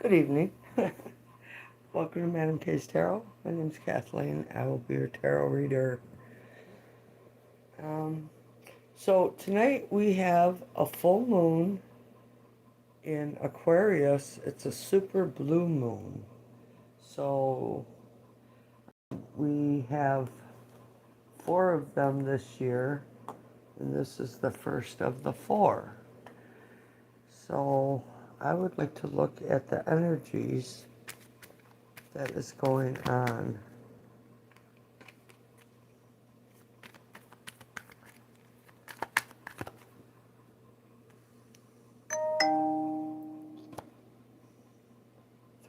Good evening. Welcome to Madam K's Tarot. My name is Kathleen. I will be your tarot reader. Um, so tonight we have a full moon in Aquarius. It's a super blue moon. So we have 4 of them this year, and this is the first of the 4. So I would like to look at the energies that is going on.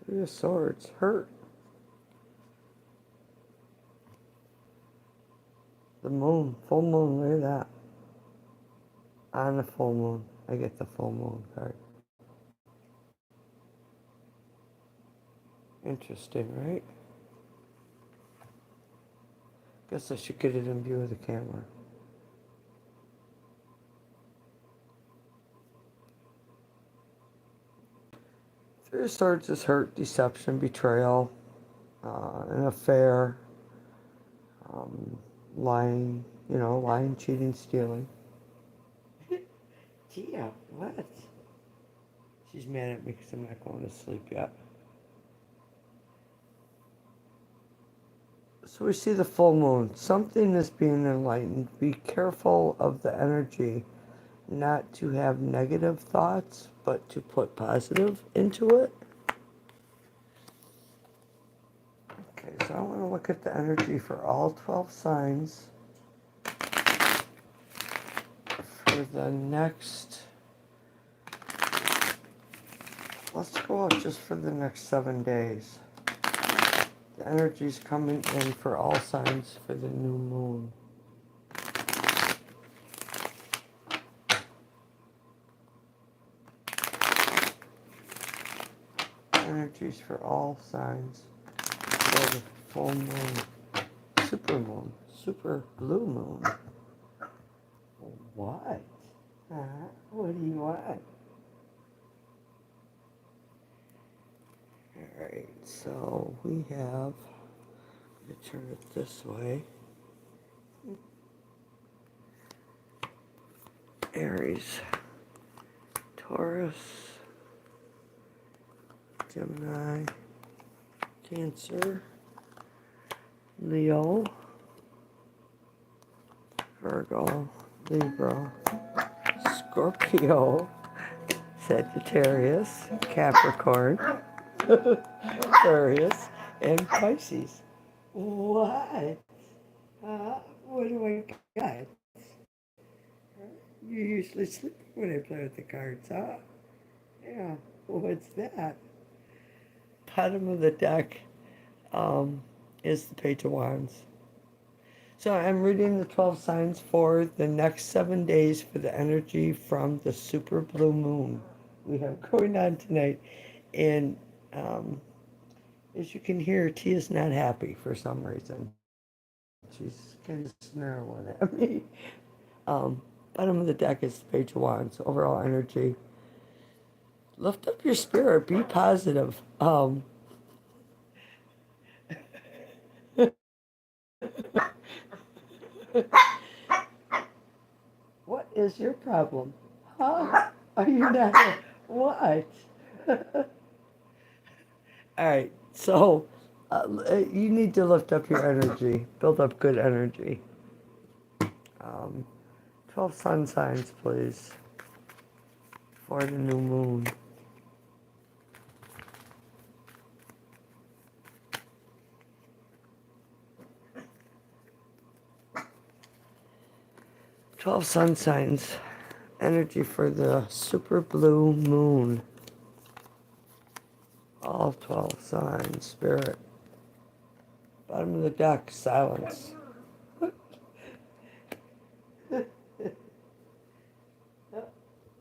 Three of Swords, hurt. The moon, full moon, look at that. On the full moon, I get the full moon card. Interesting, right? Guess I should get it in view of the camera. Three of Swords is hurt, deception, betrayal, an affair, lying, lying, cheating, stealing. Tia, what? She's mad at me because I'm not going to sleep yet. So we see the full moon. Something is being enlightened. Be careful of the energy. Not to have negative thoughts, but to put positive into it. Okay, so I want to look at the energy for all 12 signs for the next, let's go out just for the next 7 days. The energy's coming in for all signs for the new moon. Energies for all signs for the full moon, super blue moon. What? What do you want? Alright, so we have, let me turn it this way. Aries, Taurus, Gemini, Cancer, Leo, Virgo, Libra, Scorpio, Sagittarius, Capricorn, Aquarius, and Pisces. What? What do I got? You usually sleep when I play with the cards, huh? Yeah, what's that? Bottom of the deck is the Page of Wands. So I'm reading the 12 signs for the next 7 days for the energy from the super blue moon we have going on tonight. And as you can hear, Tia's not happy for some reason. She's kind of snarling at me. Bottom of the deck is the Page of Wands, overall energy. Lift up your spirit, be positive. What is your problem? Huh? Are you not? What? All right, so you need to lift up your energy, build up good energy. 12 sun signs, please, for the new moon. Twelve sun signs, energy for the super blue moon. All 12 signs, spirit. Bottom of the deck, silence.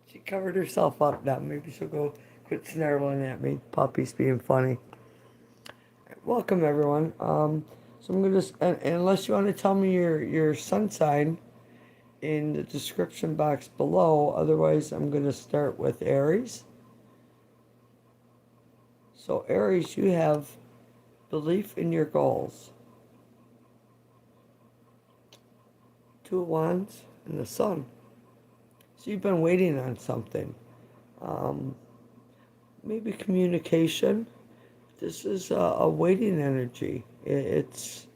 She covered herself up now. Maybe she'll go quit snarling at me. Puppy's being funny. Welcome, everyone. So I'm going to, unless you want to tell me your sun sign in the description box below, otherwise I'm going to start with Aries. So Aries, you have belief in your goals. Two of Wands and the Sun. So you've been waiting on something. Um, Maybe communication. This is a waiting energy. It's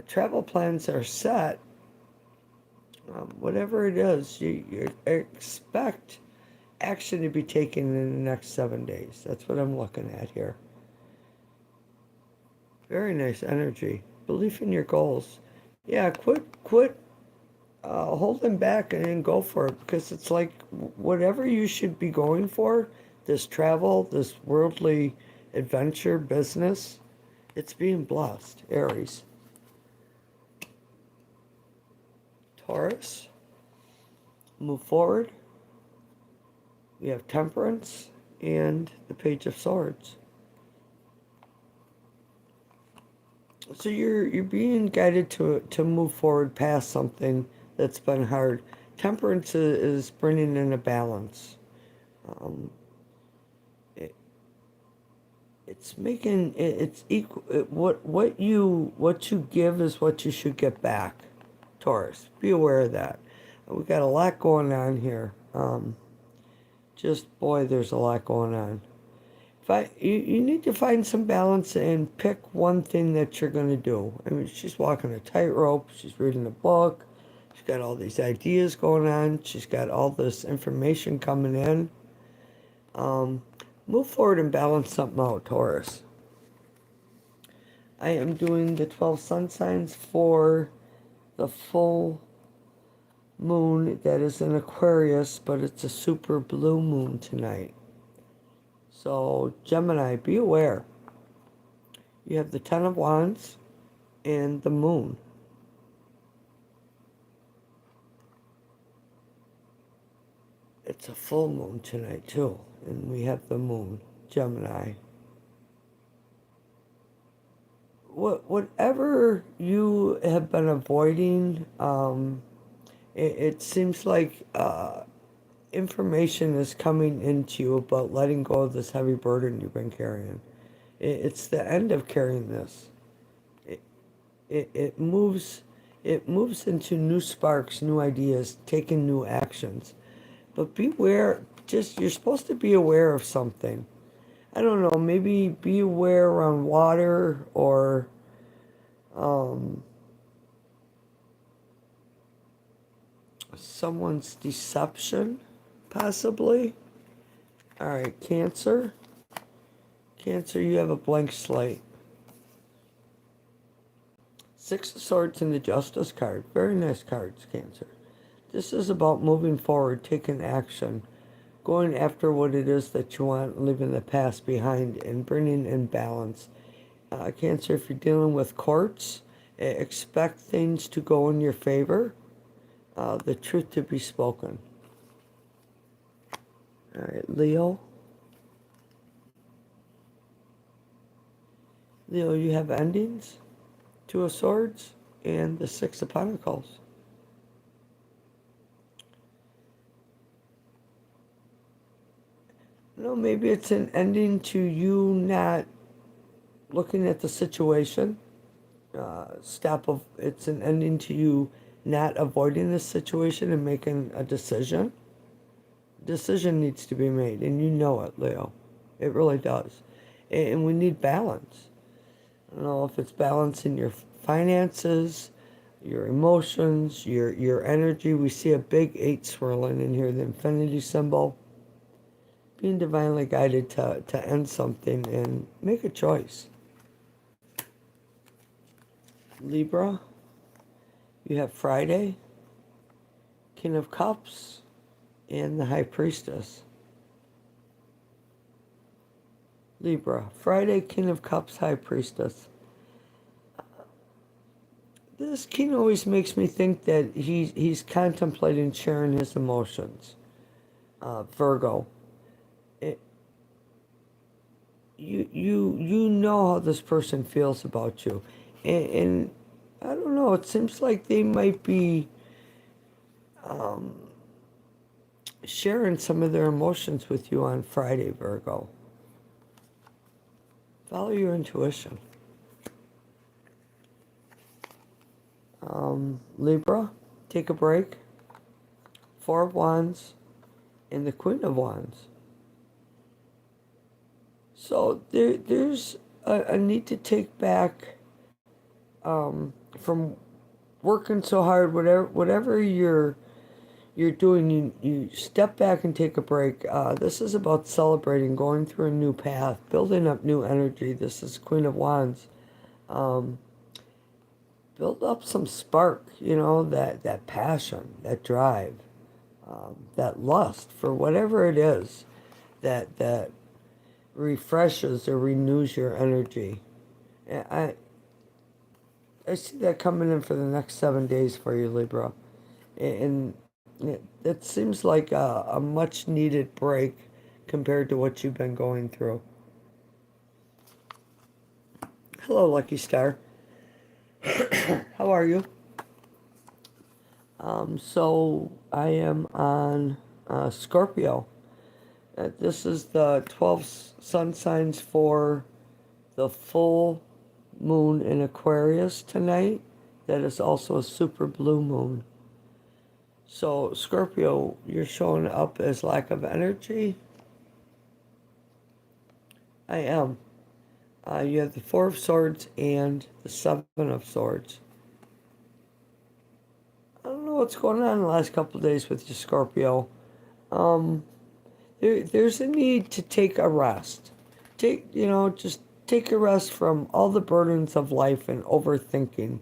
travel plans are set. Whatever it is, you expect action to be taken in the next 7 days. That's what I'm looking at here. Very nice energy. Belief in your goals. Yeah, quit holding back and then go for it, because it's like whatever you should be going for, this travel, this worldly adventure, business, it's being blessed. Aries. Taurus. Move forward. We have Temperance and the Page of Swords. So you're being guided to move forward past something that's been hard. Temperance is bringing in a balance. Um, it, it's making it's equal. What you give is what you should get back. Taurus, be aware of that. We got a lot going on here. Just boy, there's a lot going on. You need to find some balance and pick one thing that you're going to do. I mean, she's walking a tightrope. She's reading a book. She's got all these ideas going on. She's got all this information coming in. Move forward and balance something out, Taurus. I am doing the 12 sun signs for the full moon that is in Aquarius, but it's a super blue moon tonight. So, Gemini, be aware. You have the Ten of Wands and the Moon. It's a full moon tonight, too. And we have the Moon, Gemini. Whatever you have been avoiding, it seems like information is coming into you about letting go of this heavy burden you've been carrying. It's the end of carrying this. It moves into new sparks, new ideas, taking new actions. But beware, just you're supposed to be aware of something. I don't know, maybe be aware around water or someone's deception. Possibly. All right, Cancer. Cancer, you have a blank slate. Six of Swords and the Justice card. Very nice cards, Cancer. This is about moving forward, taking action, going after what it is that you want, leaving the past behind, and bringing in balance. Cancer, if you're dealing with courts, expect things to go in your favor, the truth to be spoken. All right, Leo. Leo, you have endings, Two of Swords, and the Six of Pentacles. No, maybe it's an ending to you not looking at the situation. It's an ending to you not avoiding the situation and making a decision. Decision needs to be made, and you know it, Leo. It really does. And we need balance. I don't know if it's balance in your finances, your emotions, your energy. We see a big 8 swirling in here, the infinity symbol. Being divinely guided to end something and make a choice. Libra, you have Friday, King of Cups, and the High Priestess. Libra, Friday, King of Cups, High Priestess. This king always makes me think that he's contemplating sharing his emotions. Virgo, you know how this person feels about you, and I don't know. It seems like they might be sharing some of their emotions with you on Friday, Virgo. Follow your intuition. Libra, take a break. Four of Wands and the Queen of Wands. So there's a need to take back from working so hard, whatever you're doing, you step back and take a break. This is about celebrating, going through a new path, building up new energy. This is Queen of Wands. Build up some spark, that passion, that drive, that lust for whatever it is that refreshes or renews your energy. I I see that coming in for the next 7 days for you, Libra. And it seems like a much needed break compared to what you've been going through. Hello, Lucky Star. How are you? So I am on Scorpio. This is the 12 sun signs for the full moon in Aquarius tonight. That is also a super blue moon. So Scorpio, you're showing up as lack of energy. I am. You have the Four of Swords and the Seven of Swords. I don't know what's going on in the last couple of days with you, Scorpio. There's a need to take a rest. Just take a rest from all the burdens of life and overthinking.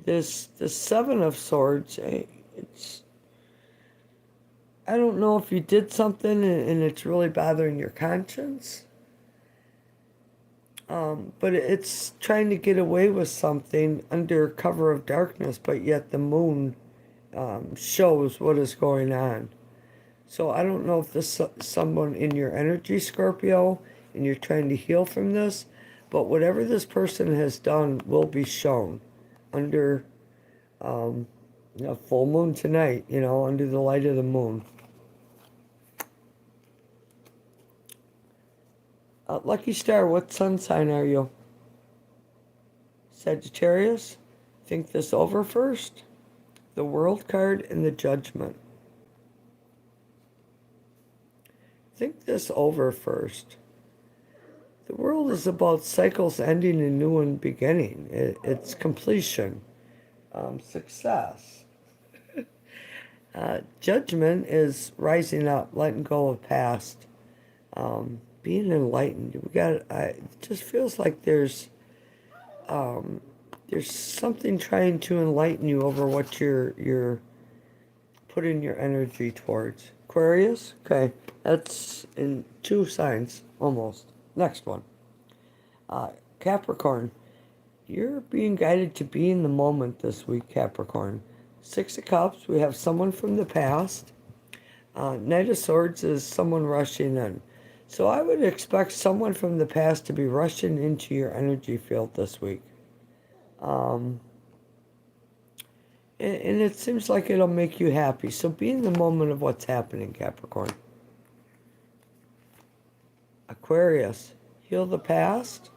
The Seven of Swords, I don't know if you did something and it's really bothering your conscience. But it's trying to get away with something under cover of darkness, but yet the moon shows what is going on. So I don't know if this is someone in your energy, Scorpio, and you're trying to heal from this, but whatever this person has done will be shown under full moon tonight, under the light of the moon. Lucky Star, what sun sign are you? Sagittarius? Think this over first. The World card and the Judgment. Think this over first. The World is about cycles ending and new one beginning. It's completion, success. Judgment is rising up, letting go of past, being enlightened. It just feels like there's something trying to enlighten you over what you're putting your energy towards. Aquarius, okay, that's in 2 signs almost. Next one, Capricorn. You're being guided to be in the moment this week, Capricorn. 6 of Cups, we have someone from the past. Knight of Swords is someone rushing in. So I would expect someone from the past to be rushing into your energy field this week. And it seems like it'll make you happy. So be in the moment of what's happening, Capricorn. Aquarius, heal the past.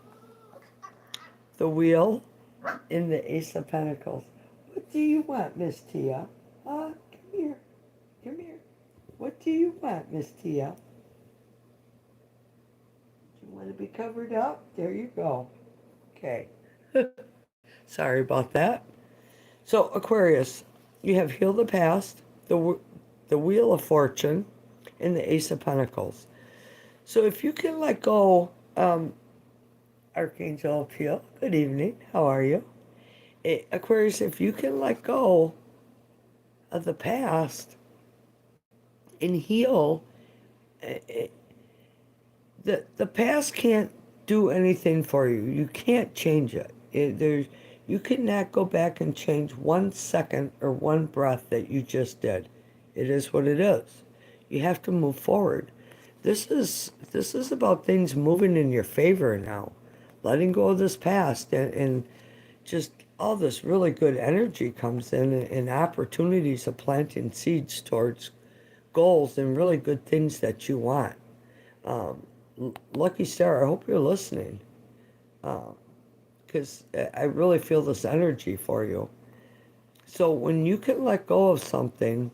The Wheel in the Ace of Pentacles. What do you want, Miss Tia? Come here. Come here. What do you want, Miss Tia? Do you want to be covered up? There you go. Okay. Sorry about that. So, Aquarius, you have Heal the Past, the Wheel of Fortune, and the Ace of Pentacles. So if you can let go, Archangel Appeal, good evening, how are you? Aquarius, if you can let go of the past and heal, the past can't do anything for you. You can't change it. You cannot go back and change 1 second or 1 breath that you just did. It is what it is. You have to move forward. This is about things moving in your favor now. Letting go of this past and just all this really good energy comes in and opportunities of planting seeds towards goals and really good things that you want. Lucky Star, I hope you're listening. because I really feel this energy for you. So when you can let go of something,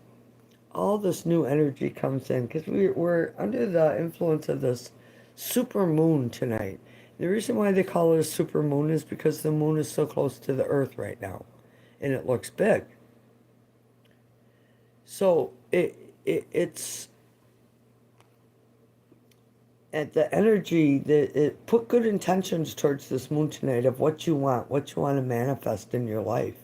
all this new energy comes in because we're under the influence of this super moon tonight. The reason why they call it a super moon is because the moon is so close to the earth right now and it looks big. So it's at the energy that it put good intentions towards this moon tonight of what you want to manifest in your life.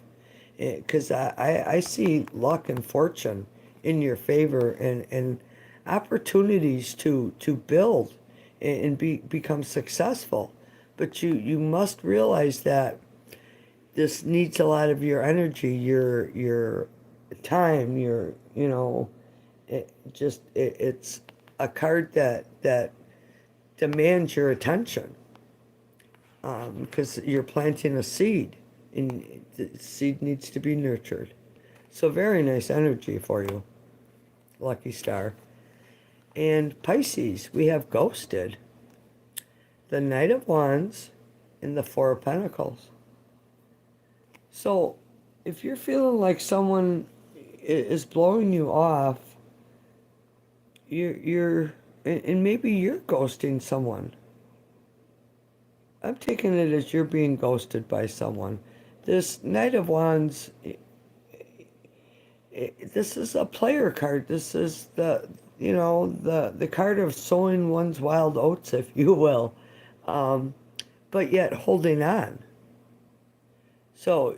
Because I see luck and fortune in your favor and opportunities to build and become successful. But you must realize that this needs a lot of your energy, your time, your it's a card that demands your attention because you're planting a seed and the seed needs to be nurtured. So very nice energy for you, lucky star. And Pisces, we have ghosted, the Knight of Wands, and the Four of Pentacles. So if you're feeling like someone is blowing you off, you're and maybe you're ghosting someone. I'm taking it as you're being ghosted by someone. This Knight of Wands, this is a player card. This is the card of sowing one's wild oats, if you will, um, but yet holding on. So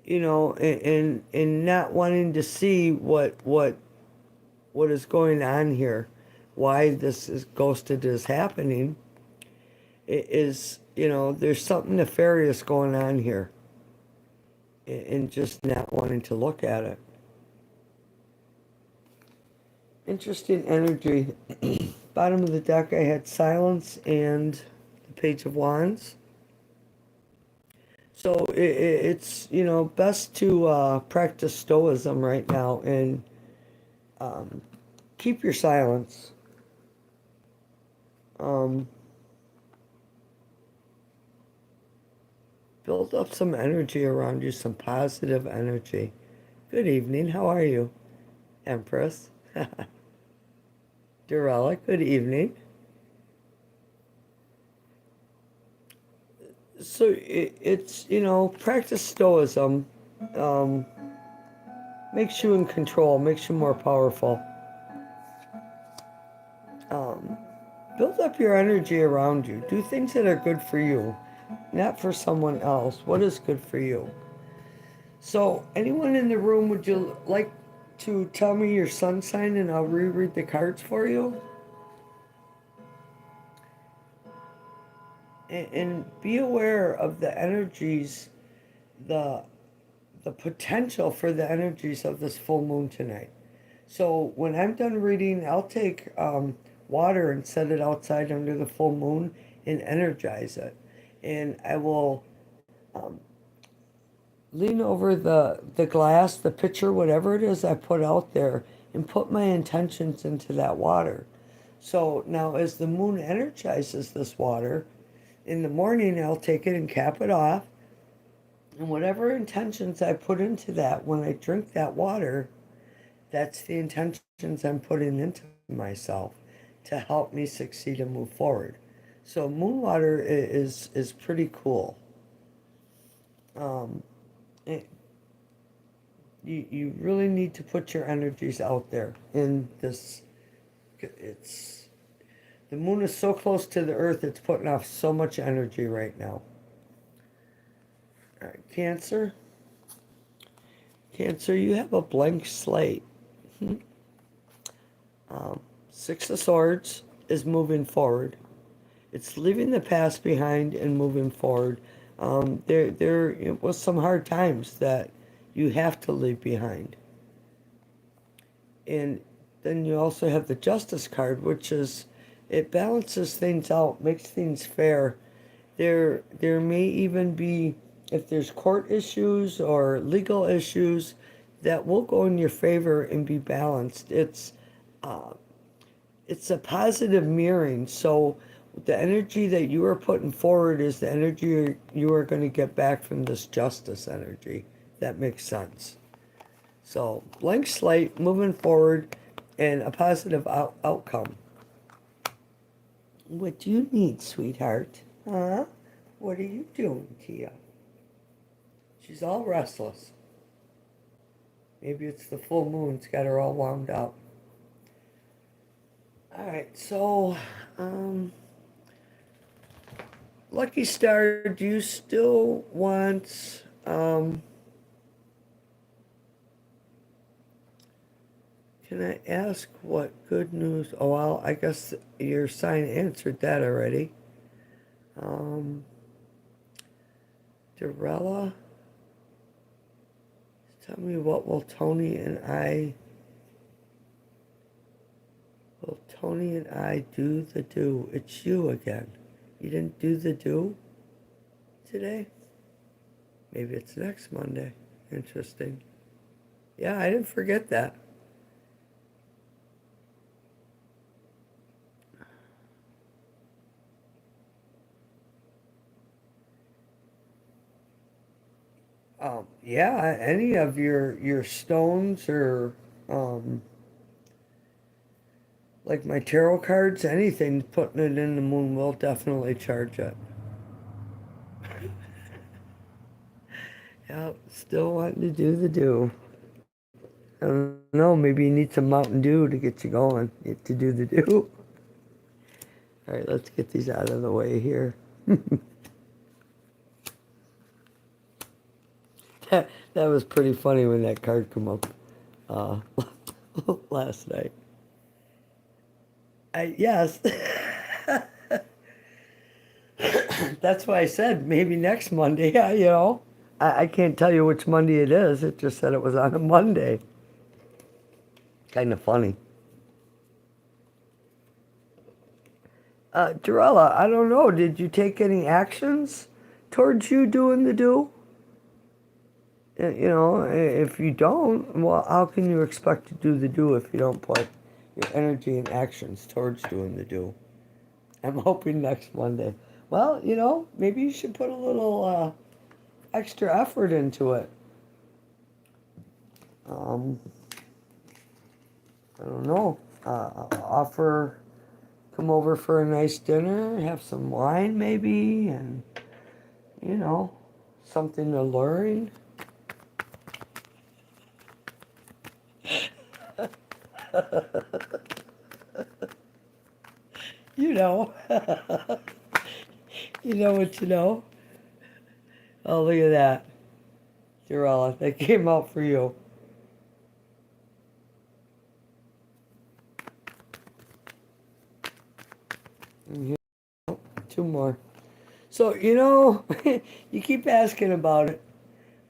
and not wanting to see what is going on here, why this is ghosted is happening, is there's something nefarious going on here, and just not wanting to look at it. Interesting energy. Bottom of the deck, I had silence and the Page of Wands. So it's best to practice stoicism right now and keep your silence. Build up some energy around you, some positive energy. Good evening. How are you, Empress? Durella, good evening. So it's practice stoicism. Makes you in control, makes you more powerful. Build up your energy around you. Do things that are good for you, not for someone else. What is good for you? So, anyone in the room, would you like to tell me your sun sign and I'll reread the cards for you? And be aware of the energies, the potential for the energies of this full moon tonight. So when I'm done reading, I'll take water and set it outside under the full moon and energize it. And I will lean over the glass, the pitcher, whatever it is I put out there, and put my intentions into that water. So now as the moon energizes this water, in the morning I'll take it and cap it off. And whatever intentions I put into that when I drink that water, that's the intentions I'm putting into myself to help me succeed and move forward. So moon water is pretty cool. It, you really need to put your energies out there in this. It's the moon is so close to the earth, it's putting off so much energy right now. All right, Cancer. Cancer, you have a blank slate. Six of Swords is moving forward. It's leaving the past behind and moving forward. There was some hard times that you have to leave behind. And then you also have the Justice card, which is, it balances things out, makes things fair. There may even be, if there's court issues or legal issues, that will go in your favor and be balanced. It's a positive mirroring. So The energy that you are putting forward is the energy you are going to get back from this justice energy. That makes sense. So, blank slate, moving forward, and a positive outcome. What do you need, sweetheart? Huh? What are you doing, Tia? She's all restless. Maybe it's the full moon's got her all wound up. All right, so, Lucky Star, do you still want, can I ask what good news? Oh, well, I guess your sign answered that already. Um, Dorella, tell me what will Tony and I do the do? It's you again. You didn't do the do today? Maybe it's next Monday. Interesting. Yeah, I didn't forget that. Yeah, any of your stones or um, like my tarot cards, anything, putting it in the moon will definitely charge it. Yeah, still wanting to do the do. I don't know, maybe you need some Mountain Dew to get you going, to do the do. All right, let's get these out of the way here. That was pretty funny when that card came up uh, last night. Yes, that's why I said maybe next Monday. Yeah, I can't tell you which Monday it is. It just said it was on a Monday. Kind of funny. Dorella, I don't know. Did you take any actions towards you doing the do? If you don't, well, how can you expect to do the do if you don't put your energy and actions towards doing the do? I'm hoping next Monday. Well, maybe you should put a little extra effort into it. Um, I don't know. Come over for a nice dinner, have some wine maybe, and, you know, something alluring. You know. You know what you know. Oh, look at that. Jarella, that came out for you. And here, oh, two more. So, you keep asking about it,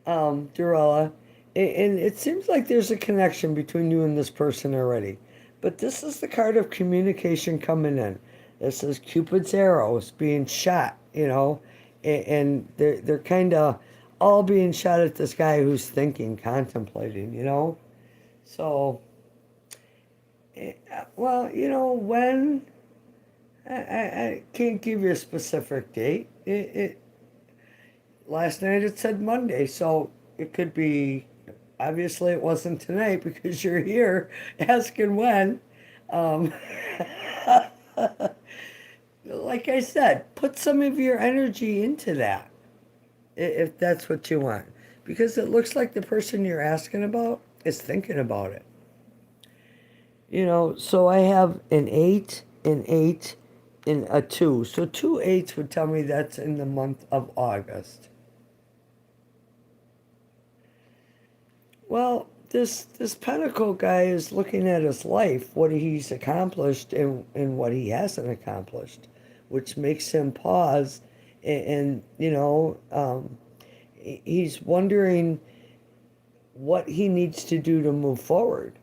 Jarella, and it seems like there's a connection between you and this person already. But this is the card of communication coming in. This is Cupid's arrows being shot, and they're kind of all being shot at this guy who's thinking, contemplating. So, well, when I can't give you a specific date. Last night it said Monday, so it could be. Obviously, it wasn't tonight because you're here asking when. Um, like I said, put some of your energy into that if that's what you want, because it looks like the person you're asking about is thinking about it. So I have an 8, and a 2. So two eights would tell me that's in the month of August. Well, this Pentacle guy is looking at his life, what he's accomplished and what he hasn't accomplished, which makes him pause and he's wondering what he needs to do to move forward.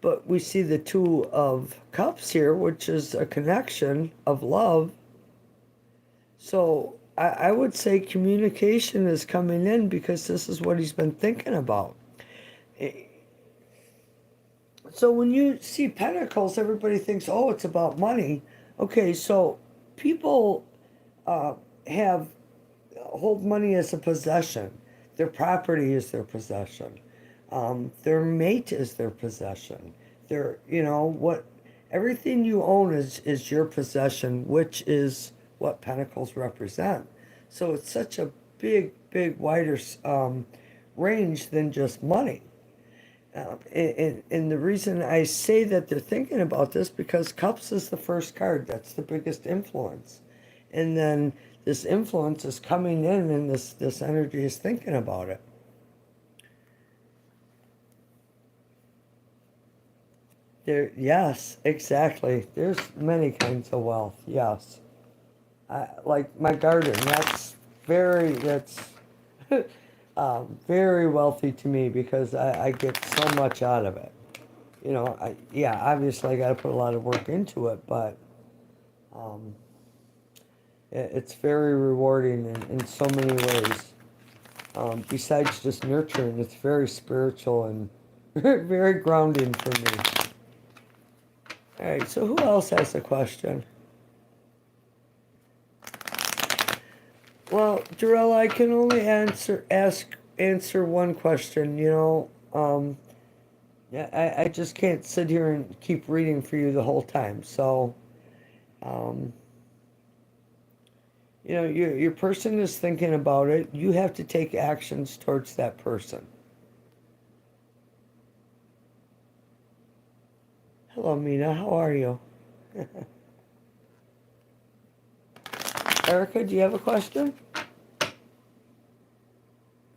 But we see the Two of Cups here, which is a connection of love. So I would say communication is coming in because this is what he's been thinking about. So when you see pentacles, everybody thinks, oh, it's about money. Okay, so people uh, have hold money as a possession. Their property is their possession. Their mate is their possession. Their, what everything you own is your possession, which is what pentacles represent. So it's such a big, wider range than just money. And the reason I say that they're thinking about this because cups is the first card. That's the biggest influence. And then this influence is coming in and this energy is thinking about it. There, yes, exactly. There's many kinds of wealth. Yes, like my garden. That's very wealthy to me because I get so much out of it. Yeah, obviously I got to put a lot of work into it, but um, it's very rewarding in so many ways. Besides just nurturing, it's very spiritual and very grounding for me. All right, so who else has a question? Well, Jarella, I can only answer one question. Yeah, I just can't sit here and keep reading for you the whole time. So, um, your person is thinking about it. You have to take actions towards that person. Hello, Mina. How are you? Erica, do you have a question?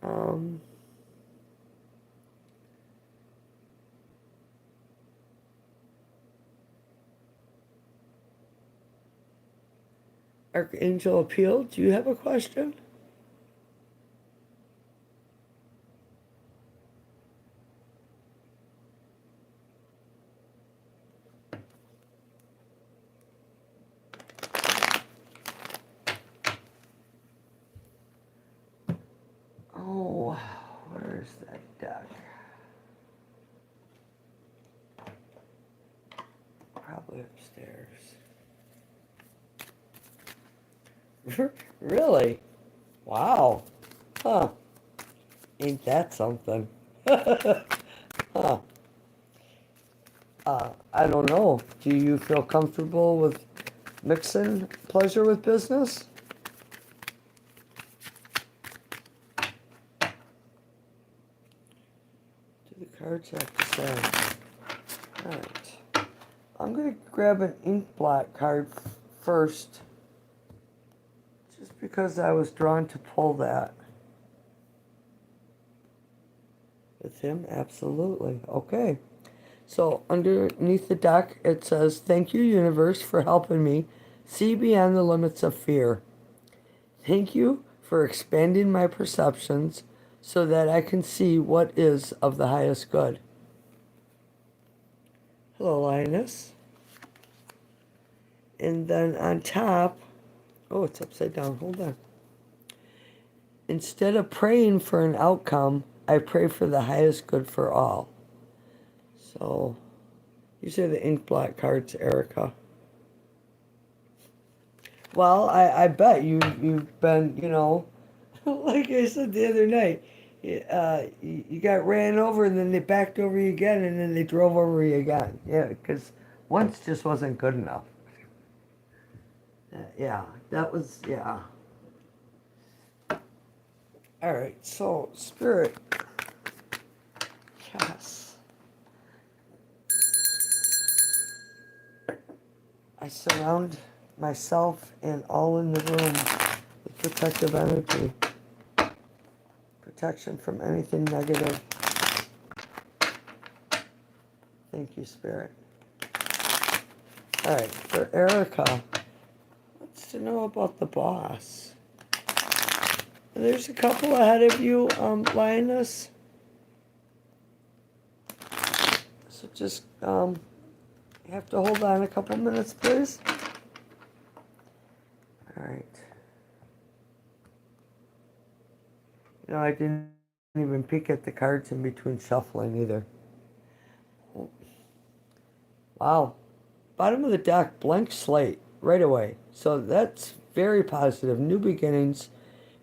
Um, Archangel Appeal, do you have a question? Oh, where's that deck? Probably upstairs. Really? Wow. Huh. Ain't that something? Huh. I don't know. Do you feel comfortable with mixing pleasure with business? Do the cards have to say? Alright. I'm going to grab an ink blot card first, just because I was drawn to pull that. With him? Absolutely. Okay. So underneath the deck, it says, "Thank you, universe, for helping me see beyond the limits of fear. Thank you for expanding my perceptions so that I can see what is of the highest good." Hello, Lioness. And then on top, oh, it's upside down. Hold on. "Instead of praying for an outcome, I pray for the highest good for all." So, these are the ink blot cards, Erica. Well, I bet you've been, like I said the other night, you got ran over and then they backed over you again and then they drove over you again. Yeah, because once just wasn't good enough. Yeah, that was, yeah. All right, so Spirit, yes. I surround myself and all in the room with protective energy. Protection from anything negative. Thank you, Spirit. All right, for Erica, wants to know about the boss. There's a couple ahead of you, Lioness. So just you have to hold on a couple minutes, please. All right. I didn't even peek at the cards in between shuffling either. Wow. Bottom of the deck, blank slate. right away. So that's very positive. New beginnings.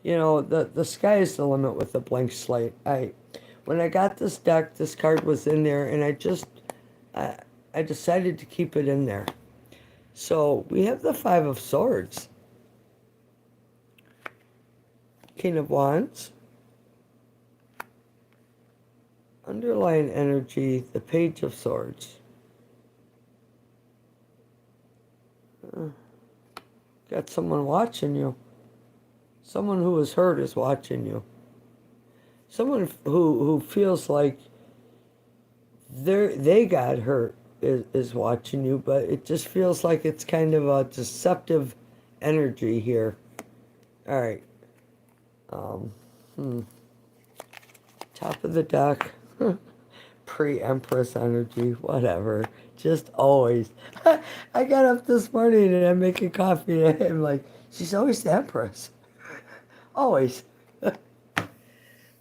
You know, the sky is the limit with the blank slate. When I got this deck, this card was in there, and I, I decided to keep it in there. So we have the Five of Swords, King of Wands, underlying energy, the Page of Swords. Got someone watching you. Someone who is hurt is watching you. Someone who feels like they got hurt is watching you, but it just feels like it's kind of a deceptive energy here. All right. Top of the deck. Pre-Empress energy, whatever. Just always. I got up this morning and I'm making coffee and I'm like, she's always the Empress. Always.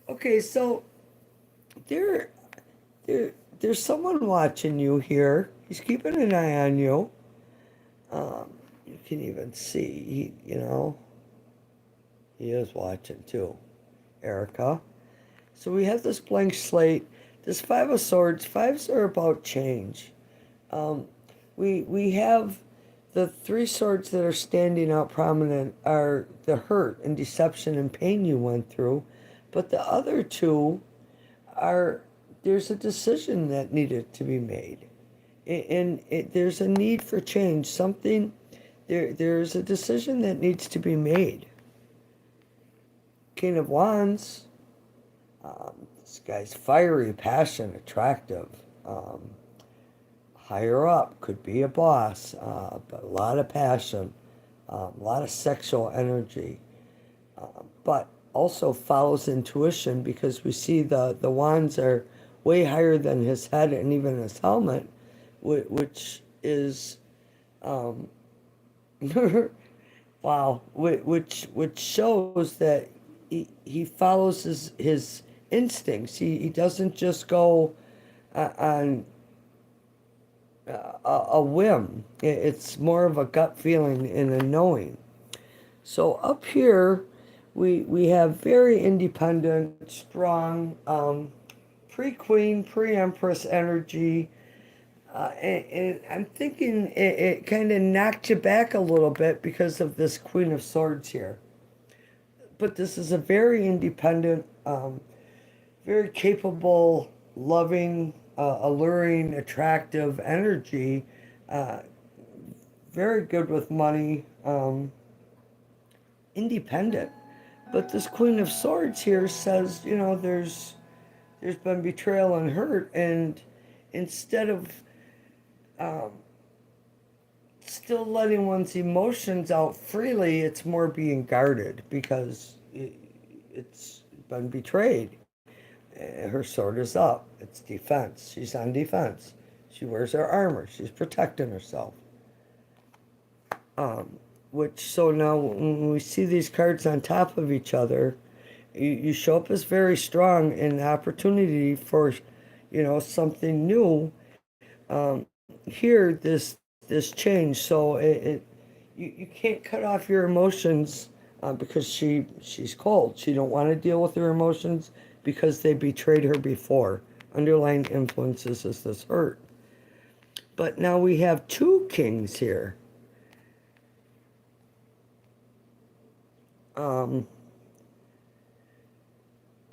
Okay, so there, there's someone watching you here. He's keeping an eye on you. You can even see, he is watching too, Erica. So we have this blank slate. This Five of Swords. Fives are about change. We have the three swords that are standing out prominent are the hurt and deception and pain you went through, but the other two are there's a decision that needed to be made, and there's a need for change. There's a decision that needs to be made. King of Wands. This guy's fiery, passionate, attractive. Higher up, could be a boss, but a lot of passion, a lot of sexual energy, but also follows intuition because we see the wands are way higher than his head and even his helmet, which is, wow, which shows that he follows his instincts. He doesn't just go on a whim. It's more of a gut feeling and a knowing. So up here, we have very independent, strong, pre-queen, pre-empress energy. And I'm thinking it kind of knocked you back a little bit because of this Queen of Swords here. But this is a very independent, very capable, loving, alluring, attractive energy, very good with money, independent. But this Queen of Swords here says, there's been betrayal and hurt, and instead of still letting one's emotions out freely, it's more being guarded because it's been betrayed. Her sword is up. It's defense. She's on defense. She wears her armor. She's protecting herself. So now when we see these cards on top of each other, you show up as very strong in the opportunity for, something new. Here, this change. So you can't cut off your emotions because she's cold. She don't want to deal with her emotions because they betrayed her before. Underlying influences is this hurt. But now we have two kings here.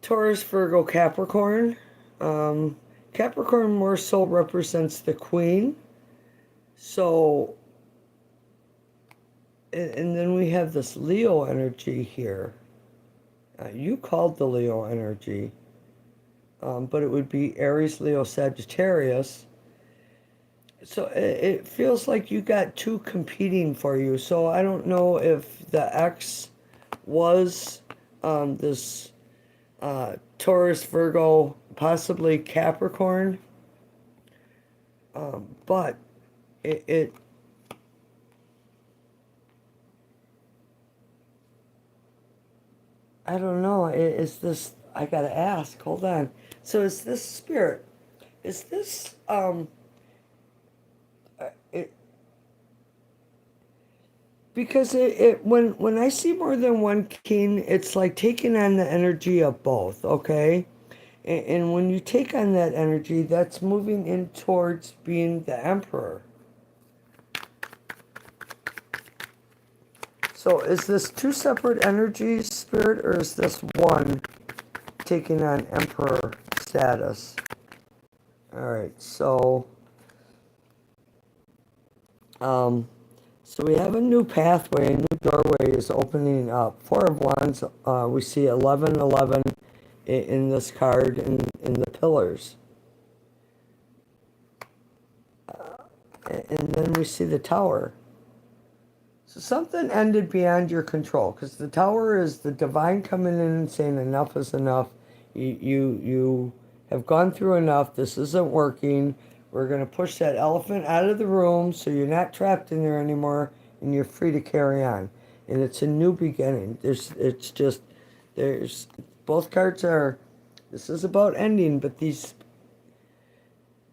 Taurus, Virgo, Capricorn. Capricorn more so represents the queen. So, and then we have this Leo energy here. You called the Leo energy, but it would be Aries, Leo, Sagittarius. So it feels like you got two competing for you. So I don't know if the ex was this Taurus, Virgo, possibly Capricorn, but it I don't know. Is this? I gotta ask. Hold on. So is this spirit? Is this it? Because when I see more than one king, it's like taking on the energy of both, okay? And when you take on that energy, that's moving in towards being the emperor. So is this two separate energies, Spirit, or is this one taking on emperor status? All right, um, so we have a new pathway, a new doorway is opening up. Four of Wands, we see 1111 in this card in the pillars. And then we see the Tower. So something ended beyond your control, because the Tower is the divine coming in and saying enough is enough. You have gone through enough. This isn't working. We're going to push that elephant out of the room so you're not trapped in there anymore and you're free to carry on. And it's a new beginning. There's both cards are, this is about ending, but these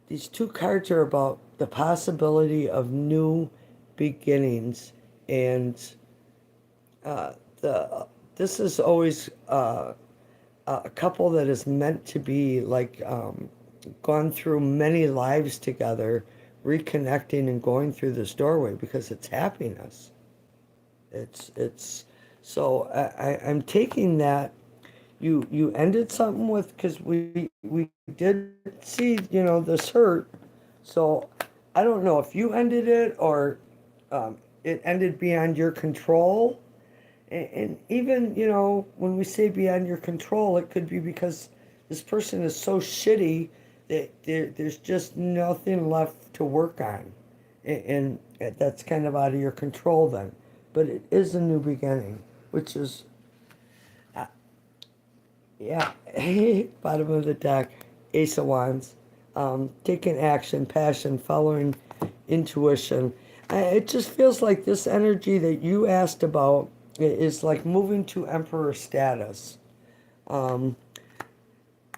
two cards are about the possibility of new beginnings. And this is always a couple that is meant to be like gone through many lives together, reconnecting and going through this doorway because it's happiness. It's so I'm taking that you ended something with, because we did see this hurt. So I don't know if you ended it or it ended beyond your control. And even, when we say beyond your control, it could be because this person is so shitty that there's just nothing left to work on. And that's kind of out of your control then. But it is a new beginning, which is, yeah, bottom of the deck, Ace of Wands. Taking action, passion, following intuition. It just feels like this energy that you asked about is like moving to emperor status. An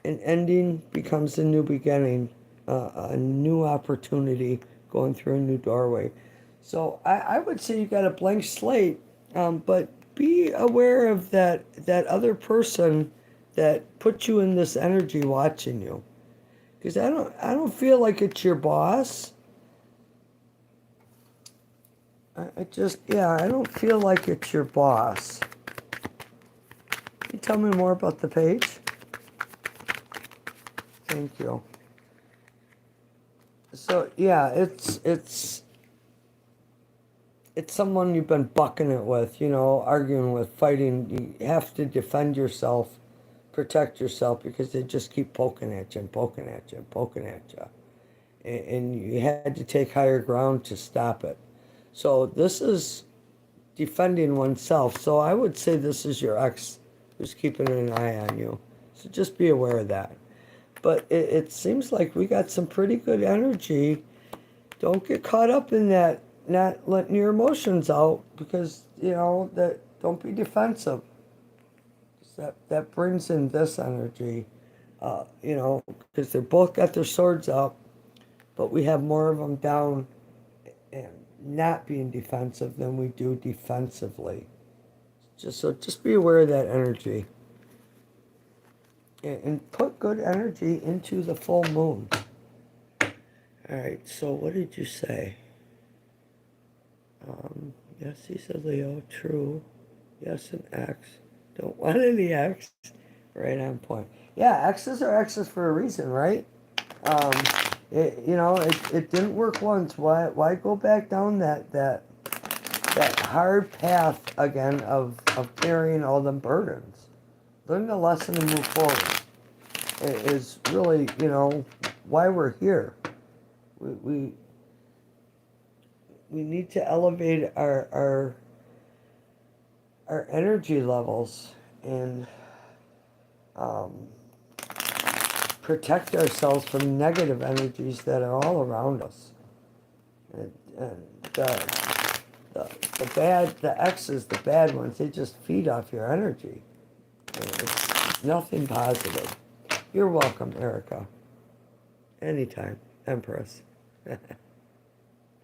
ending becomes a new beginning, a new opportunity going through a new doorway. So I would say you got a blank slate, but be aware of that other person that put you in this energy watching you. Because I don't feel like it's your boss. I don't feel like it's your boss. Can you tell me more about the page? Thank you. So yeah, it's someone you've been bucking it with, arguing with, fighting. You have to defend yourself, protect yourself, because they just keep poking at you and poking at you and poking at you. And you had to take higher ground to stop it. So this is defending oneself. So I would say this is your ex who's keeping an eye on you. So just be aware of that. But it seems like we got some pretty good energy. Don't get caught up in that, not letting your emotions out, because, that don't be defensive. That brings in this energy, because they both got their swords up, but we have more of them down and not being defensive than we do defensively. Just be aware of that energy. And put good energy into the full moon. All right, so what did you say? Yes, he's a Leo, true. Yes, an X. Don't want any X. Right on point. Yeah, X's are X's for a reason, right? Um, it didn't work once. Why go back down that hard path again of carrying all the burdens? Learn the lesson and move forward. It is really, why we're here. We need to elevate our energy levels and protect ourselves from negative energies that are all around us. And the X's, the bad ones, they just feed off your energy. It's nothing positive. You're welcome, Erica. Anytime, Empress.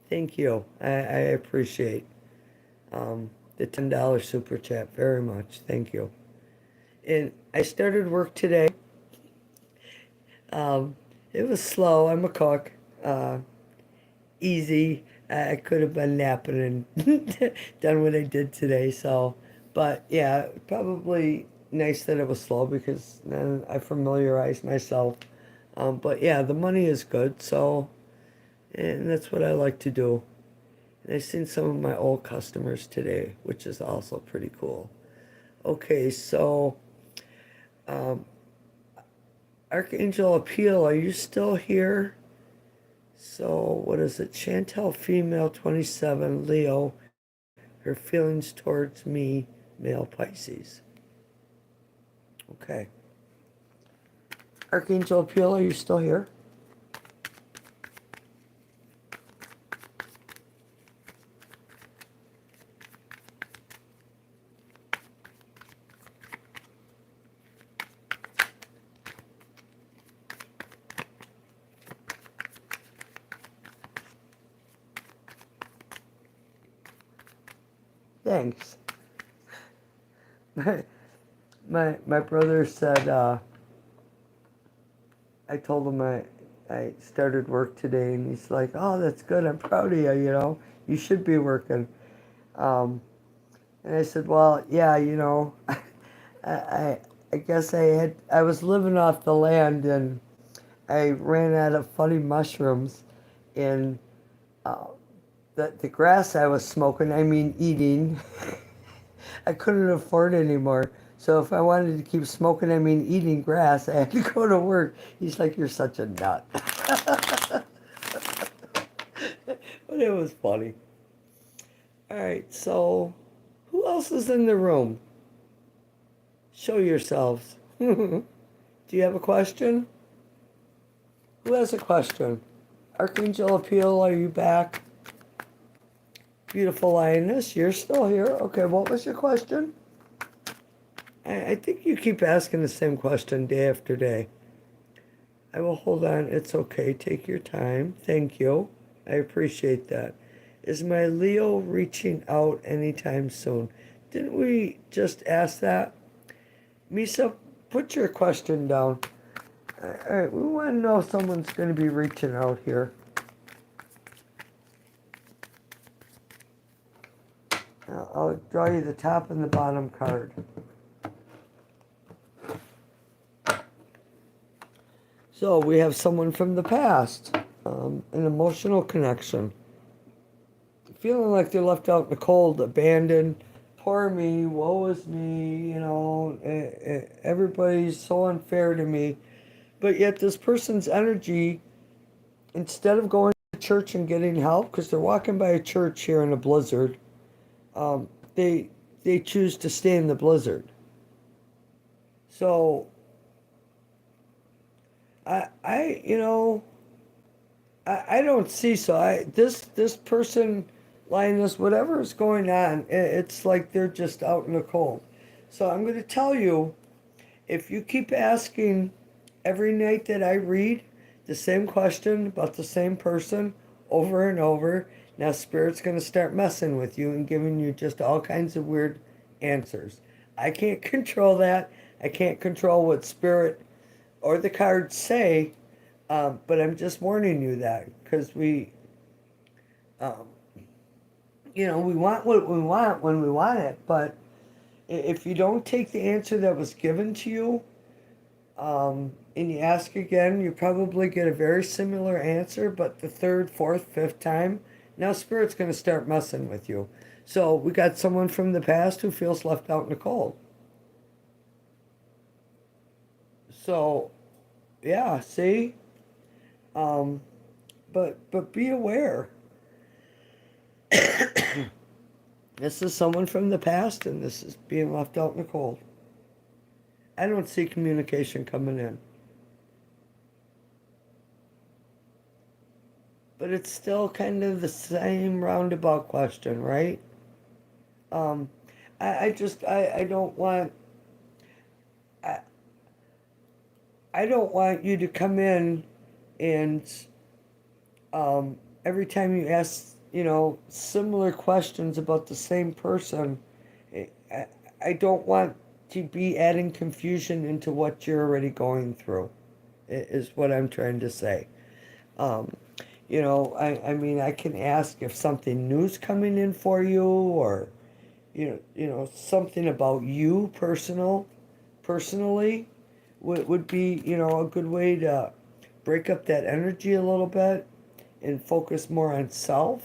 Thank you. I appreciate the $10 super chat very much. Thank you. And I started work today. Um, it was slow. I'm a cook. Uh, Easy. I could have been napping and done what I did today. So, but yeah, probably nice that it was slow because then I familiarized myself. But yeah, the money is good. So, and that's what I like to do. And I've seen some of my old customers today, which is also pretty cool. Okay, so um, Archangel Appeal, are you still here? So, what is it? Chantel, female, 27, Leo, her feelings towards me, male Pisces. Okay. Archangel Appeal, are you still here? Thanks. My, my brother said, I told him I started work today, and he's like, oh, that's good. I'm proud of you, you know. You should be working. Um, and I said, well, yeah, you know, I, I guess I was living off the land, and I ran out of funny mushrooms, and uh, the grass I was smoking, I mean eating, I couldn't afford anymore. So if I wanted to keep smoking, I mean eating grass, I had to go to work. He's like, you're such a nut. But it was funny. All right, so who else is in the room? Show yourselves. Do you have a question? Who has a question? Archangel Appeal, are you back? Beautiful Lioness, you're still here. Okay, what was your question? I think you keep asking the same question day after day. I will hold on. It's okay. Take your time. Thank you. I appreciate that. Is my Leo reaching out anytime soon? Didn't we just ask that? Misa, put your question down. All right, we want to know if someone's going to be reaching out here. I'll draw you the top and the bottom card. So we have someone from the past, an emotional connection. Feeling like they're left out in the cold, abandoned. Poor me, woe is me, you know, everybody's so unfair to me. But yet this person's energy, instead of going to church and getting help, because they're walking by a church here in a blizzard, um, they they choose to stay in the blizzard. So you know, I don't see so. This person, Linus, whatever is going on, it's like they're just out in the cold. So I'm going to tell you, if you keep asking every night that I read the same question about the same person over and over, now Spirit's going to start messing with you and giving you just all kinds of weird answers. I can't control that. I can't control what Spirit or the cards say, but I'm just warning you that because um, we want what we want when we want it, but if you don't take the answer that was given to you, and you ask again, you probably get a very similar answer, but the third, fourth, fifth time, now Spirit's going to start messing with you. So we got someone from the past who feels left out in the cold. So, yeah, see? Um, but be aware. This is someone from the past, and this is being left out in the cold. I don't see communication coming in. But it's still kind of the same roundabout question, right? Um, I don't want, I, I don't want you to come in and every time you ask similar questions about the same person. I, I don't want to be adding confusion into what you're already going through, is what I'm trying to say. Um, I mean, I can ask if something new's coming in for you, or, something about you personally would be, a good way to break up that energy a little bit and focus more on self.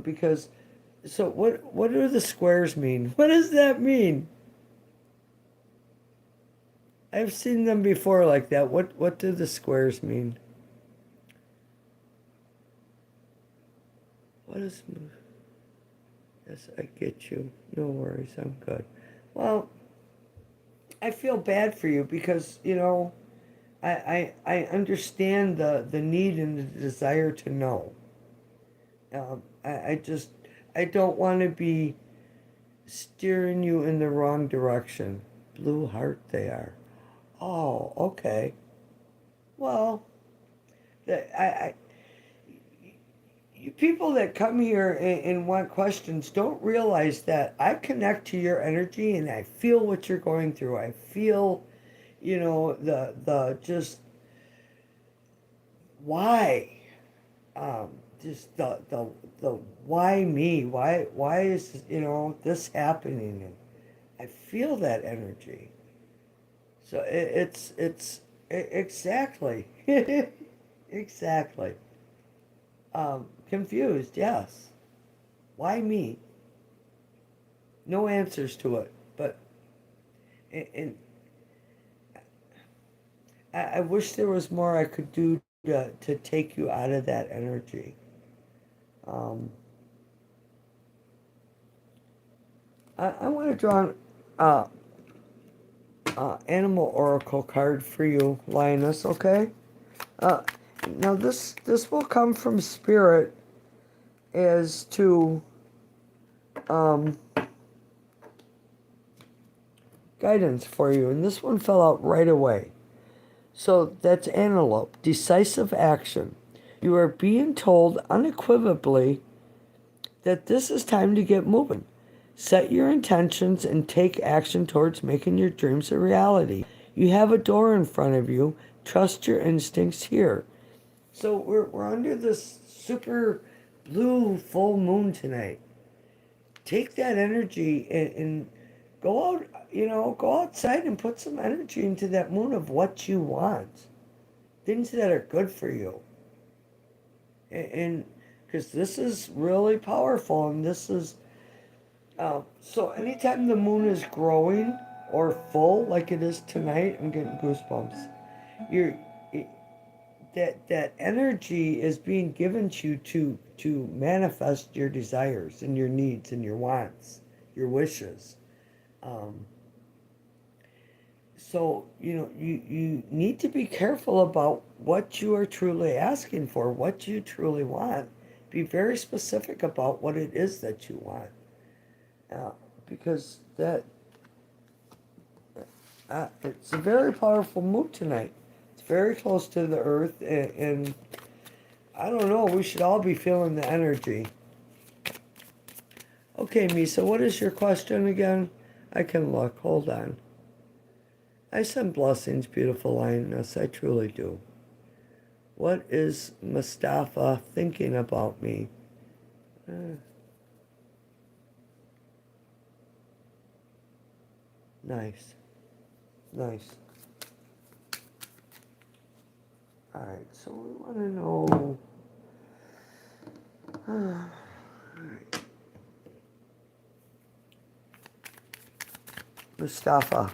Because, so what do the squares mean? What does that mean? I've seen them before like that. What do the squares mean? What is? Yes, I get you. No worries. I'm good. Well, I feel bad for you because I understand the need and the desire to know. I just I don't want to be steering you in the wrong direction. Blue heart they are. Oh, okay. Well, I you people that come here and want questions don't realize that I connect to your energy and I feel what you're going through. I feel, the just why, um, just the why me? Why is this happening? And I feel that energy. So exactly exactly. Confused, yes. Why me? No answers to it. But and I wish there was more I could do to take you out of that energy. Um, I want to draw an uh, animal oracle card for you, Lioness. Okay. Uh, Now this will come from spirit as to um, guidance for you, and this one fell out right away. So that's antelope, decisive action. You are being told unequivocally that this is time to get moving. Set your intentions and take action towards making your dreams a reality. You have a door in front of you. Trust your instincts here. So we're under this super blue full moon tonight. Take that energy and go out, go outside and put some energy into that moon of what you want. Things that are good for you. And because this is really powerful, and this is so anytime the moon is growing or full like it is tonight, I'm getting goosebumps. You're that energy is being given to you to manifest your desires and your needs and your wants, your wishes. Um, so you need to be careful about what you are truly asking for, what you truly want. Be very specific about what it is that you want, uh, because that it's a very powerful mood tonight. It's very close to the earth, and I don't know. We should all be feeling the energy. Okay, Misa, what is your question again? I can look. Hold on. I send blessings, beautiful lioness. I truly do. What is Mustafa thinking about me? Nice. Nice. All right, so we want to know. Mustafa.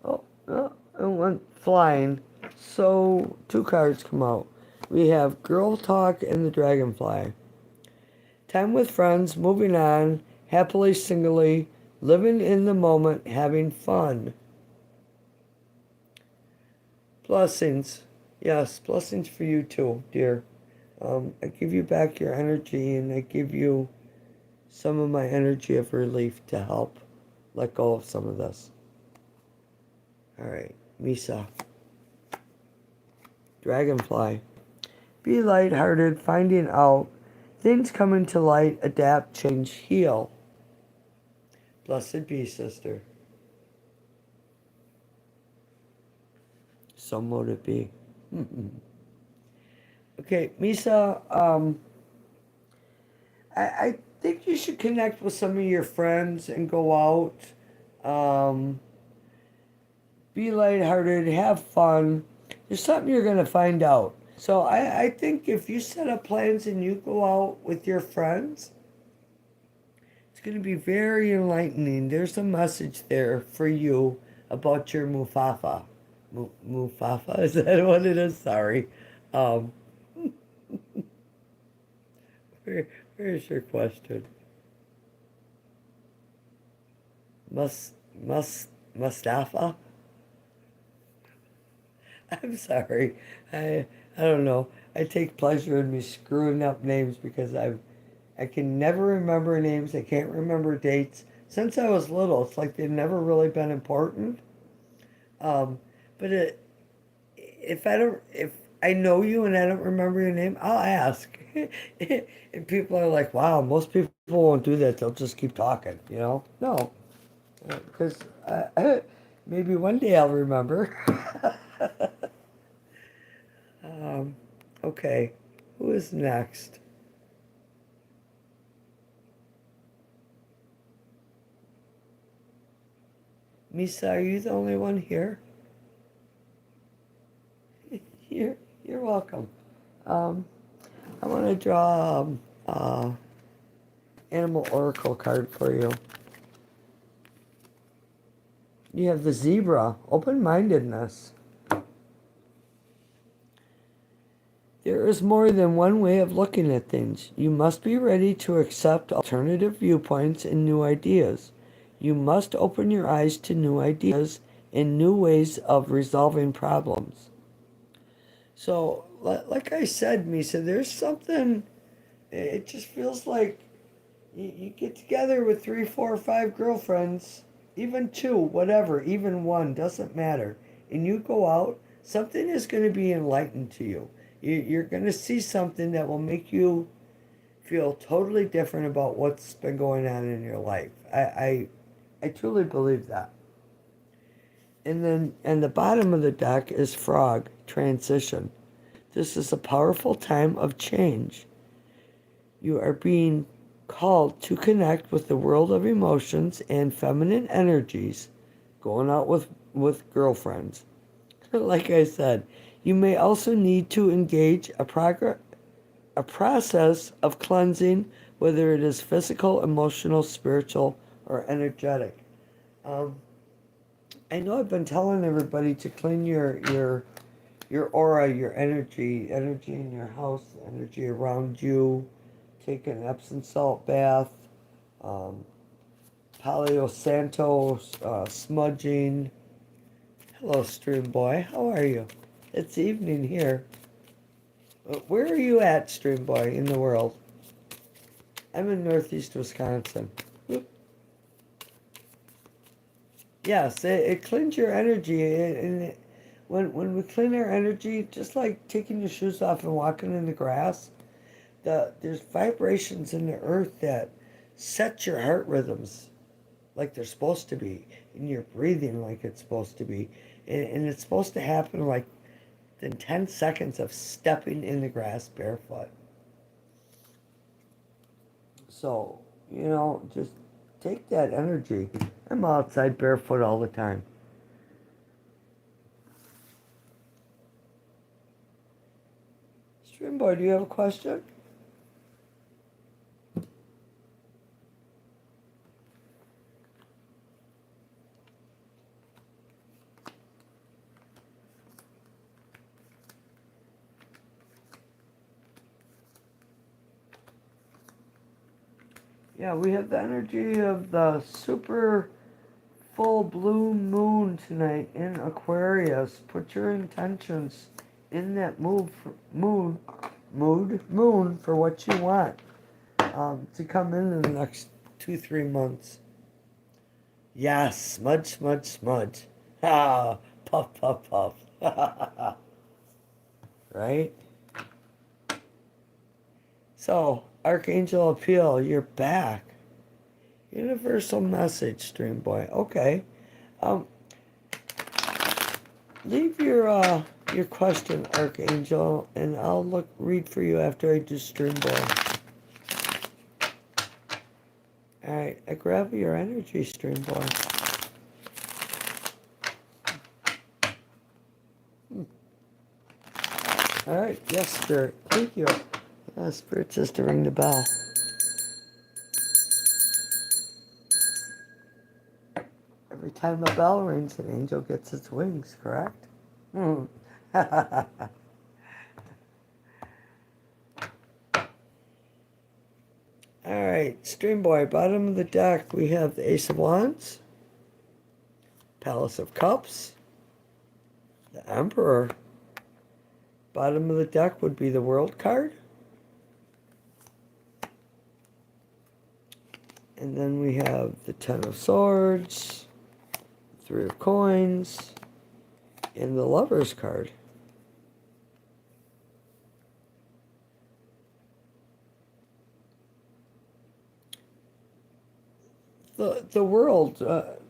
Oh, it went flying. So, two cards come out. We have Girl Talk and the Dragonfly. Time with friends, moving on, happily singly, living in the moment, having fun. Blessings. Yes, blessings for you too, dear. I give you back your energy and I give you some of my energy of relief to help let go of some of this. All right, Misa. Dragonfly. Be lighthearted, finding out. Things coming to light, adapt, change, heal. Blessed be, sister. So mote it be. Okay, Misa, I think you should connect with some of your friends and go out. Um, be lighthearted, have fun. There's something you're going to find out. So I think if you set up plans and you go out with your friends, it's going to be very enlightening. There's a message there for you about your Mufafa. Mufafa? Is that what it is? Sorry. Um, where's your question? Mus, Mustafa? I'm sorry. I don't know. I take pleasure in me screwing up names because I can never remember names. I can't remember dates. Since I was little, it's like they've never really been important. Um, but if I know you and I don't remember your name, I'll ask. And people are like, "Wow, most people won't do that. They'll just keep talking." No, because maybe one day I'll remember. um, okay, who is next? Misa, are you the only one here? You're welcome. Um, I want to draw animal oracle card for you. You have the zebra, open-mindedness. There is more than one way of looking at things. You must be ready to accept alternative viewpoints and new ideas. You must open your eyes to new ideas and new ways of resolving problems. So, like I said, Misa, there's something, it just feels like you get together with 3, 4, 5 girlfriends, even two, whatever, even one, doesn't matter. And you go out, something is going to be enlightened to you. You're going to see something that will make you feel totally different about what's been going on in your life. I truly believe that. And the bottom of the deck is frog, transition. This is a powerful time of change. You are being called to connect with the world of emotions and feminine energies, going out with girlfriends. Like I said, you may also need to engage a process of cleansing, whether it is physical, emotional, spiritual, or energetic. Um, I know I've been telling everybody to clean your aura, your energy in your house, energy around you. Take an Epsom salt bath, um, Palo Santo smudging. Hello, Stream Boy. How are you? It's evening here. Where are you at, Stream Boy, in the world? I'm in northeast Wisconsin. Yes, it cleans your energy, when we clean our energy, just like taking your shoes off and walking in the grass, there's vibrations in the earth that set your heart rhythms like they're supposed to be, and you're breathing like it's supposed to be, and it's supposed to happen like in 10 seconds of stepping in the grass barefoot. So, just take that energy. I'm outside barefoot all the time. Streamboy, do you have a question? Yeah, we have the energy of the super full blue moon tonight in Aquarius. Put your intentions in that moon for what you want to come in the next 2, 3 months. Yes, smudge, smudge, smudge. Ah, puff, puff, puff. Right? So, Archangel Appeal, you're back. Universal message, Stream Boy. Okay. Um, leave your question, Archangel, and I'll read for you after I do Stream Boy. All right, I grab your energy, Stream Boy. All right, yes, Spirit. Thank you. Spirit says to ring the bell. Every time a bell rings, an angel gets its wings, correct? Hmm. All right, Stream Boy, bottom of the deck, we have the Ace of Wands, Palace of Cups, the Emperor. Bottom of the deck would be the World card. And then we have the Ten of Swords, Three of Coins, and the Lovers card. The world,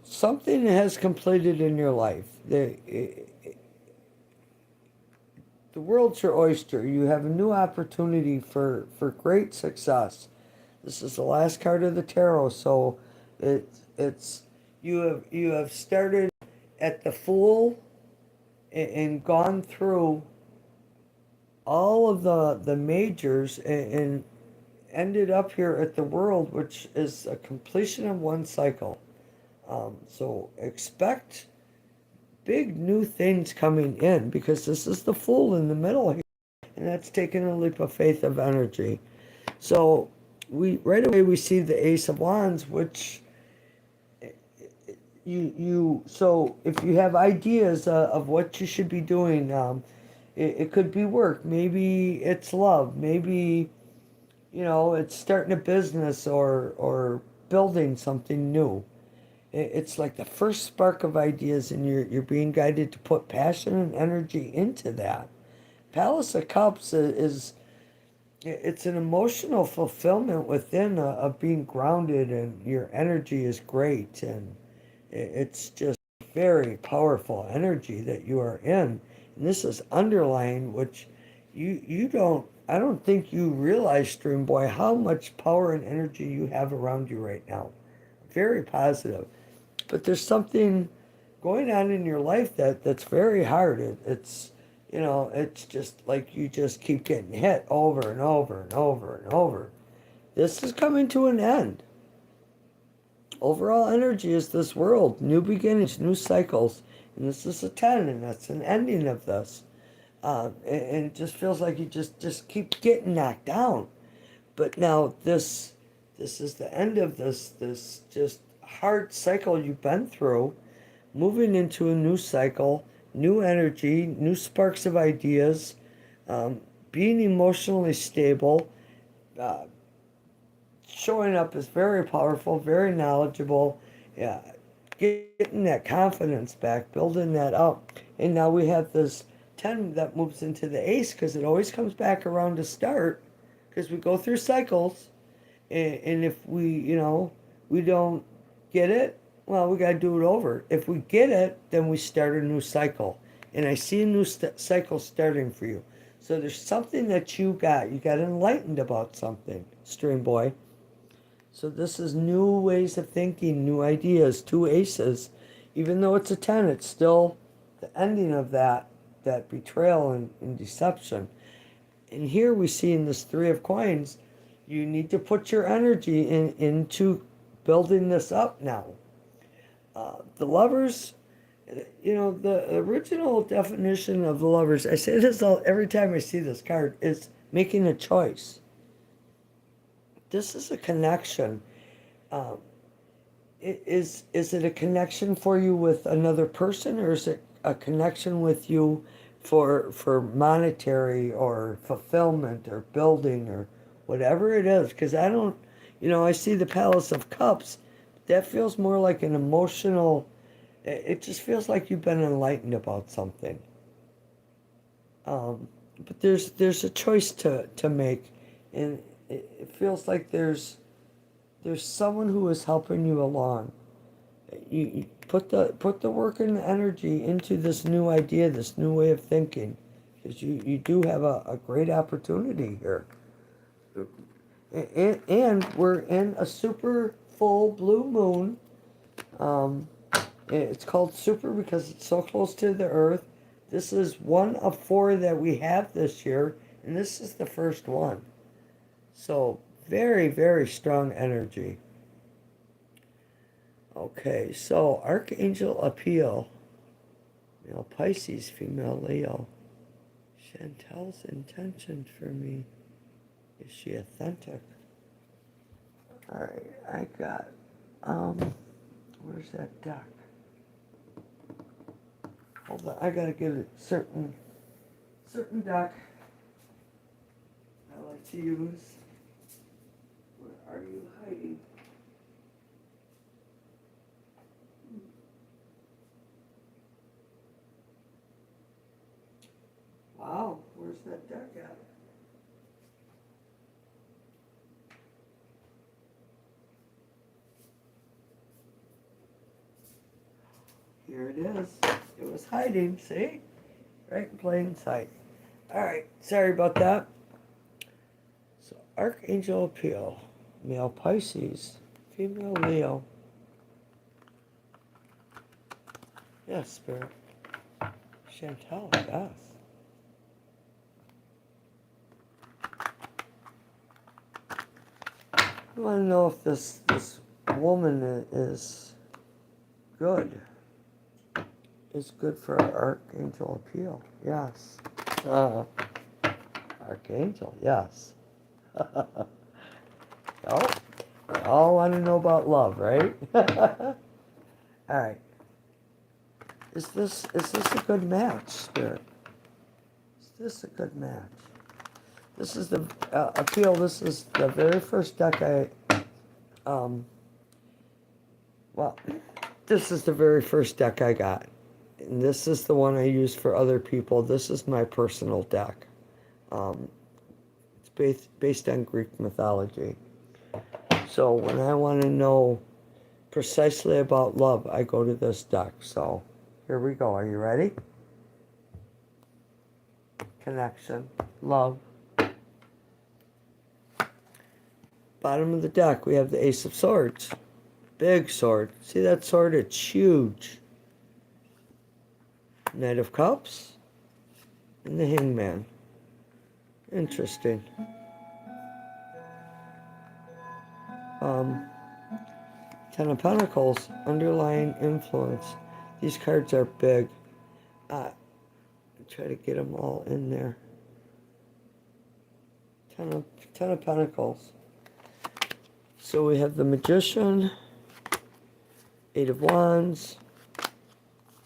something has completed in your life. The world's your oyster. You have a new opportunity for great success. This is the last card of the tarot, so it's you have started at the Fool and gone through all of the majors and ended up here at the World, which is a completion of one cycle. So expect big new things coming in because this is the Fool in the middle here, and that's taking a leap of faith of energy. So we right away we see the Ace of Wands, which so if you have ideas of what you should be doing, it could be work, maybe it's love, maybe it's starting a business or building something new. It's like the first spark of ideas, and you're being guided to put passion and energy into that. Palace of Cups is it's an emotional fulfillment within of being grounded, and your energy is great, and it's just very powerful energy that you are in. And this is underlying, which you don't, I don't think you realize, Stream Boy, how much power and energy you have around you right now. Very positive. But there's something going on in your life that's very hard. It's just like you just keep getting hit over and over and over and over. This is coming to an end. Overall energy is this world, new beginnings, new cycles, and this is a 10, and that's an ending of this. And it just feels like you just keep getting knocked down. But now this is the end of this just hard cycle you've been through, moving into a new cycle, new energy, new sparks of ideas, being emotionally stable, uh, showing up as very powerful, very knowledgeable, yeah, getting that confidence back, building that up. And now we have this 10 that moves into the ace because it always comes back around to start because we go through cycles. And if we don't get it, well, we got to do it over. If we get it, then we start a new cycle. And I see a new cycle starting for you. So there's something that you got enlightened about something, Stream Boy. So this is new ways of thinking, new ideas, two aces. Even though it's a 10, it's still the ending of that betrayal and deception. And here we see in this Three of Coins, you need to put your energy into building this up now. The Lovers, the original definition of the Lovers, I say this every time I see this card, is making a choice. This is a connection. Um, is it a connection for you with another person, or is it a connection with you for monetary or fulfillment or building or whatever it is? Because I see the Palace of Cups. That feels more like an emotional. It just feels like you've been enlightened about something. But there's a choice to make, and feels like there's someone who is helping you along. You put the work and the energy into this new idea, this new way of thinking, because you do have a great opportunity here. And we're in a super full blue moon. It's called super because it's so close to the earth. This is one of 4 that we have this year, and this is the first one. So very, very strong energy. Okay, so Archangel Appeal, male Pisces, female Leo. Chantel's intention for me. Is she authentic? Alright, I got, where's that deck? Hold on, I gotta get a certain deck I like to use. Where are you hiding? Wow, where's that deck at? Here it is. It was hiding, see? Right in plain sight. Alright, sorry about that. So, Archangel Appeal, male Pisces, female Leo. Yes, Spirit. Chantel, yes. I want to know if this woman is good. Is good for Archangel Appeal. Yes. Archangel, yes. Oh, we all want to know about love, right? All right. Is this a good match, Spirit? Is this a good match? This is the Appeal. This is the very first deck well, this is the very first deck I got. And this is the one I use for other people. This is my personal deck. It's based on Greek mythology. So when I want to know precisely about love, I go to this deck. So here we go. Are you ready? Connection, love. Bottom of the deck, we have the Ace of Swords. Big sword. See that sword? It's huge. Knight of Cups. And the Hangman. Interesting. Ten of Pentacles. Underlying influence. These cards are big. Try to get them all in there. Ten of Pentacles. So we have the Magician, 8 of Wands,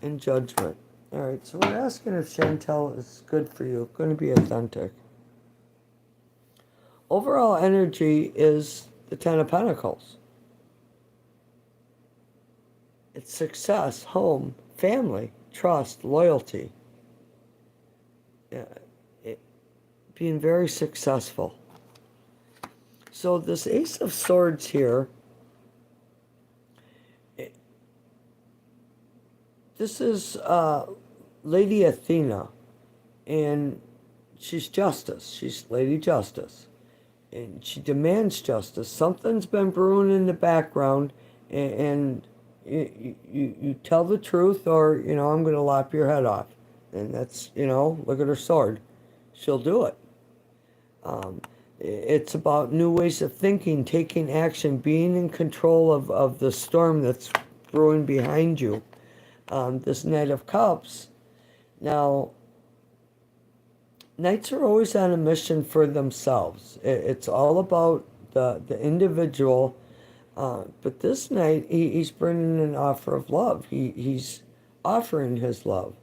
and Judgment. All right, so we're asking if Chantel is good for you, going to be authentic. Overall energy is the 10 of Pentacles. It's success, home, family, trust, loyalty. Being very successful. So this Ace of Swords here, this is Lady Athena, and she's justice. She's Lady Justice, and she demands justice. Something's been brewing in the background, and you tell the truth, or, you know, I'm going to lop your head off. And that's, you know, look at her sword. She'll do it. It's about new ways of thinking, taking action, being in control of the storm that's brewing behind you. This Knight of Cups. Now, Knights are always on a mission for themselves. It's all about the individual. But this Knight, he's bringing an offer of love. He's offering his love.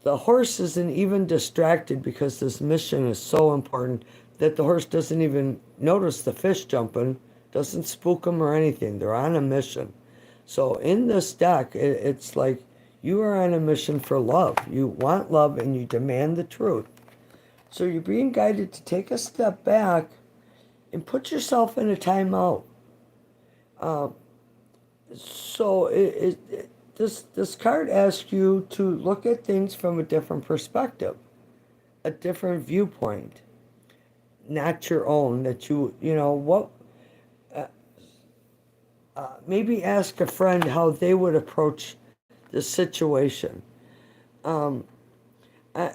The horse isn't even distracted because this mission is so important that the horse doesn't even notice the fish jumping, doesn't spook them or anything. They're on a mission. So in this deck, it's like you are on a mission for love. You want love and you demand the truth. So you're being guided to take a step back and put yourself in a timeout. Um, so this card asks you to look at things from a different perspective, a different viewpoint, not your own. That you know what. Uh, Maybe ask a friend how they would approach the situation. Um, I,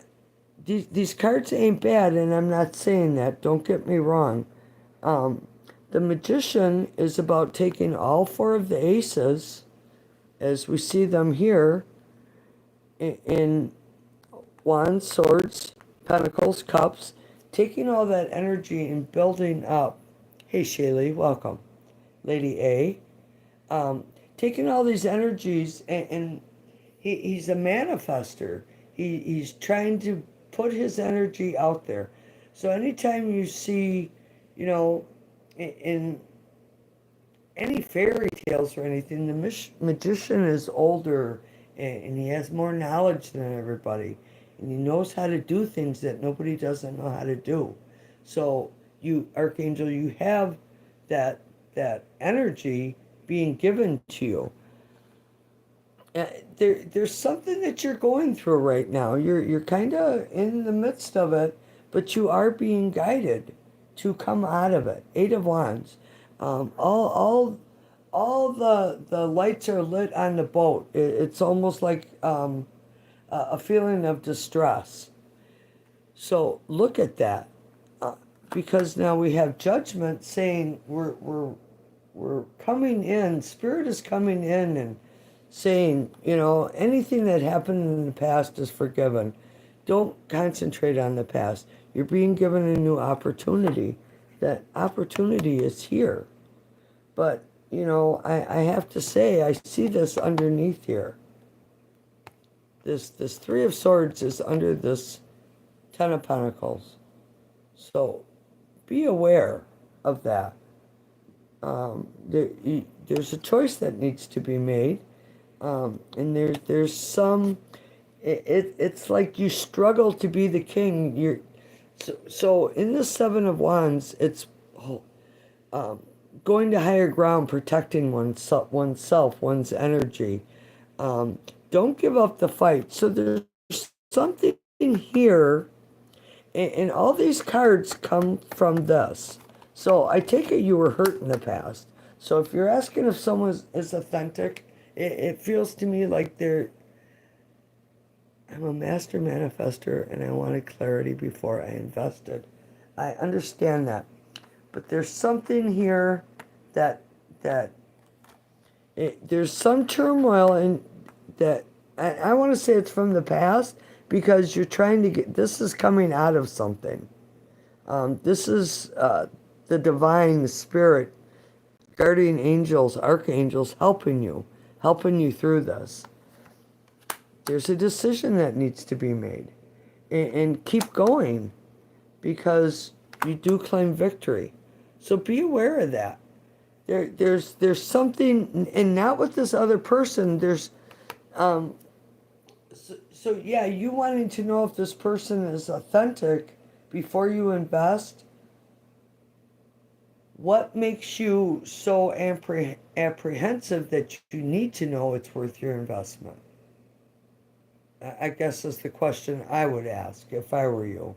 these cards ain't bad, and I'm not saying that. Don't get me wrong. Um, the magician is about taking all four of the aces, as we see them here, in wands, swords, pentacles, cups, taking all that energy and building up. Hey, Shaylee, welcome. Lady A. Um, Taking all these energies, and he's a manifester. He's trying to put his energy out there. So anytime you see, you know, in any fairy tales or anything, the magician is older, and he has more knowledge than everybody, and he knows how to do things that nobody doesn't know how to do. So you, Archangel, you have that energy being given to you. There's something that you're going through right now. You're kind of in the midst of it, but you are being guided to come out of it. Eight of Wands. All the lights are lit on the boat. It's almost like a feeling of distress. So look at that, because now we have Judgment saying we're coming in. Spirit is coming in and saying, you know, anything that happened in the past is forgiven. Don't concentrate on the past. You're being given a new opportunity. That opportunity is here. But, you know, I have to say, I see this underneath here. This Three of Swords is under this Ten of Pentacles. So be aware of that. There's a choice that needs to be made. And there's some, it's like you struggle to be the king. So in the Seven of Wands, it's um, going to higher ground, protecting oneself, one's energy. Don't give up the fight. So there's something here, and all these cards come from this. So I take it you were hurt in the past. So if you're asking if someone is authentic, it feels to me like I'm a master manifester and I wanted clarity before I invested. I understand that. But there's something here that that there's some turmoil in that. I want to say it's from the past, because you're trying to get, this is coming out of something. This is the divine spirit, guardian angels, archangels helping you through this. There's a decision that needs to be made, and keep going, because you do claim victory. So be aware of that. There's something, and not with this other person. So yeah, you wanting to know if this person is authentic before you invest. What makes you so apprehensive that you need to know it's worth your investment? I guess is the question I would ask if I were you.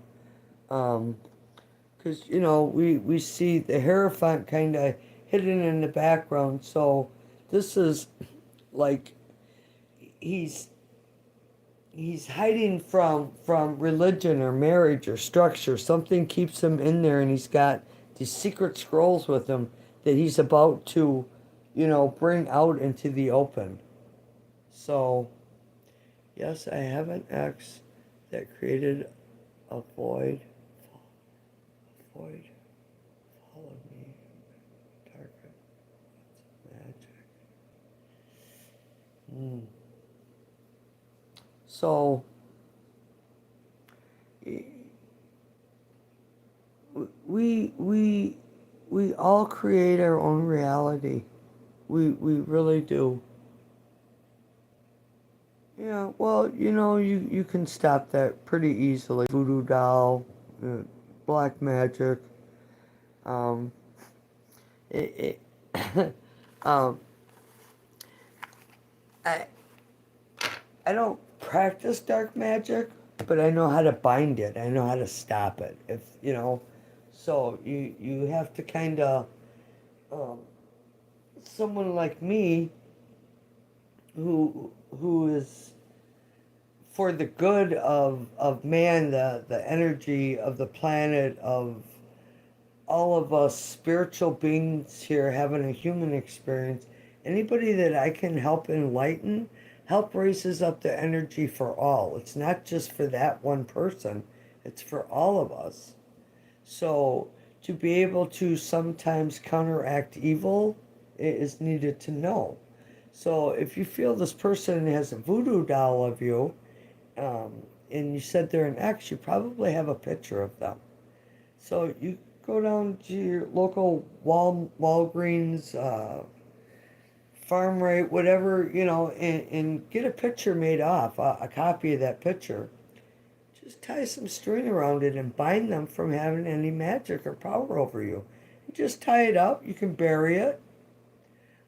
Because, you know, we see the Hierophant kind of hidden in the background. So this is like he's hiding from religion or marriage or structure. Something keeps him in there, and he's got these secret scrolls with him that he's about to, you know, bring out into the open. So yes, I have an ex that created a void. Void followed me. Dark magic. So we all create our own reality. We really do. Yeah, well, you know, you can stop that pretty easily. Voodoo doll, black magic. Um, it um, I I don't practice dark magic, but I know how to bind it. I know how to stop it. If you know, so you have to kind of um, someone like me who is for the good of man, the energy of the planet, of all of us spiritual beings here having a human experience, anybody that I can help enlighten, help raises up the energy for all. It's not just for that one person, it's for all of us. So to be able to sometimes counteract evil, it is needed to know. So if you feel this person has a voodoo doll of you, and you said they're an ex, you probably have a picture of them. So you go down to your local Walgreens, Farm Rate, whatever, and get a picture made off, a copy of that picture. Just tie some string around it and bind them from having any magic or power over you. You just tie it up. You can bury it.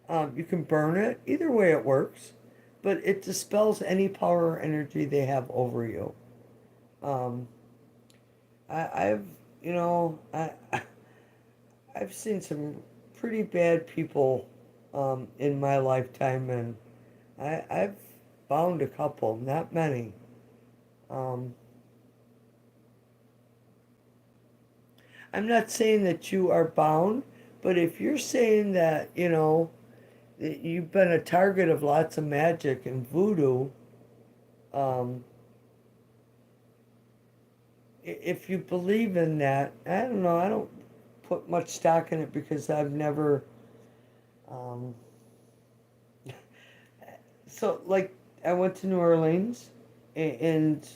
You can burn it. Either way it works. But it dispels any power or energy they have over you. Um, I've, I've seen some pretty bad people in my lifetime, and I've found a couple, not many. Um, I'm not saying that you are bound, but if you're saying that, that you've been a target of lots of magic and voodoo, um, if you believe in that, I don't know, I don't put much stock in it because I've never, um, so like I went to New Orleans and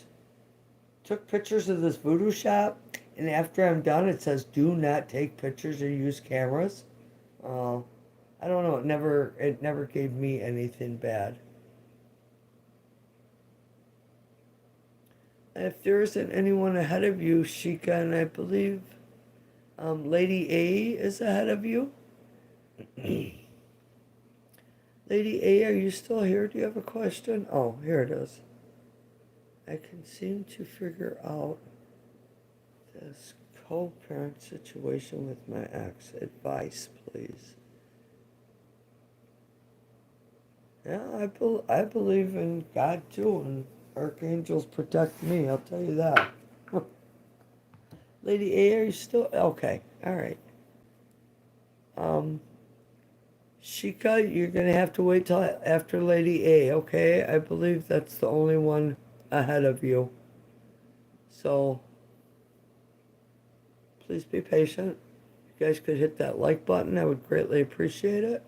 took pictures of this voodoo shop, and after I'm done, it says do not take pictures or use cameras. Uh, I don't know. It never gave me anything bad. If there isn't anyone ahead of you, Sheikah, and I believe Lady A is ahead of you. Lady A, are you still here? Do you have a question? Oh, here it is. I can seem to figure out this co-parent situation with my ex. Advice, please. Yeah, I believe in God too, and archangels protect me. I'll tell you that. Lady A, are you still okay? All right. Um, Shika, you're gonna have to wait till after Lady A. Okay, I believe that's the only one ahead of you. So please be patient. If you guys could hit that like button, I would greatly appreciate it.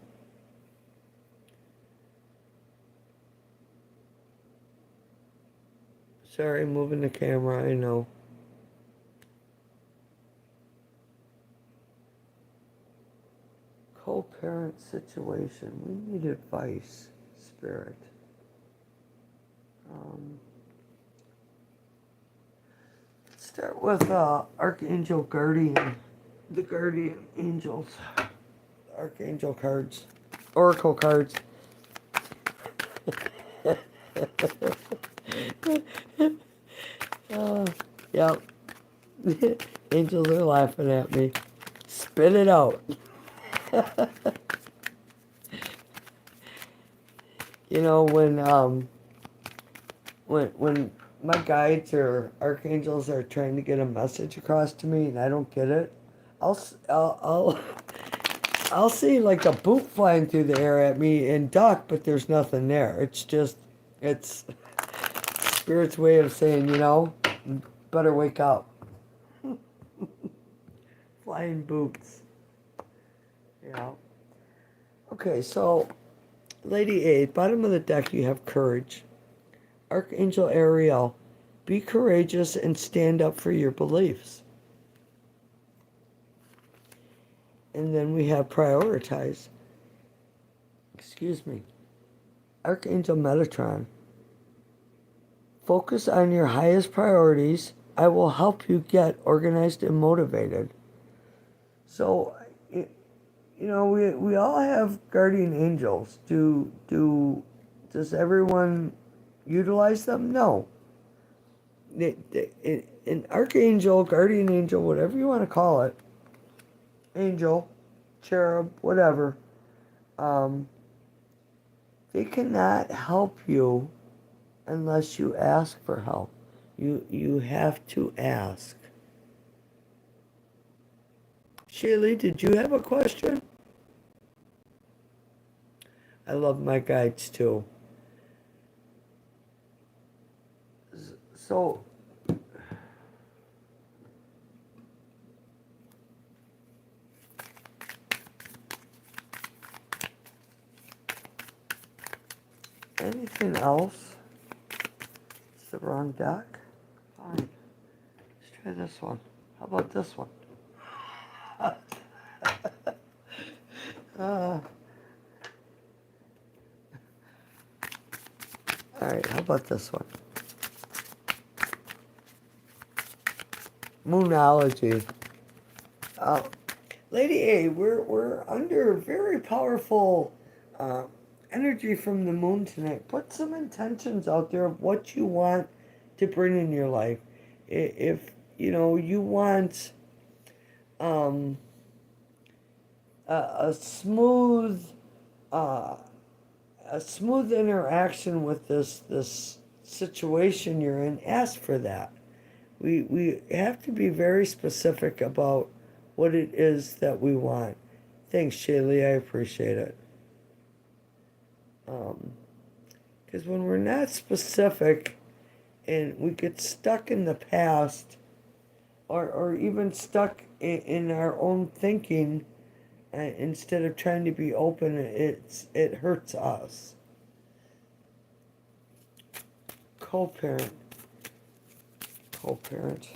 Sorry, moving the camera, I know. Co-parent situation. We need advice, Spirit. Um, let's start with Archangel Guardian. The Guardian Angels. Archangel cards. Oracle cards. Yep. Angels are laughing at me. Spit it out. You know, when my guides or archangels are trying to get a message across to me and I don't get it, I'll I'll see like a boot flying through the air at me and duck, but there's nothing there. It's Spirit's way of saying, better wake up. Flying boots. Yeah. Okay, so Lady A, bottom of the deck you have courage. Archangel Ariel, be courageous and stand up for your beliefs. And then we have prioritize. Excuse me. Archangel Metatron, focus on your highest priorities I will help you get organized and motivated. So, we all have guardian angels. Does everyone utilize them? No. An archangel, guardian angel, whatever you want to call it, angel, cherub, whatever, um, they cannot help you unless you ask for help. You have to ask. Shaylee, did you have a question? I love my guides too. So, anything else? It's the wrong deck? Fine. Let's try this one. How about this one? uh, Alright, how about this one? Moonology. Uh, Lady A, we're under very powerful uh, energy from the moon tonight. Put some intentions out there of what you want to bring in your life. If you want um, a smooth uh, a smooth interaction with this situation you're in, ask for that. We have to be very specific about what it is that we want. Thanks, Shaylee. I appreciate it. Because when we're not specific and we get stuck in the past or even stuck in our own thinking instead of trying to be open, it hurts us. Co-parent. Co-parent.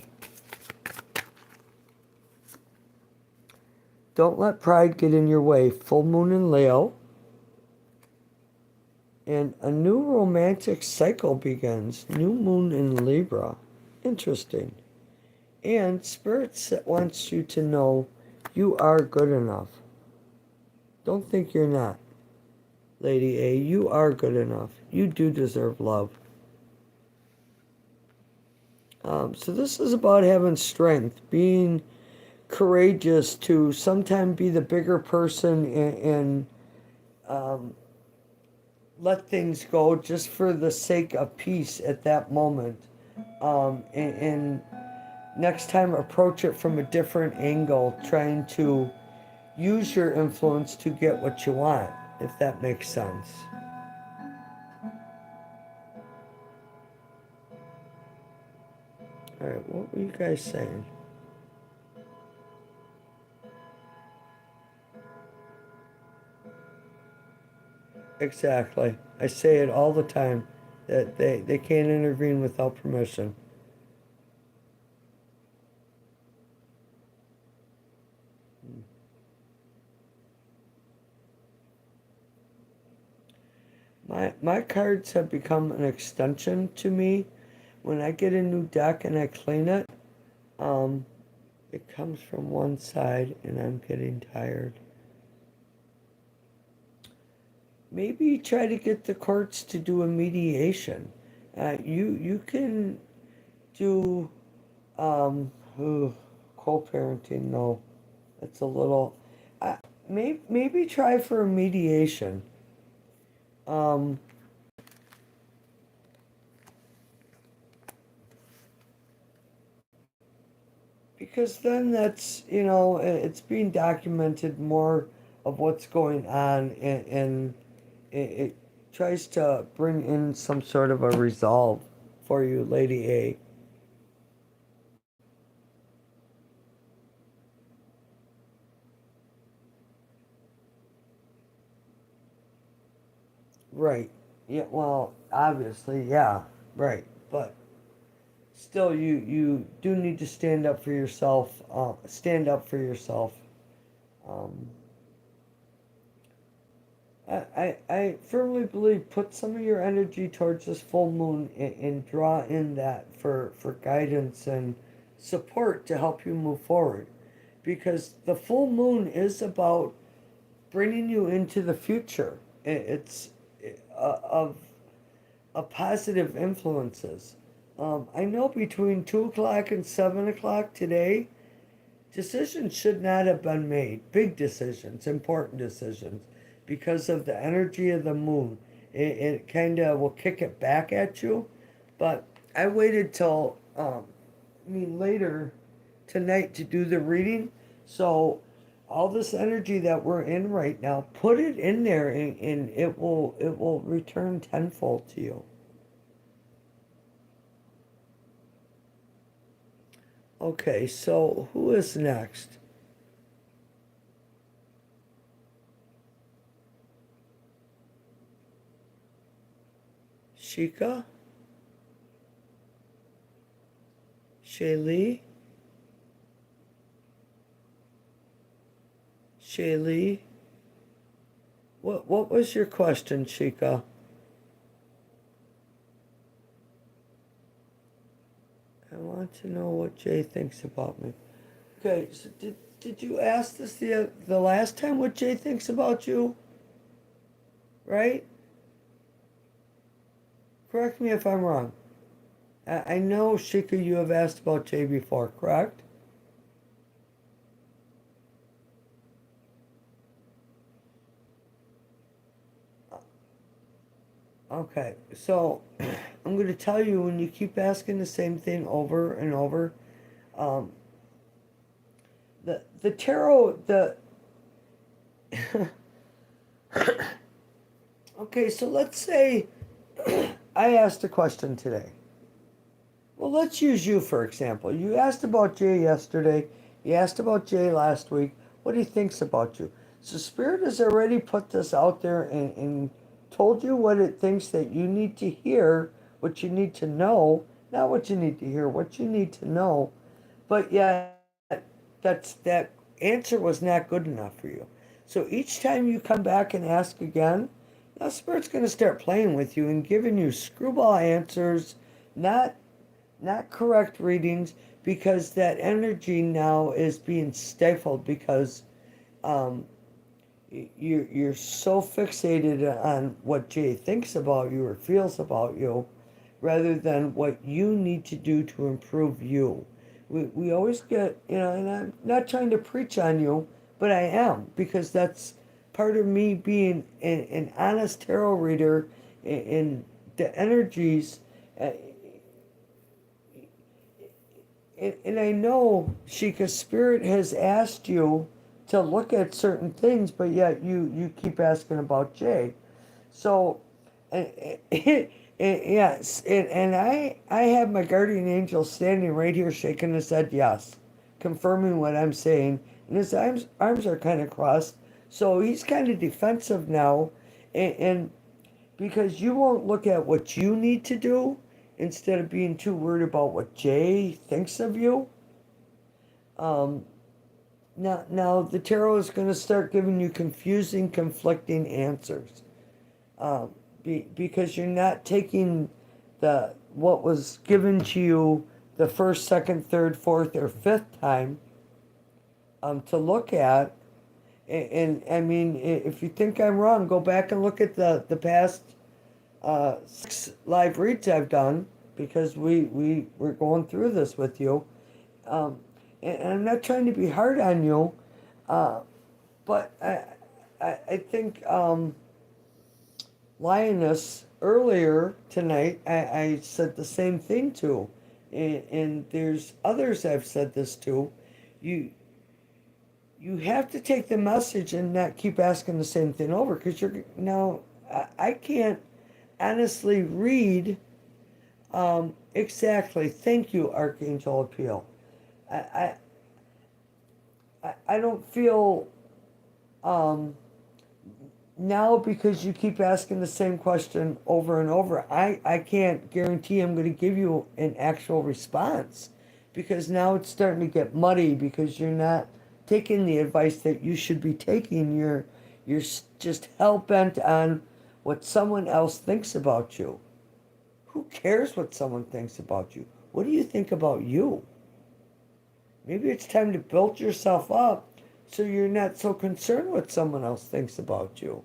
Don't let pride get in your way. Full moon in Leo. And a new romantic cycle begins. New moon in Libra. Interesting. And Spirit wants you to know you are good enough. Don't think you're not. Lady A, you are good enough. You do deserve love. So this is about having strength, being courageous to sometimes be the bigger person and let things go just for the sake of peace at that moment. And next time approach it from a different angle, trying to use your influence to get what you want, if that makes sense. All right, what were you guys saying? Exactly. I say it all the time that they can't intervene without permission. My cards have become an extension to me. When I get a new deck and I clean it, um, it comes from one side and I'm getting tired. Maybe try to get the courts to do a mediation. You can do um, ooh, co-parenting. No, that's a little. Maybe try for a mediation. Um, because then that's it's being documented more of what's going on and it tries to bring in some sort of a resolve for you, Lady A. Right. Yeah, well, obviously, yeah, right. But still, you do need to stand up for yourself. Stand up for yourself. Um, I firmly believe put some of your energy towards this full moon and draw in that for guidance and support to help you move forward. Because the full moon is about bringing you into the future. It's of positive influences. I know between 2 o'clock and 7 o'clock today, decisions should not have been made. Big decisions, important decisions, because of the energy of the moon. It kind of will kick it back at you. But I waited till, later tonight to do the reading. So all this energy that we're in right now, put it in there and it will return tenfold to you. Okay, so who is next? Shika? Shaylee? Shaylee? What was your question, Shika? I want to know what Jay thinks about me. Okay, so did you ask this the last time what Jay thinks about you? Right? Correct me if I'm wrong. I know, Shika, you have asked about Jay before, correct? Okay, so I'm going to tell you when you keep asking the same thing over and over, um, the tarot, okay, so let's say I asked a question today. Well, let's use you for example. You asked about Jay yesterday. You asked about Jay last week. What he thinks about you. So Spirit has already put this out there and told you what it thinks that you need to hear, what you need to know, not what you need to hear, what you need to know. But yet, that answer was not good enough for you. So each time you come back and ask again, now Spirit's going to start playing with you and giving you screwball answers, not correct readings, because that energy now is being stifled because um, you're so fixated on what Jay thinks about you or feels about you rather than what you need to do to improve you. We always get, and I'm not trying to preach on you, but I am, because that's part of me being an honest tarot reader in the energies. Uh, and I know Sheikah Spirit has asked you to look at certain things, but yet you keep asking about Jay. So, yes, and I have my guardian angel standing right here shaking his head yes, confirming what I'm saying, and his arms are kind of crossed, so he's kind of defensive now, and because you won't look at what you need to do instead of being too worried about what Jay thinks of you. Um, now the tarot is going to start giving you confusing, conflicting answers because you're not taking the what was given to you the first, second, third, fourth, or fifth time to look at. And I mean, if you think I'm wrong, go back and look at the past 6 live reads I've done, because we're going through this with you. Um, and I'm not trying to be hard on you, uh, but I think Lioness earlier tonight, I said the same thing to, and there's others I've said this to. You you have to take the message and not keep asking the same thing over, because you're now I can't honestly read exactly. Thank you, Archangel Appeal. I I don't feel um, now, because you keep asking the same question over and over. I can't guarantee I'm going to give you an actual response, because now it's starting to get muddy because you're not taking the advice that you should be taking. You're just hell-bent on what someone else thinks about you. Who cares what someone thinks about you? What do you think about you? Maybe it's time to build yourself up so you're not so concerned what someone else thinks about you.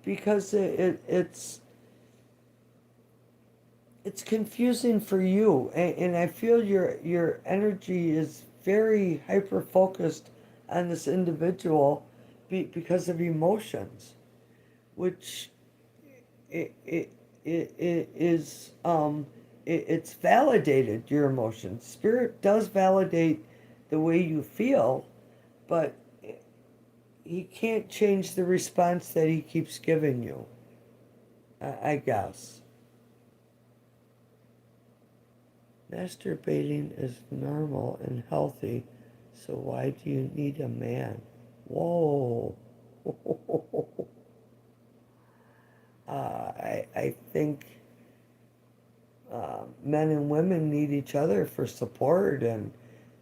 Because it's confusing for you, and I feel your energy is very hyper focused on this individual because of emotions, which it is it's validated your emotions. Spirit does validate the way you feel, but he can't change the response that he keeps giving you. I guess. Masturbating is normal and healthy, so why do you need a man? Whoa. I think men and women need each other for support and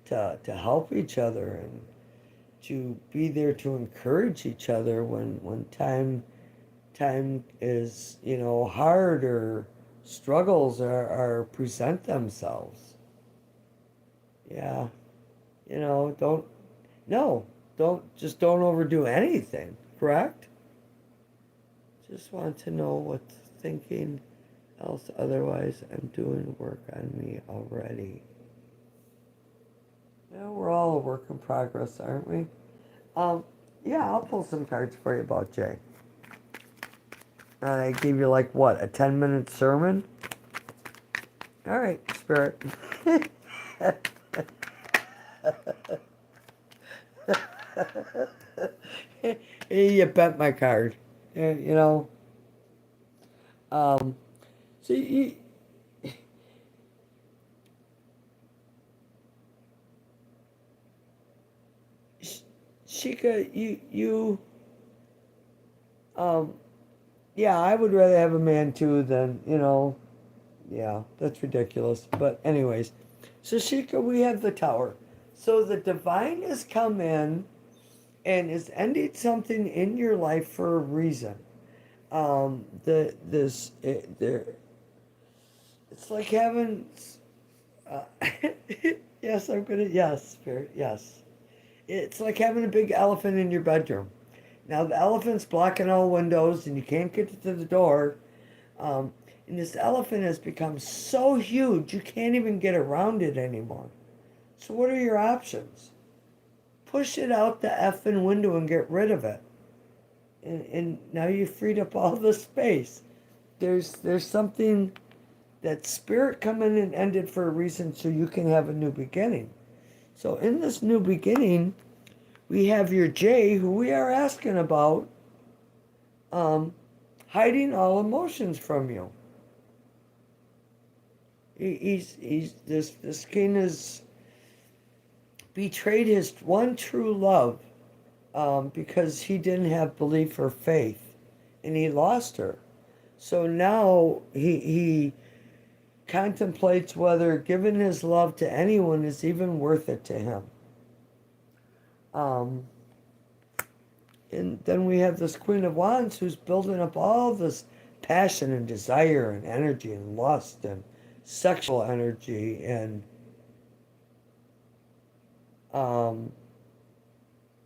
to help each other and to be there to encourage each other when time is, hard or struggles are present themselves. Yeah, don't, no, don't overdo anything, correct? Just want to know what's thinking else, otherwise I'm doing work on me already. Yeah, we're all a work in progress, aren't we? Um, yeah, I'll pull some cards for you about Jay. I gave you like what, a 10-minute sermon? All right, Spirit. You bent my card. You know. Um, so Shika, um, yeah, I would rather have a man too than, yeah, that's ridiculous. But anyways, so Shika, we have the tower. So the divine has come in and is ending something in your life for a reason. There, it's like having, uh, yes, yes, Spirit, yes. It's like having a big elephant in your bedroom. Now the elephant's blocking all windows and you can't get to the door. Um, and this elephant has become so huge you can't even get around it anymore. So what are your options? Push it out the effing window and get rid of it. And now you've freed up all the space. There's something that spirit come in and ended for a reason so you can have a new beginning. So in this new beginning, we have your Jay, who we are asking about, um, hiding all emotions from you. He's this king has betrayed his one true love, because he didn't have belief or faith, and he lost her. So now he contemplates whether giving his love to anyone is even worth it to him. Um, and then we have this Queen of Wands who's building up all this passion and desire and energy and lust and sexual energy and um,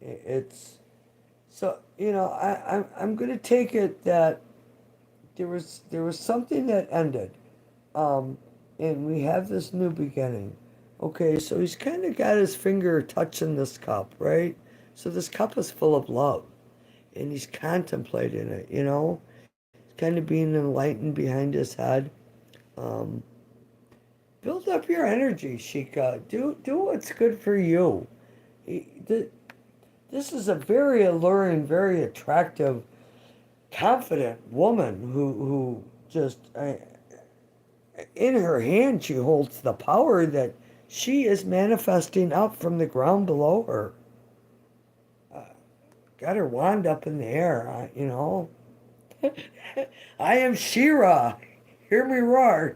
it's so I'm gonna take it that there was something that ended, um, and we have this new beginning. Okay, so he's kind of got his finger touching this cup, right? So this cup is full of love, and he's contemplating it. He's kind of being enlightened behind his head. Um, Build up your energy, Shika. Do what's good for you. This is a very alluring, very attractive, confident woman who just in her hand she holds the power that she is manifesting up from the ground below her. Uh, Got her wand up in the air, I am Shira. Hear me roar.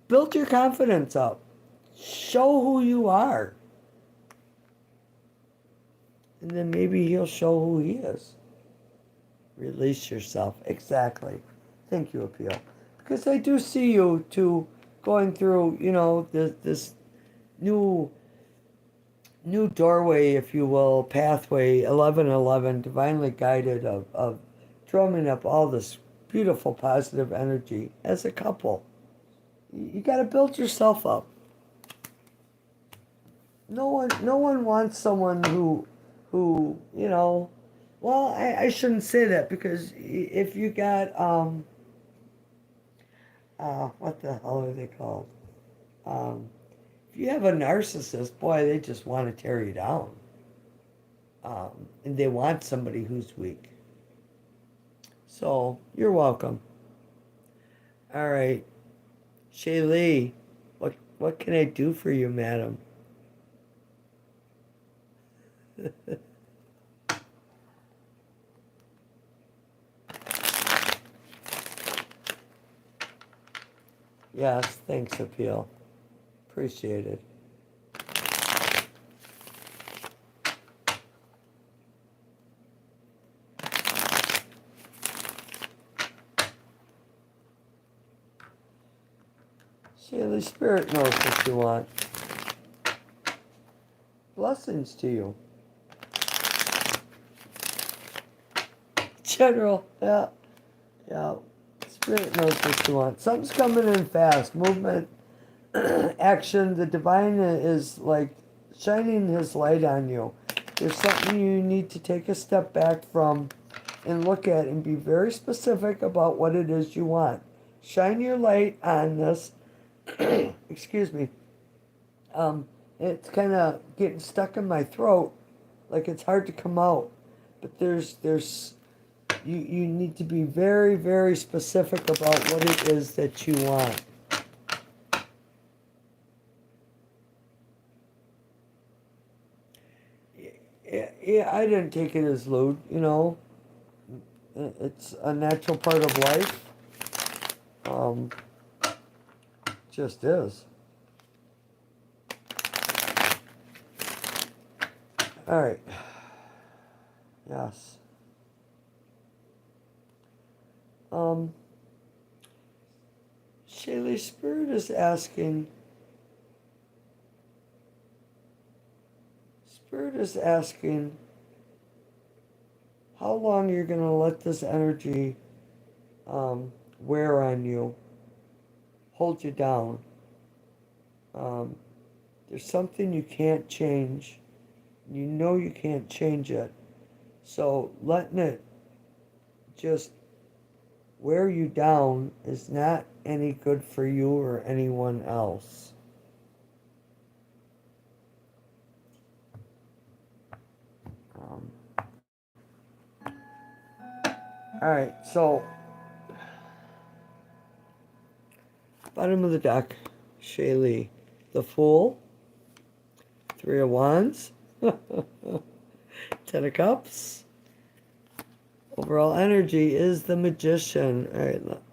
Build your confidence up. Show who you are. And then maybe he'll show who he is. Release yourself. Exactly. Thank you, Appeal. Because I do see you two going through, this new new doorway, if you will, pathway, 1111, divinely guided of drumming up all this beautiful positive energy as a couple. You got to build yourself up. No one wants someone who, well, I shouldn't say that because if you got, what the hell are they called? Um, if you have a narcissist, boy, they just want to tear you down. And they want somebody who's weak. So, you're welcome. All right. Shaylee, what can I do for you, madam? Yes, thanks, Appeal. Appreciate it. Shaylee, Spirit knows what you want. Blessings to you. General, yeah. Spirit knows what you want. Something's coming in fast. Movement, action. The divine is like shining his light on you. There's something you need to take a step back from and look at and be very specific about what it is you want. Shine your light on this. Excuse me. It's kind of getting stuck in my throat, like it's hard to come out. But you need to be very, very specific about what it is that you want. Yeah, I didn't take it as lewd, It's a natural part of life. Just is. All right. Yes. Shaylee, Spirit is asking. Spirit is asking how long you're going to let this energy wear on you, hold you down. There's something you can't change. You know you can't change it. So letting it just wear you down is not any good for you or anyone else. All right, so bottom of the deck, Shaylee, the Fool, Three of Wands, Ten of Cups. Overall energy is the Magician. All right, look.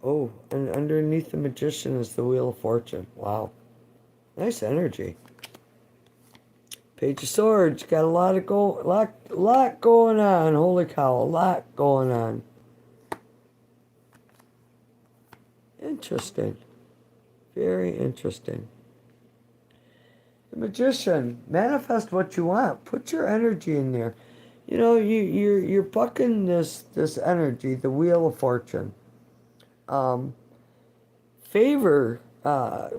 Oh, and underneath the Magician is the Wheel of Fortune. Wow. Nice energy. Page of Swords. Got a lot going on. Holy cow, a lot going on. Interesting. Very interesting. The Magician. Manifest what you want. Put your energy in there. You're bucking this energy, the Wheel of Fortune. Favor,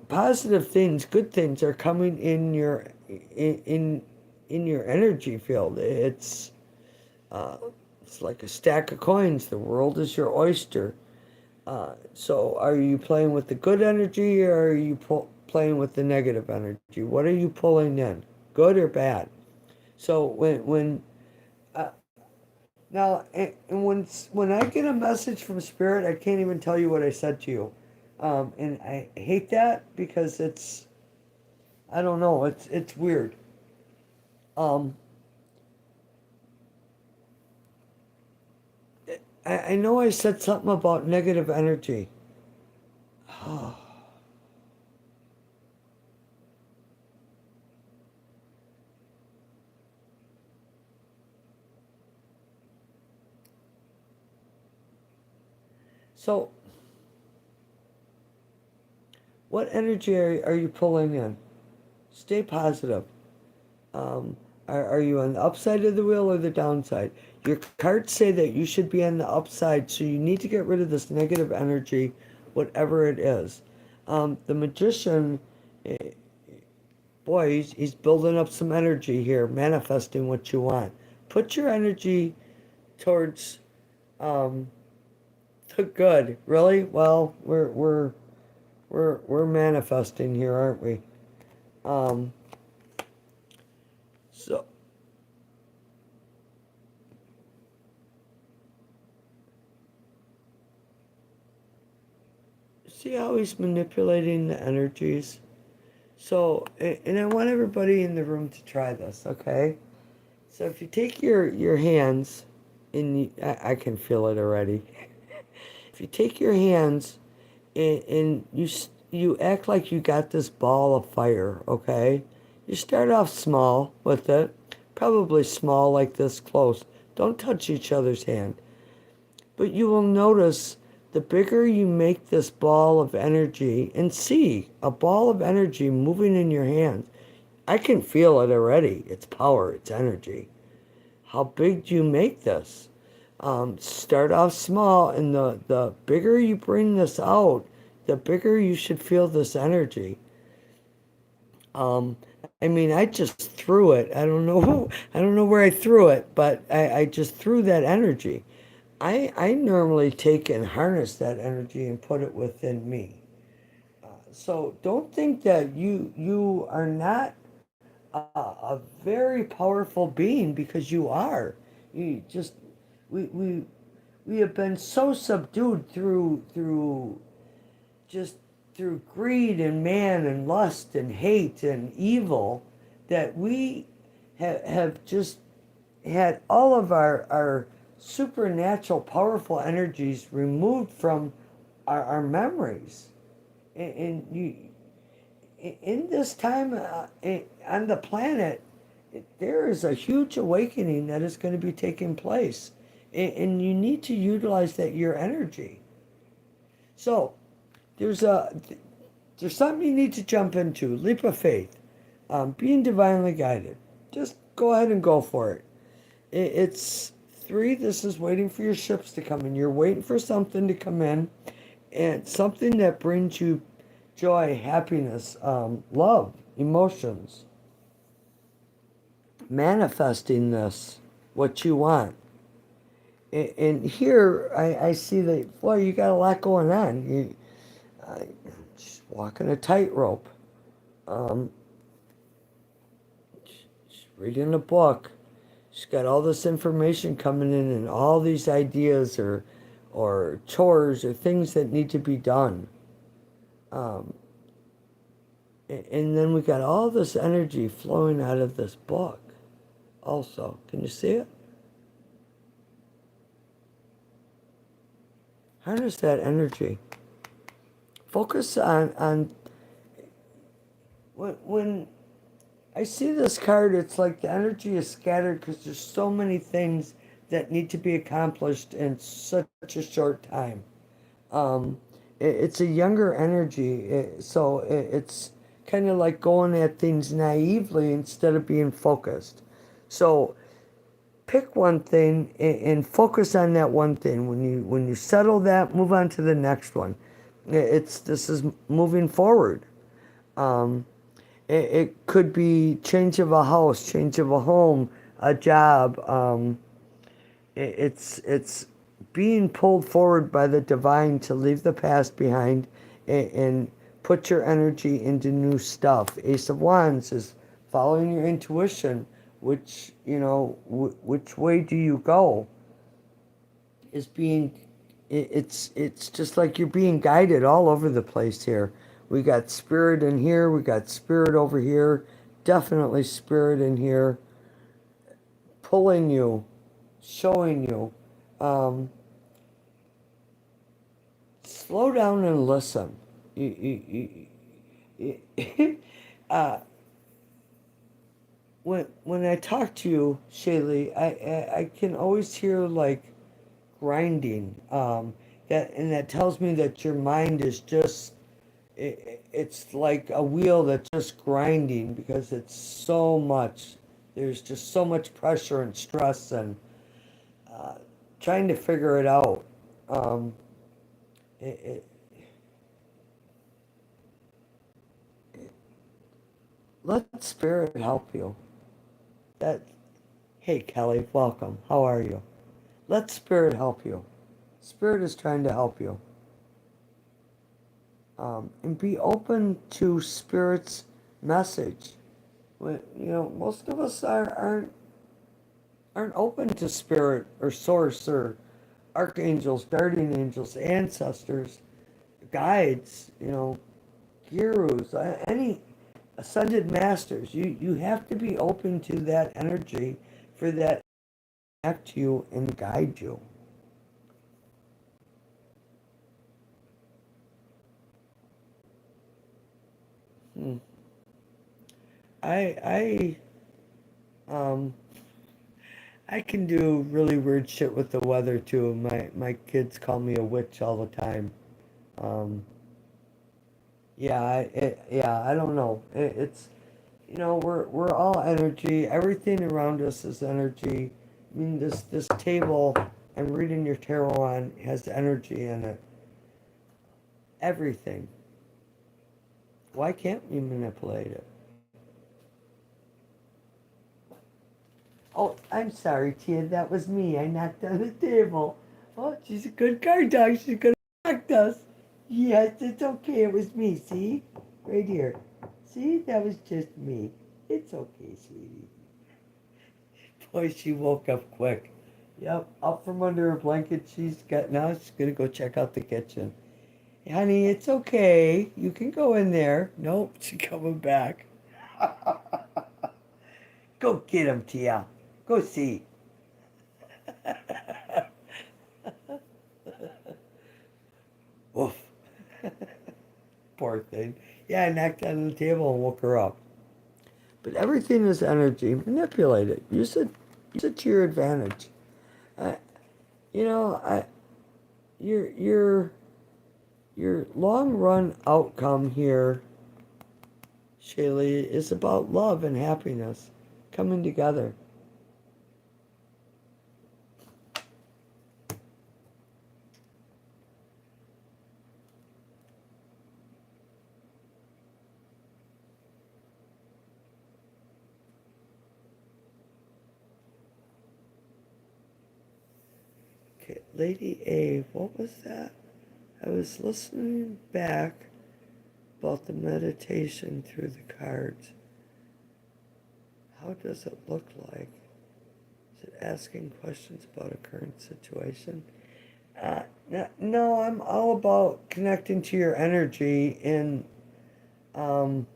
positive things, good things are coming in your energy field. It's like a stack of coins. The world is your oyster. So are you playing with the good energy or are you playing with the negative energy? What are you pulling in, good or bad? So now, and when I get a message from Spirit, I can't even tell you what I said to you. And I hate that because I don't know, it's weird. Um, I know I said something about negative energy. So, what energy are you pulling in? Stay positive. Um, are you on the upside of the wheel or the downside? Your cards say that you should be on the upside, so you need to get rid of this negative energy, whatever it is. The magician, eh, boy, he's building up some energy here, manifesting what you want. Put your energy towards um, the good. Really? Well, we're manifesting here, aren't we? Um, so see how he's manipulating the energies. So, and I want everybody in the room to try this, okay? So if you take your hands, and I can feel it already. If you take your hands and you act like you got this ball of fire, okay? You start off small with it, probably small like this close. Don't touch each other's hand. But you will notice the bigger you make this ball of energy, and see a ball of energy moving in your hands. I can feel it already. It's power, it's energy. How big do you make this? Start off small, and the bigger you bring this out, the bigger you should feel this energy. Um, I mean, I just threw it. I don't know I don't know where I threw it, but I just threw that energy. I normally take and harness that energy and put it within me. So don't think that you are not a very powerful being, because you are. You just we we have been so subdued through just through greed and man and lust and hate and evil, that we have just had all of our supernatural powerful energies removed from our memories. And you, in this time on the planet, there is a huge awakening that is going to be taking place. And you need to utilize that your energy. So there's a there's something you need to jump into. Leap of faith. Being divinely guided. Just go ahead and go for it. It's three. This is waiting for your ships to come in. You're waiting for something to come in, and something that brings you joy, happiness, love, emotions. Manifesting this, what you want. And here I see that, boy, you got a lot going on. You just walking a tightrope. Um, just reading a book. She's got all this information coming in, and all these ideas or chores or things that need to be done. Um, and then we got all this energy flowing out of this book also. Can you see it? Harness that energy. Focus on when I see this card, it's like the energy is scattered because there's so many things that need to be accomplished in such a short time. Um, it's a younger energy, so it's kind of like going at things naively instead of being focused. So pick one thing and focus on that one thing. When you settle that, move on to the next one. This is moving forward. Um, it could be change of a house, change of a home, a job. It's being pulled forward by the divine to leave the past behind, and put your energy into new stuff. Ace of Wands is following your intuition. Which, which way do you go? Is being it's just like you're being guided all over the place here. We got spirit in here, we got spirit over here, definitely spirit in here, pulling you, showing you. Um, Slow down and listen. uh, when I talk to you, Shaylee, I can always hear like grinding. that tells me that your mind is just it's like a wheel that's just grinding because it's so much. There's just so much pressure and stress and uh, trying to figure it out. Um, it, it, let spirit help you. That Hey Kelly, welcome. How are you? Let spirit help you. Spirit is trying to help you. And be open to spirit's message. Most of us aren't open to spirit or source or archangels, guardian angels, ancestors, guides, gurus, any ascended masters. You have to be open to that energy for that to connect you and guide you. Hmm. I um I can do really weird shit with the weather too. My kids call me a witch all the time. Um, yeah, I don't know. It's we're all energy. Everything around us is energy. I mean, this table I'm reading your tarot on has energy in it. Everything. Why can't we manipulate it? Oh, I'm sorry, Tia. That was me. I knocked on the table. Oh, she's a good guard dog. She's gonna protect us. Yes, it's okay. It was me. See? Right here. See? That was just me. It's okay, sweetie. Boy, she woke up quick. Yep, up from under her blanket. Now she's gonna go check out the kitchen. Honey, it's okay. You can go in there. Nope, she's coming back. Go get him, Tia. Go see. Oof. Poor thing. Yeah, I knocked on the table and woke her up. But everything is energy. Manipulate it. Use it to your advantage. Uh, you know, I, your your long run outcome here, Shaylee, is about love and happiness coming together. Okay, Lady A, what was that? I was listening back about the meditation through the cards. How does it look like? Is it asking questions about a current situation? No, I'm all about connecting to your energy and um,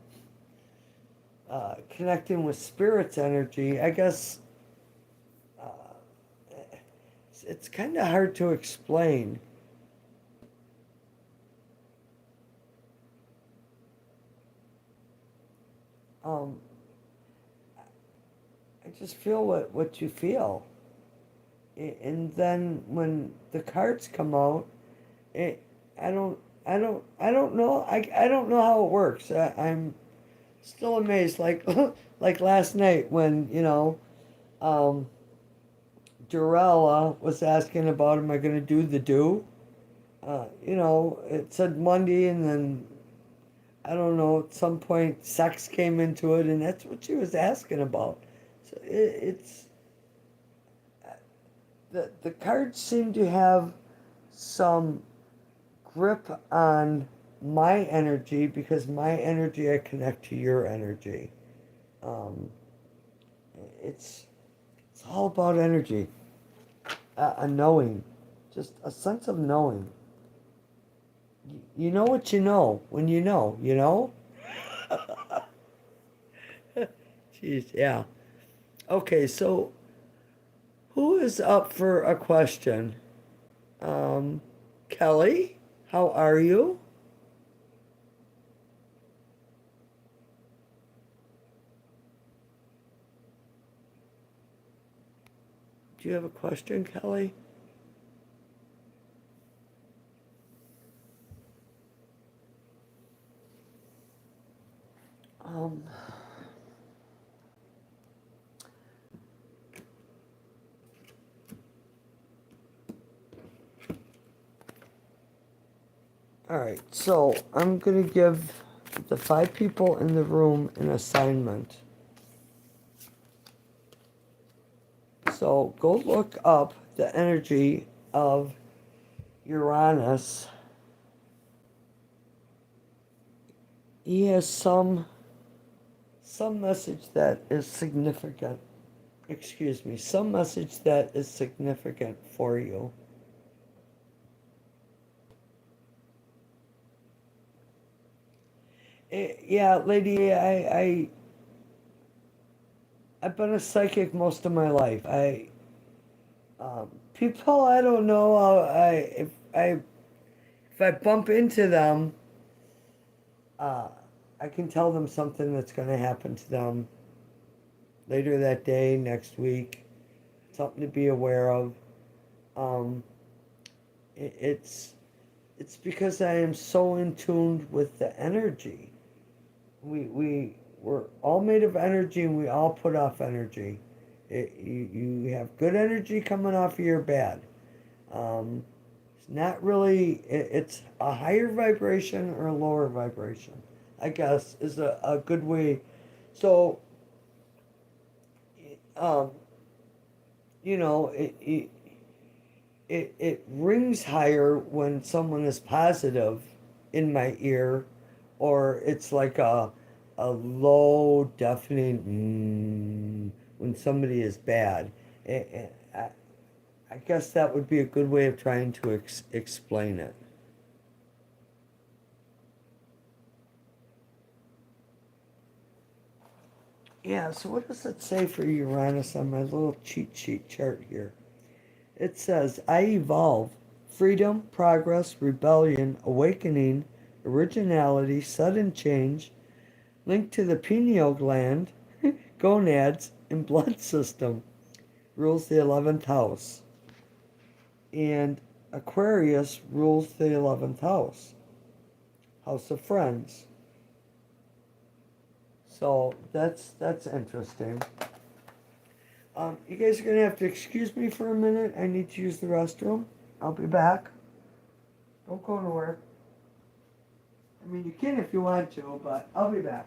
connecting with spirit's energy. I guess uh, it's kind of hard to explain. Um, I just feel what you feel. And then when the cards come out, it, I don't, I don't know. I don't know how it works. I'm still amazed. Like, like last night when, um, Jarella was asking about, am I going to do the do? It said Monday, and then I don't know. At some point, sex came into it, and that's what she was asking about. So it's the cards seem to have some grip on my energy because my energy I connect to your energy. Um, it's it's all about energy, a knowing, just a sense of knowing. You know what you know when you know, you know? Jeez, yeah. Okay, so who is up for a question? Um, Kelly, how are you? Do you have a question, Kelly? Um, all right, so I'm going to give the 5 people in the room an assignment. So go look up the energy of Uranus. He has some message that is significant. Excuse me, some message that is significant for you. Yeah, lady, I've been a psychic most of my life. People I don't know, if I bump into them, uh, I can tell them something that's going to happen to them later that day, next week, something to be aware of. Um, it's because I am so in tune with the energy. We're all made of energy, and we all put off energy. You have good energy coming off of your bad. It's not really. It's a higher vibration or a lower vibration, I guess, is a good way. So, um, it rings higher when someone is positive in my ear, or it's like a low, deafening when somebody is bad. I guess that would be a good way of trying to explain it. Yeah, so what does it say for Uranus on my little cheat sheet chart here? It says, I evolve. Freedom, progress, rebellion, awakening, originality, sudden change, linked to the pineal gland, gonads, and blood system. Rules the 11th house. And Aquarius rules the 11th house. House of Friends. So that's interesting. You guys are going to have to excuse me for a minute. I need to use the restroom. I'll be back. Don't go nowhere. I mean, you can if you want to, but I'll be back.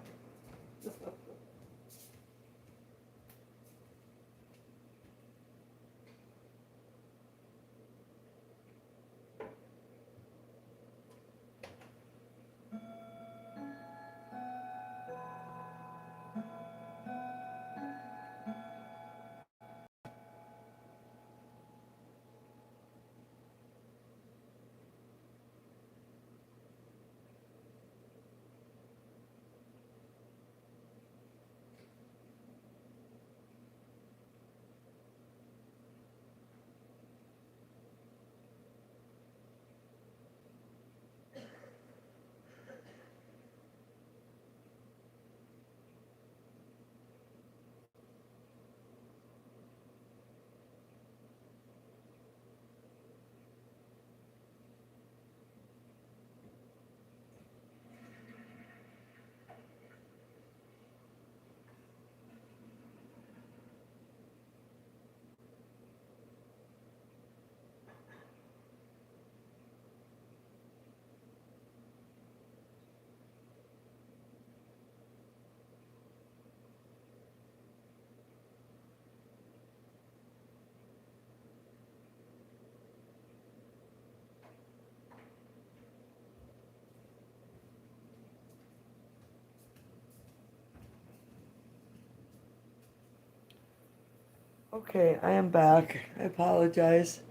Okay, I am back. I apologize.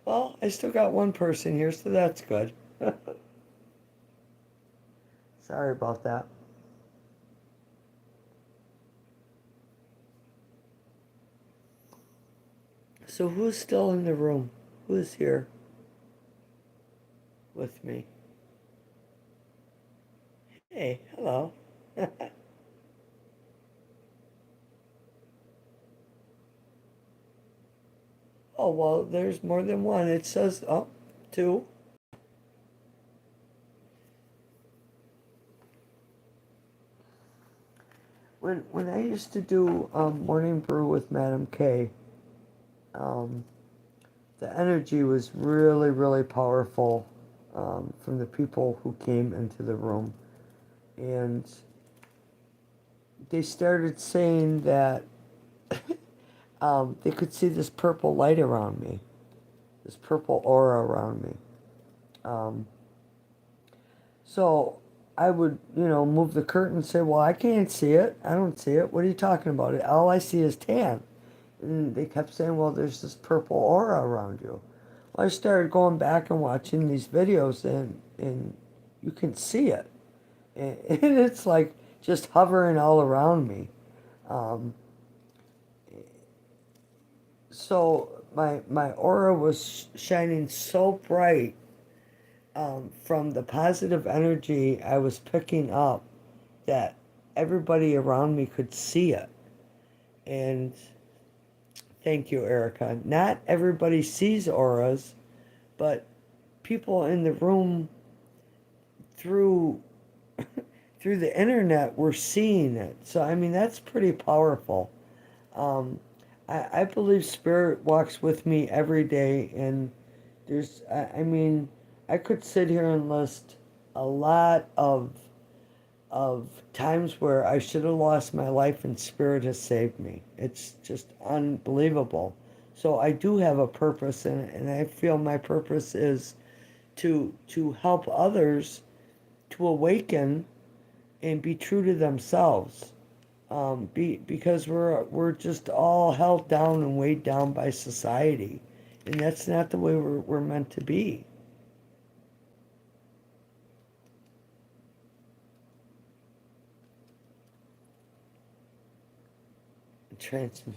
Well, I still got one person here, so that's good. Sorry about that. So who's still in the room? Who's here with me? Hey, hello. Oh, well, there's more than one. It says, oh, two. when I used to do morning brew with Madam K, um, the energy was really, really powerful from the people who came into the room. And they started saying that they could see this purple light around me, this purple aura around me. Um, so I would, move the curtain and say, well, I can't see it. I don't see it. What are you talking about? All I see is tan. And they kept saying, well, there's this purple aura around you. Well, I started going back and watching these videos, and you can see it. And it's like just hovering all around me. Um, so my aura was shining so bright from the positive energy I was picking up that everybody around me could see it. And thank you, Erica. Not everybody sees auras, but people in the room through through the internet were seeing it. So I mean that's pretty powerful. Um, I believe spirit walks with me every day, and I mean, I could sit here and list a lot of times where I should have lost my life and spirit has saved me. It's just unbelievable. So I do have a purpose, and I feel my purpose is to help others to awaken and be true to themselves. Because we're just all held down and weighed down by society, and that's not the way we're meant to be. Transmut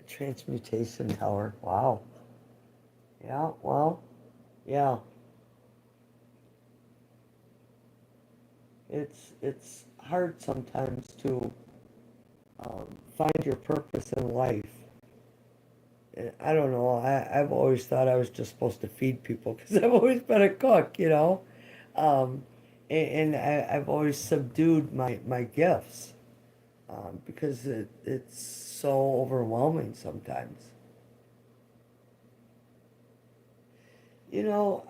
Transmutation tower. Wow. Yeah. Well. Yeah. It's hard sometimes to find your purpose in life. And I don't know. I've always thought I was just supposed to feed people because I've always been a cook. Um, and I've always subdued my gifts because it's so overwhelming sometimes. You know,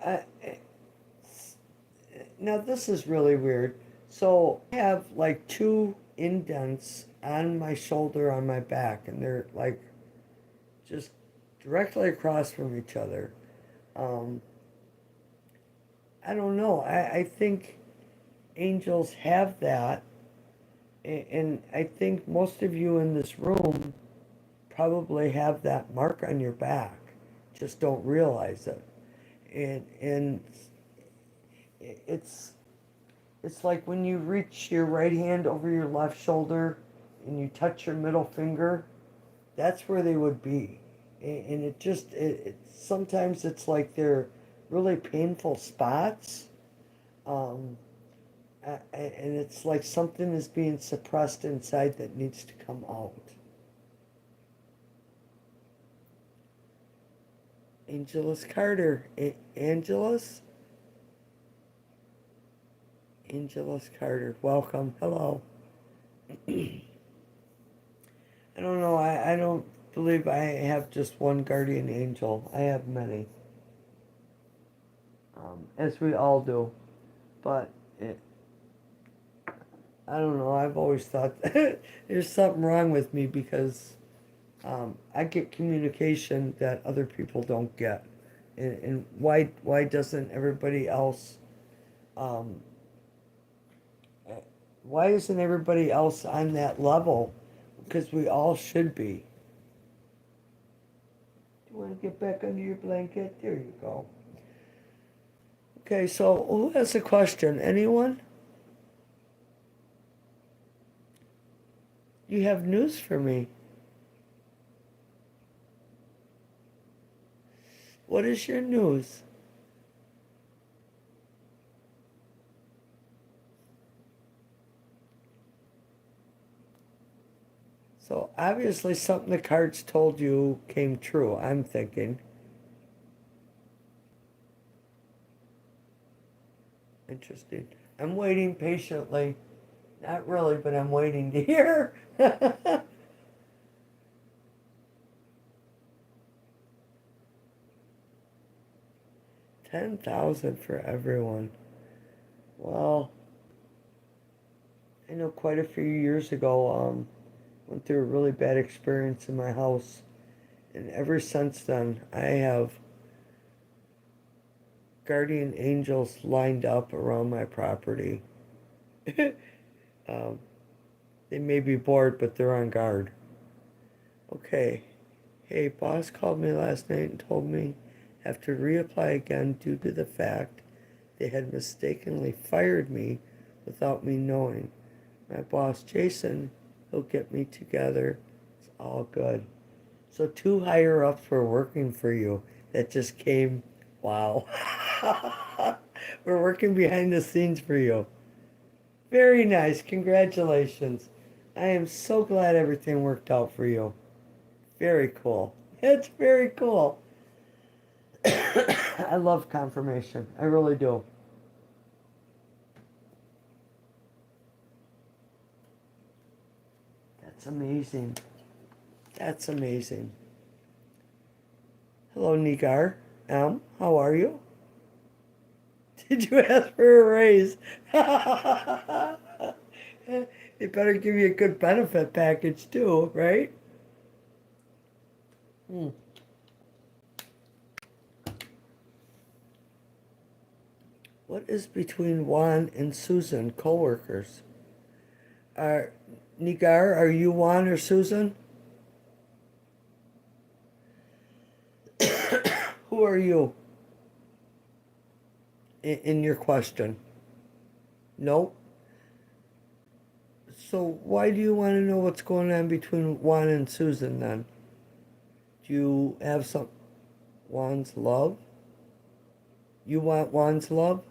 now this is really weird. So I have like two indents on my shoulder on my back, and they're like just directly across from each other. Um, I don't know. I think angels have that, and I think most of you in this room probably have that mark on your back, just don't realize it. And it's it's like when you reach your right hand over your left shoulder and you touch your middle finger, that's where they would be. And it sometimes it's like they're really painful spots. Um, and it's like something is being suppressed inside that needs to come out. Angelus Carter. Angelus? Angelus Carter. Welcome. Hello. I don't know. I don't believe I have just one guardian angel. I have many, as we all do. But it, I don't know. I've always thought there's something wrong with me because I get communication that other people don't get. And why doesn't everybody else? Um, why isn't everybody else on that level? Because we all should be. You want to get back under your blanket? There you go. Okay, so who has a question? Anyone? You have news for me. What is your news? So obviously something the cards told you came true, I'm thinking. Interesting. I'm waiting patiently. Not really, but I'm waiting to hear. 10,000 for everyone. Well, I know quite a few years ago, went through a really bad experience in my house, and ever since then, I have guardian angels lined up around my property. um, they may be bored, but they're on guard. Okay. Hey, boss called me last night and told me I have to reapply again due to the fact they had mistakenly fired me without me knowing. My boss, Jason, he'll get me together. It's all good. So two higher ups were working for you. That just came. Wow. We're working behind the scenes for you. Very nice. Congratulations. I am so glad everything worked out for you. Very cool. It's very cool. I love confirmation. I really do. That's amazing. That's amazing. Hello, Nigar. How are you? Did you ask for a raise? They better give you a good benefit package too, right? Hmm. What is between Juan and Susan, co-workers? Are Nigar, are you Juan or Susan? Who are you in your question? Nope. So why do you want to know what's going on between Juan and Susan then? Do you have some Juan's love? You want Juan's love?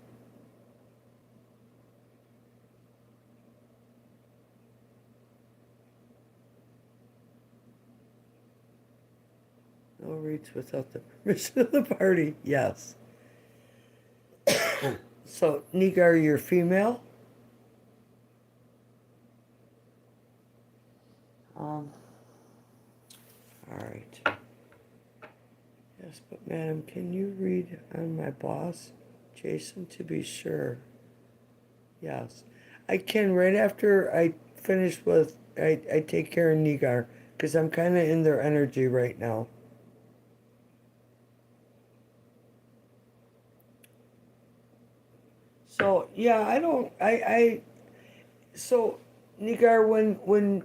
No reads without the permission of the party. Yes. So, Nigar, you're female? Um, all right. Yes, but madam, can you read on my boss, Jason, to be sure? Yes. I can right after I finish with, I take care of Nigar, because I'm kind of in their energy right now. So, yeah, I don't, so, Nigar, when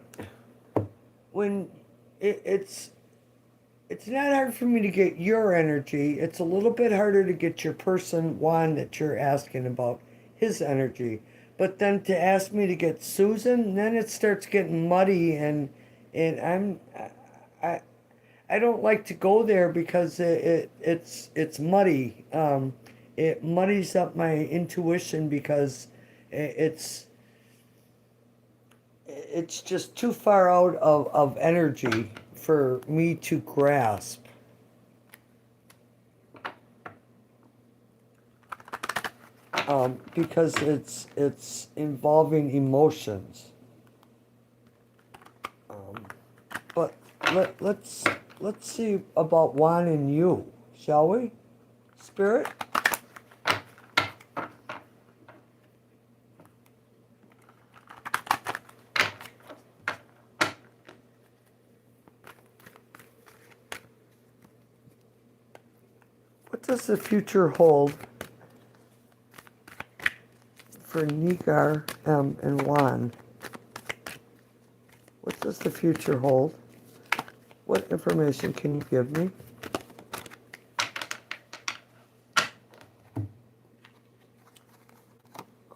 it's not hard for me to get your energy. It's a little bit harder to get your person one that you're asking about his energy. But then to ask me to get Susan, then it starts getting muddy, and I I don't like to go there because it's muddy. It muddies up my intuition because it's it's just too far out of energy for me to grasp. Because it's involving emotions. Um, but let's see about Juan and you, shall we? Spirit? What does the future hold for Nigar, and Juan? What does the future hold? What information can you give me?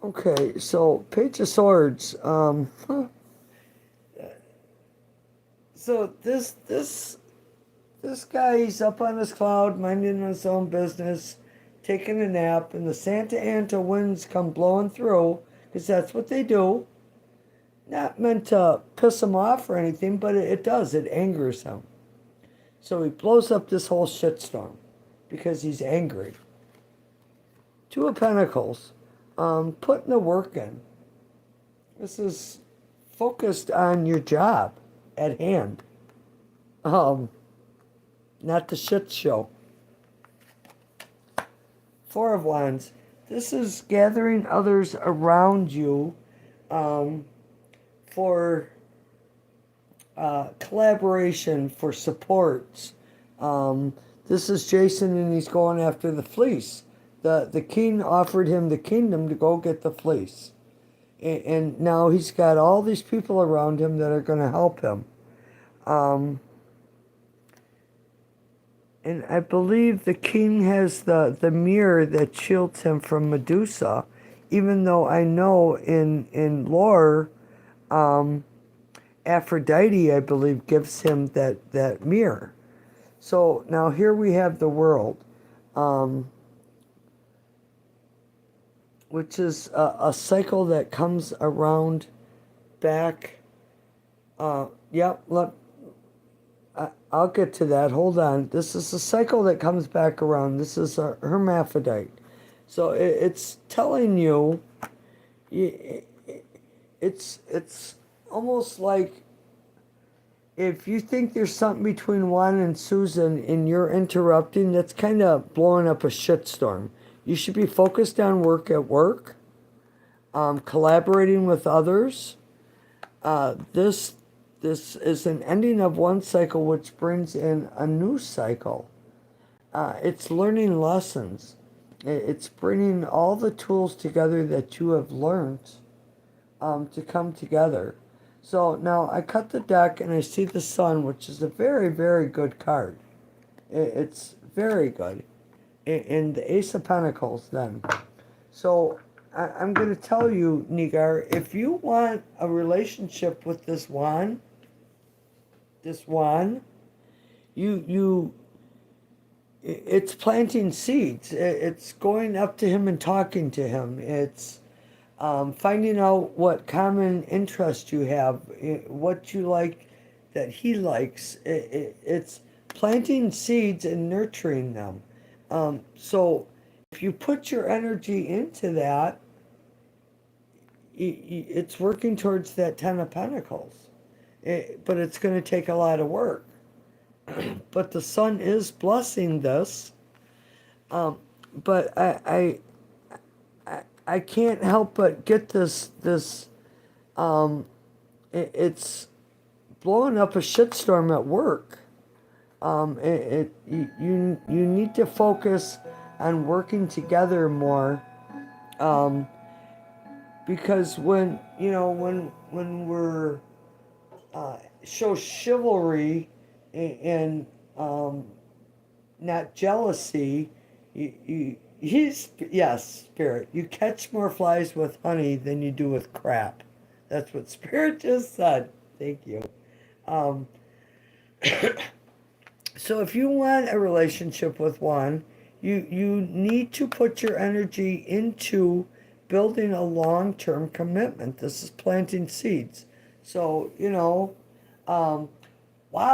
Okay, so Page of Swords. So this guy, he's up on his cloud, minding his own business, taking a nap, and the Santa Anta winds come blowing through, because that's what they do. Not meant to piss him off or anything, but it does. It angers him. So he blows up this whole shitstorm because he's angry. Two of Pentacles, putting the work in. This is focused on your job at hand. Um, Not the shit show. Four of Wands. This is gathering others around you um, for collaboration, for supports. This is Jason, and he's going after the fleece. The king offered him the kingdom to go get the fleece. And now he's got all these people around him that are going to help him. And I believe the king has the mirror that shields him from Medusa, even though I know in lore, Aphrodite, I believe, gives him that mirror. So now here we have the world, which is a cycle that comes around back. Yep, look, I'll get to that. Hold on. This is a cycle that comes back around. This is a hermaphrodite. So it's telling you, it's almost like if you think there's something between Juan and Susan and you're interrupting, that's kind of blowing up a shitstorm. You should be focused on work at work, collaborating with others. This is an ending of one cycle, which brings in a new cycle. It's learning lessons. It's bringing all the tools together that you have learned to come together. So now I cut the deck and I see the sun, which is a very, very good card. It's very good. In the Ace of Pentacles then. So I'm going to tell you, Nigar, if you want a relationship with this Juan, it's planting seeds. It's going up to him and talking to him. It's finding out what common interest you have, what you like that he likes. It's planting seeds and nurturing them. So if you put your energy into that, it's working towards that Ten of Pentacles. But it's going to take a lot of work. But the sun is blessing this. But I can't help but get this it's blowing up a shitstorm at work. You need to focus on working together more, because when we're show chivalry and not jealousy, yes, Spirit, you catch more flies with honey than you do with crap. That's what Spirit just said. Thank you. So if you want a relationship with one, you need to put your energy into building a long-term commitment. This is planting seeds. So, wow,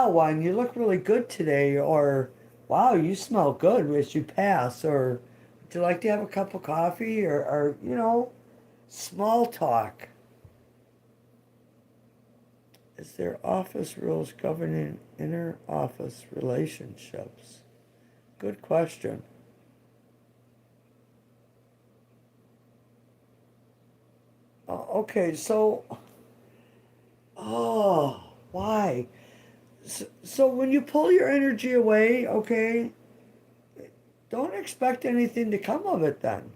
Juan, you look really good today, or wow, you smell good as you pass, or would you like to have a cup of coffee, or small talk. Is there office rules governing inter-office relationships? Good question. Okay, so, why? So when you pull your energy away, okay, don't expect anything to come of it then.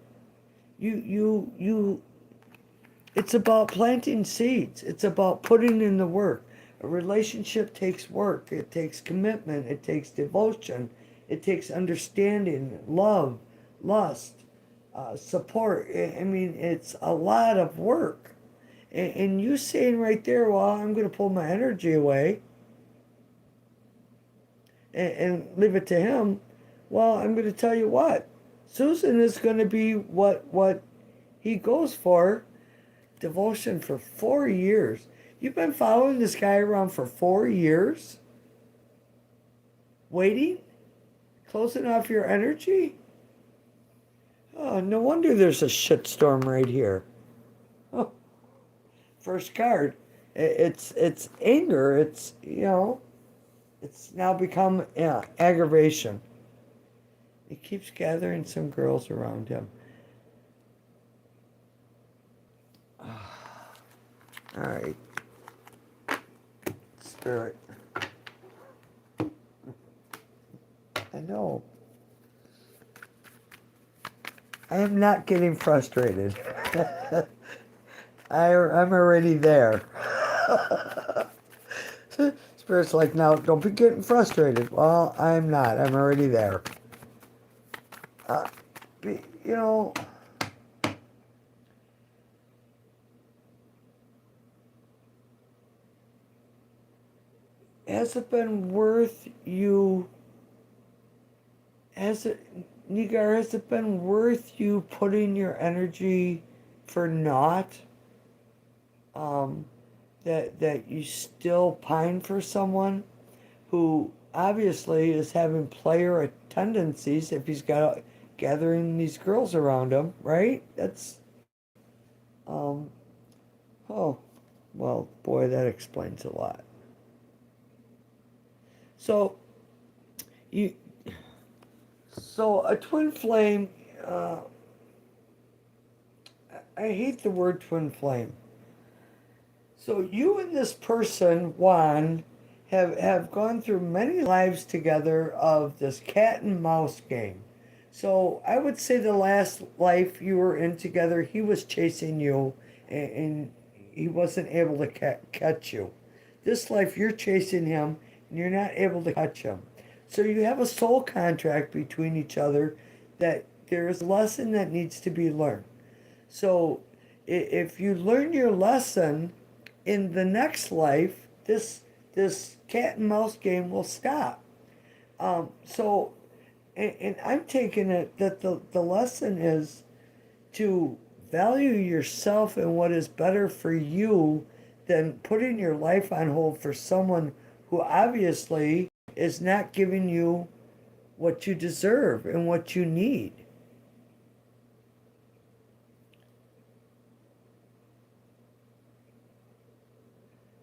It's about planting seeds. It's about putting in the work. A relationship takes work. It takes commitment. It takes devotion. It takes understanding, love, lust, support. I mean, it's a lot of work. And you saying right there, well, I'm going to pull my energy away and leave it to him. Well, I'm going to tell you what. Susan is going to be what he goes for. Devotion for 4 years. You've been following this guy around for 4 years? Waiting? Closing off your energy? Oh, no wonder there's a shitstorm right here. Oh, First card. It's anger. It's, it's now become aggravation. He keeps gathering some girls around him. All right, Spirit. I know. I am not getting frustrated. I'm already there. Spirit's like, now, don't be getting frustrated. Well, I'm not. I'm already there. Uh, you know, has it been worth you, Nigar, has it been worth you putting your energy for naught? Um, that you still pine for someone who obviously is having player tendencies if he's got gathering these girls around him, right? That's um oh, well, boy, that explains a lot. So you so a twin flame, uh I hate the word twin flame. So you and this person, Juan, have gone through many lives together of this cat and mouse game. So I would say the last life you were in together, he was chasing you, and he wasn't able to catch you. This life, you're chasing him, and you're not able to catch him. So you have a soul contract between each other that there is a lesson that needs to be learned. So if you learn your lesson in the next life, this cat and mouse game will stop. So, and I'm taking it that the lesson is to value yourself and what is better for you than putting your life on hold for someone who obviously is not giving you what you deserve and what you need.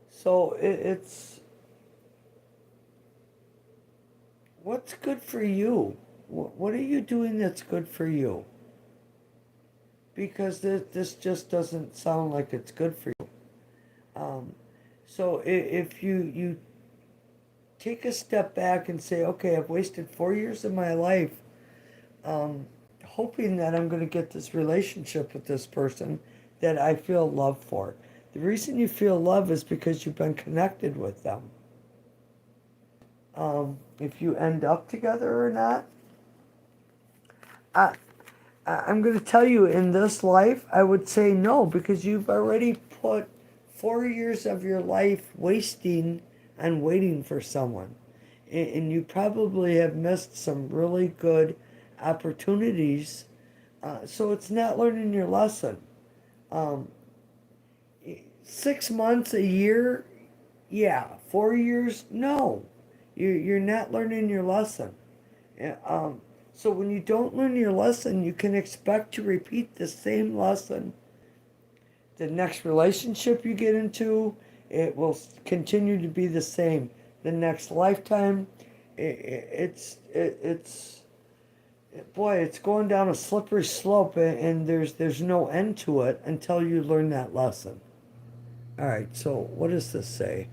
So it's what's good for you. What are you doing that's good for you? Because this just doesn't sound like it's good for you. Um, so if you take a step back and say, okay, I've wasted 4 years of my life um, hoping that I'm going to get this relationship with this person that I feel love for. The reason you feel love is because you've been connected with them. If you end up together or not, I, I'm going to tell you in this life, I would say no, because you've already put 4 years of your life wasting on waiting for someone. And you probably have missed some really good opportunities. So it's not learning your lesson. Um, 6 months, a year, yeah. 4 years, no. You're not learning your lesson. So when you don't learn your lesson, you can expect to repeat the same lesson. The next relationship you get into, it will continue to be the same. The next lifetime, it's boy, it's going down a slippery slope, and there's no end to it until you learn that lesson. All right, so what does this say?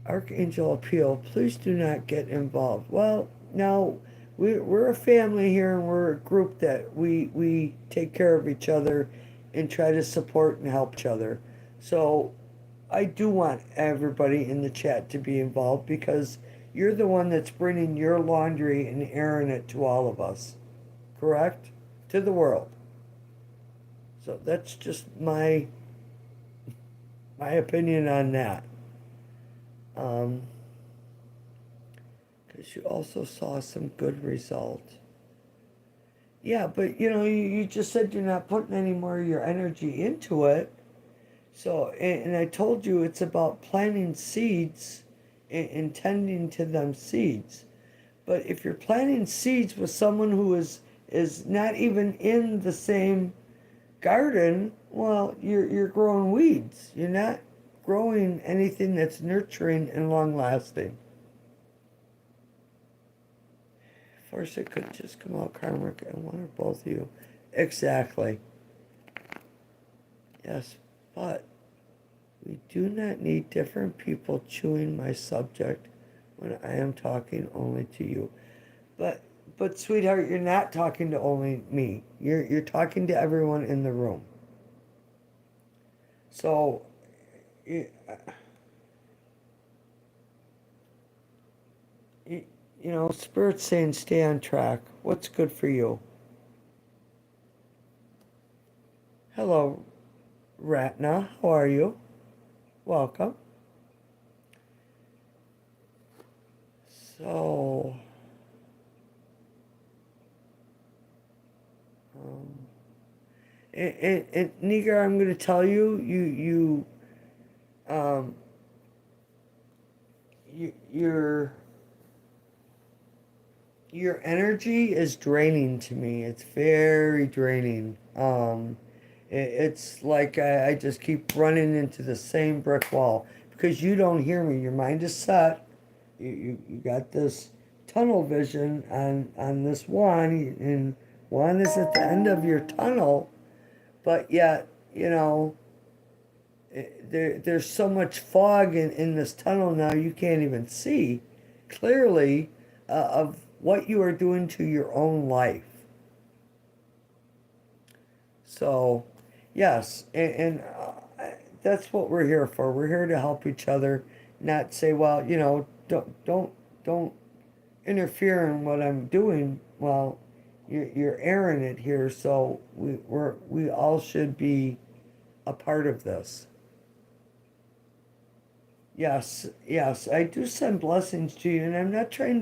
Archangel Appeal, please do not get involved. Well, now we're a family here, and we're a group that we take care of each other and try to support and help each other. So I do want everybody in the chat to be involved because you're the one that's bringing your laundry and airing it to all of us, correct? To the world. So that's just my opinion on that. Um, because you also saw some good result. Yeah, but you just said you're not putting any more of your energy into it. So, and I told you it's about planting seeds and tending to them seeds. But if you're planting seeds with someone who is not even in the same Garden, well, you're growing weeds. You're not growing anything that's nurturing and long lasting. Of course, it could just come out karmic and one or both of you. Exactly. Yes, but we do not need different people chewing my subject when I am talking only to you. But but sweetheart, you're not talking to only me. You're talking to everyone in the room. So you, you, you know, Spirit's saying stay on track. What's good for you? Hello, Ratna. How are you? Welcome. So, um, and Nigar, I'm going to tell you, um, you, your energy is draining to me. It's very draining. It's like I just keep running into the same brick wall because you don't hear me. Your mind is set. You got this tunnel vision on this one, and one is at the end of your tunnel, but yet, you know, there's so much fog in this tunnel now you can't even see clearly of what you are doing to your own life. So, yes, that's what we're here for. We're here to help each other, not say, well, you know, don't interfere in what I'm doing. Well, you're airing it here, so we all should be a part of this. Yes, yes, I do send blessings to you, and I'm not trying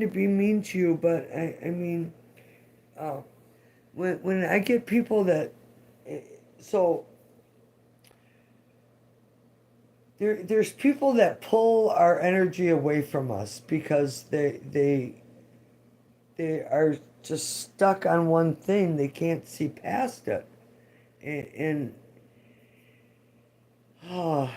to be mean to you, but I mean, uh, when I get people that, eh, so there's people that pull our energy away from us because they are just stuck on one thing. They can't see past it, and oh,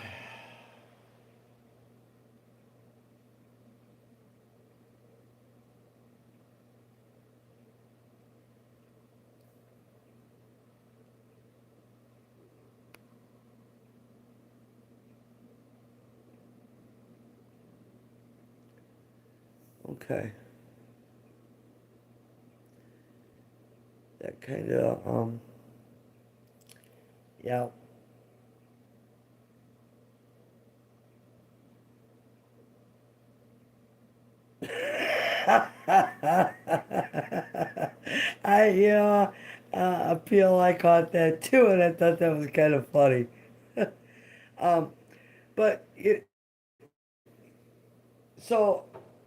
okay, that kind of yeah. I I feel I caught that too, and I thought that was kind of funny. um, but it, so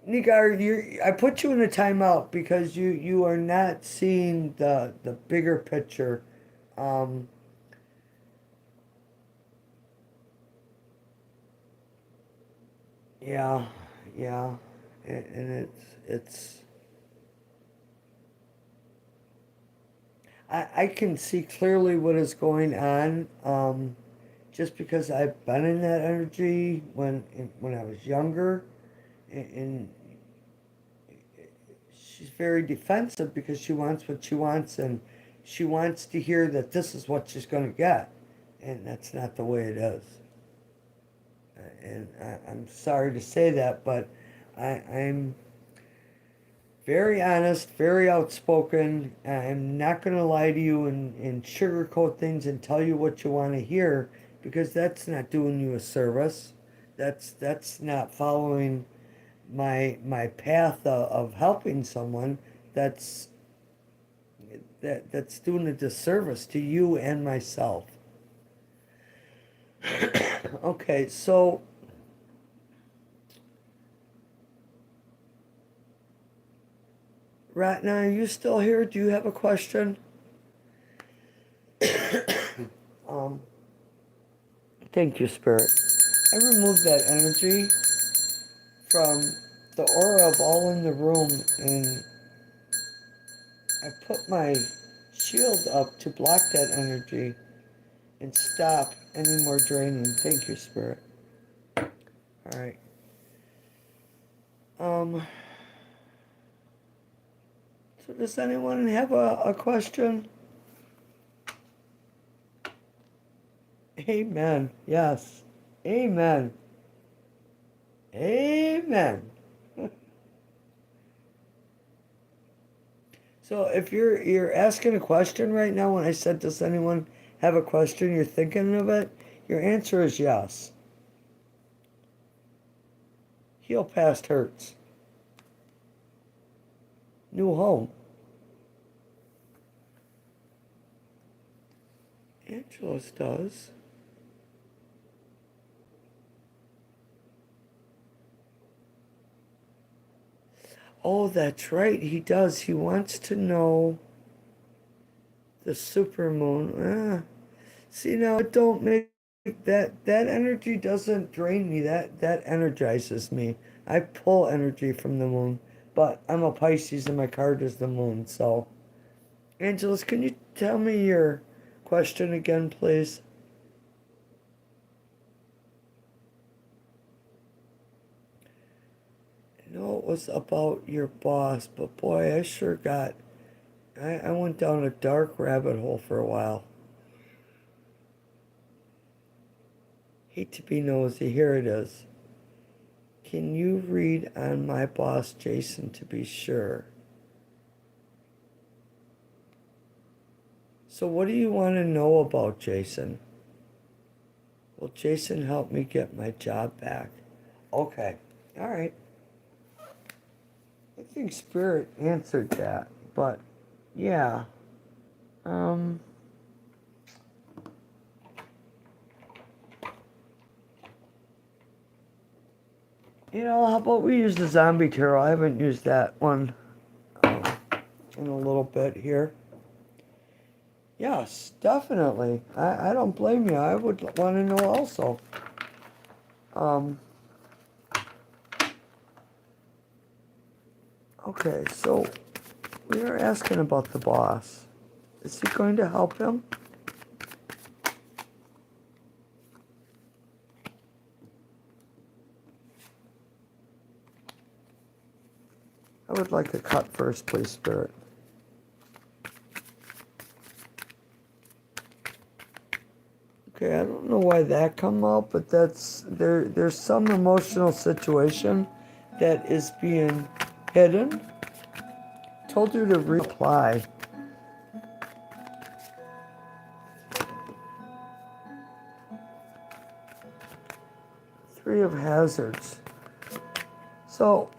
Nigar, you I put you in a timeout because you are not seeing the bigger picture. Um, yeah, yeah, and it's I can see clearly what is going on. Just because I've been in that energy when I was younger, and she's very defensive because she wants what she wants, and she wants to hear that this is what she's going to get, and that's not the way it is. And I'm sorry to say that, but I'm very honest, very outspoken. I'm not going to lie to you and sugarcoat things and tell you what you want to hear because that's not doing you a service. That's not following my path of helping someone. That's that's doing a disservice to you and myself. Okay, so Ratna, are you still here? Do you have a question? Um, Thank you, Spirit. I removed that energy from the aura of all in the room, and I put my shield up to block that energy and stop any more draining. Thank you, Spirit. All right. So does anyone have a question? Amen. Yes. Amen. Amen. So if you're asking a question right now, when I said, does anyone have a question, you're thinking of it, your answer is yes. Heal past hurts. New home. Angelos does. Oh, that's right. He does. He wants to know the supermoon. See, now it don't make that energy doesn't drain me. That energizes me. I pull energy from the moon, but I'm a Pisces and my card is the moon. So, Angelos, can you tell me your question again, please? I know it was about your boss, but boy, I sure got. I went down a dark rabbit hole for a while. Hate to be nosy. Here it is. Can you read on my boss, Jason, to be sure? So what do you want to know about Jason? Will Jason help me get my job back? Okay. All right. I think Spirit answered that, but yeah. How about we use the zombie tarot? I haven't used that one in a little bit here. Yes, definitely. I don't blame you. I would want to know also. Okay, so we are asking about the boss. Is he going to help him? I would like a cut first, please, Spirit. Okay, I don't know why that come out, but there's some emotional situation that is being hidden. Told you to reply. Three of Hazards. So,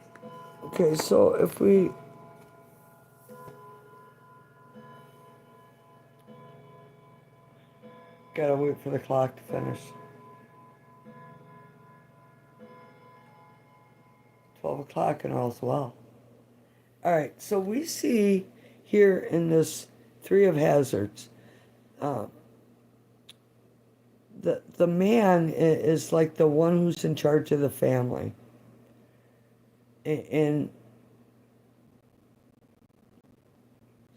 okay, so if we gotta wait for the clock to finish. 12 o'clock and all's well. All right, so we see here in this Three of Hazards, the man is like the one who's in charge of the family. And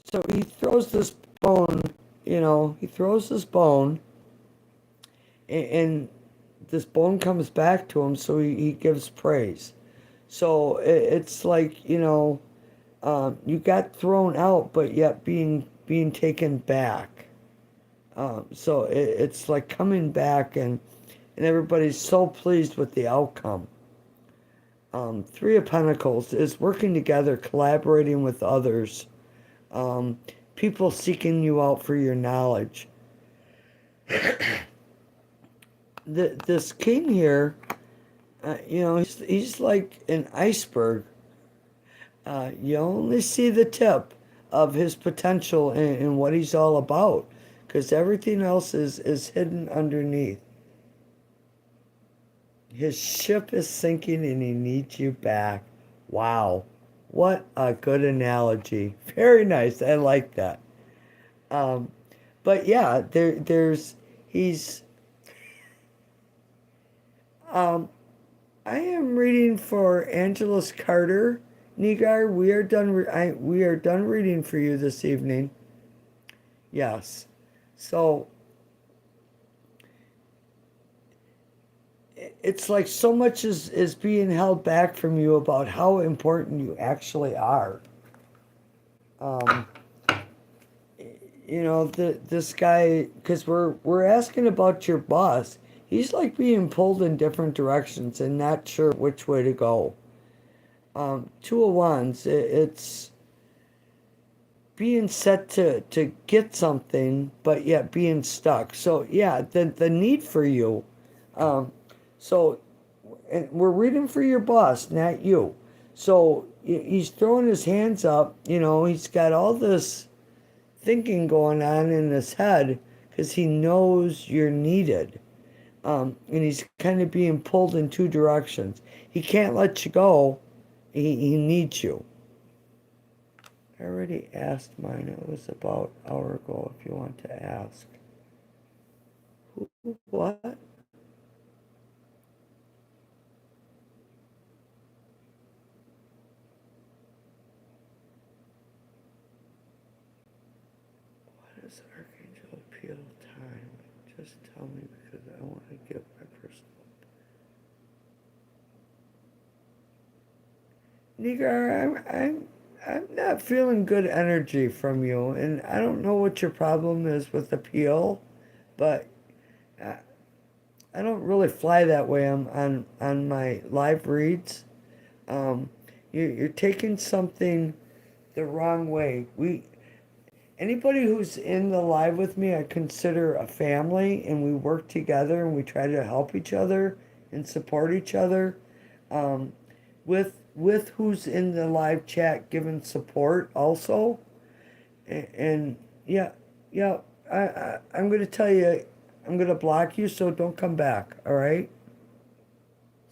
so he throws this bone, he throws this bone, and this bone comes back to him, so he gives praise. So it's like, you got thrown out, but yet being taken back. So it's like coming back, and everybody's so pleased with the outcome. Three of Pentacles is working together, collaborating with others. People seeking you out for your knowledge. This king here, he's like an iceberg. You only see the tip of his potential and what he's all about, because everything else is hidden underneath. His ship is sinking and he needs you back. Wow. What a good analogy. Very nice. I like that. But yeah, he's I am reading for Angelos Carter. Nigar, we are done reading for you this evening. Yes. So it's like so much is being held back from you about how important you actually are. Um, this guy, because we're asking about your boss. He's like being pulled in different directions and not sure which way to go. Two of wands, it's being set to get something, but yet being stuck. So yeah, the need for you. Um, so and we're reading for your boss, not you. So he's throwing his hands up. He's got all this thinking going on in his head because he knows you're needed. And he's kind of being pulled in two directions. He can't let you go. He needs you. I already asked mine. It was about an hour ago if you want to ask. What? What is Archangel Appeal time? Just tell me because I want to give my personal. Nigar, I'm not feeling good energy from you, and I don't know what your problem is with appeal, but I, I don't really fly that way on my live reads. Um, you're taking something the wrong way. Anybody who's in the live with me, I consider a family, and we work together and we try to help each other and support each other. Um, with who's in the live chat giving support also, and yeah, yeah. I'm gonna tell you, I'm gonna block you, so don't come back. All right.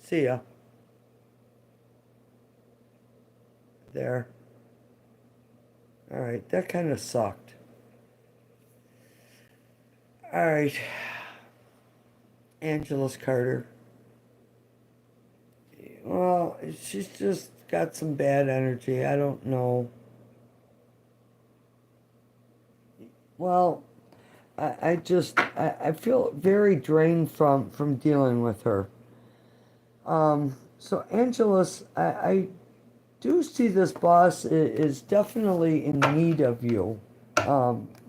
See ya. There. All right. That kind of sucked. All right. Angeles Carter. Well, she's just got some bad energy. I don't know. Well, I feel very drained from dealing with her. So Angelus, I do see this boss is definitely in need of you.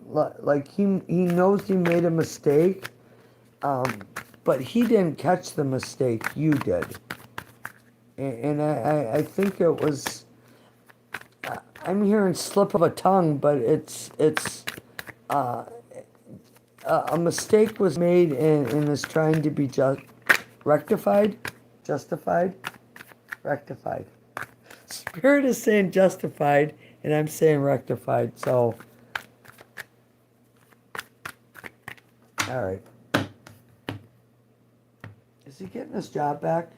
Like he knows he made a mistake, um, but he didn't catch the mistake. You did, and I think it was. I'm hearing slip of a tongue, but it's uh, a mistake was made and is trying to be rectified, justified, rectified. Spirit is saying justified, and I'm saying rectified. So, all right. Is he getting his job back?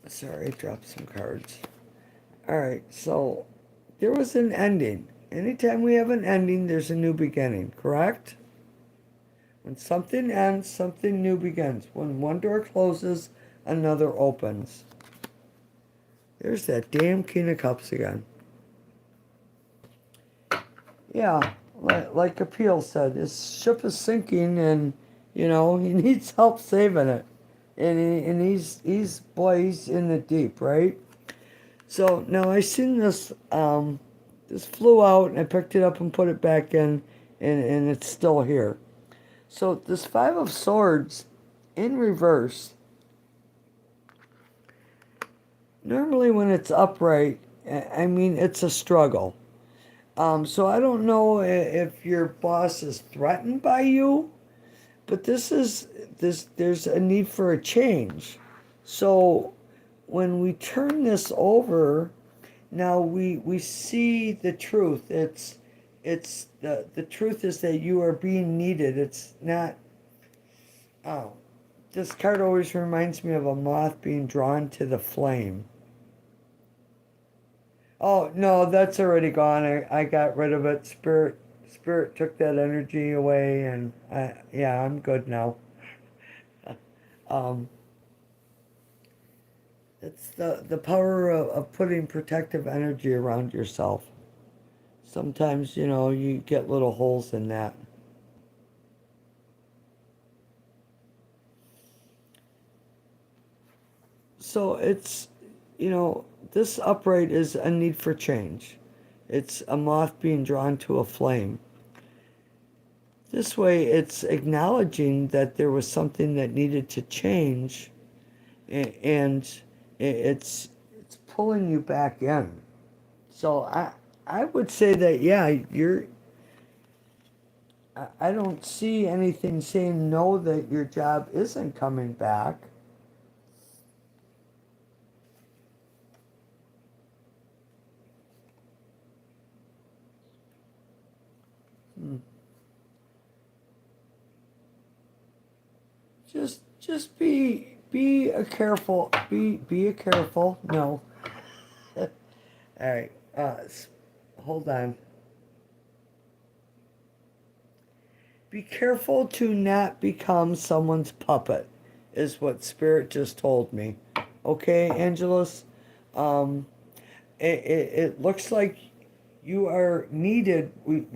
Sorry, I dropped some cards. All right, so there was an ending. Anytime we have an ending, there's a new beginning, correct? When something ends, something new begins. When one door closes, another opens. There's that damn King of Cups again. Yeah, like Appeal said, his ship is sinking, and he needs help saving it, and he's in the deep, right? So now I seen this flew out, and I picked it up and put it back in, and it's still here. So this Five of Swords in reverse. Normally when it's upright, I mean it's a struggle. So I don't know if your boss is threatened by you, but there's a need for a change. So when we turn this over, now we see the truth. It's the truth is that you are being needed. It's not. Oh, this card always reminds me of a moth being drawn to the flame. Oh no, that's already gone. I got rid of it. Spirit took that energy away, and yeah, I'm good now. Um, it's the power of putting protective energy around yourself. Sometimes, you get little holes in that. So this upright is a need for change. It's a moth being drawn to a flame. This way, it's acknowledging that there was something that needed to change, and it's pulling you back in. So I would say that, yeah, I don't see anything saying no that your job isn't coming back. Hmm. Just be a careful, be a careful. No. All right. Hold on. Be careful to not become someone's puppet, is what Spirit just told me. Okay, Angelus? Um, it looks like you are needed. We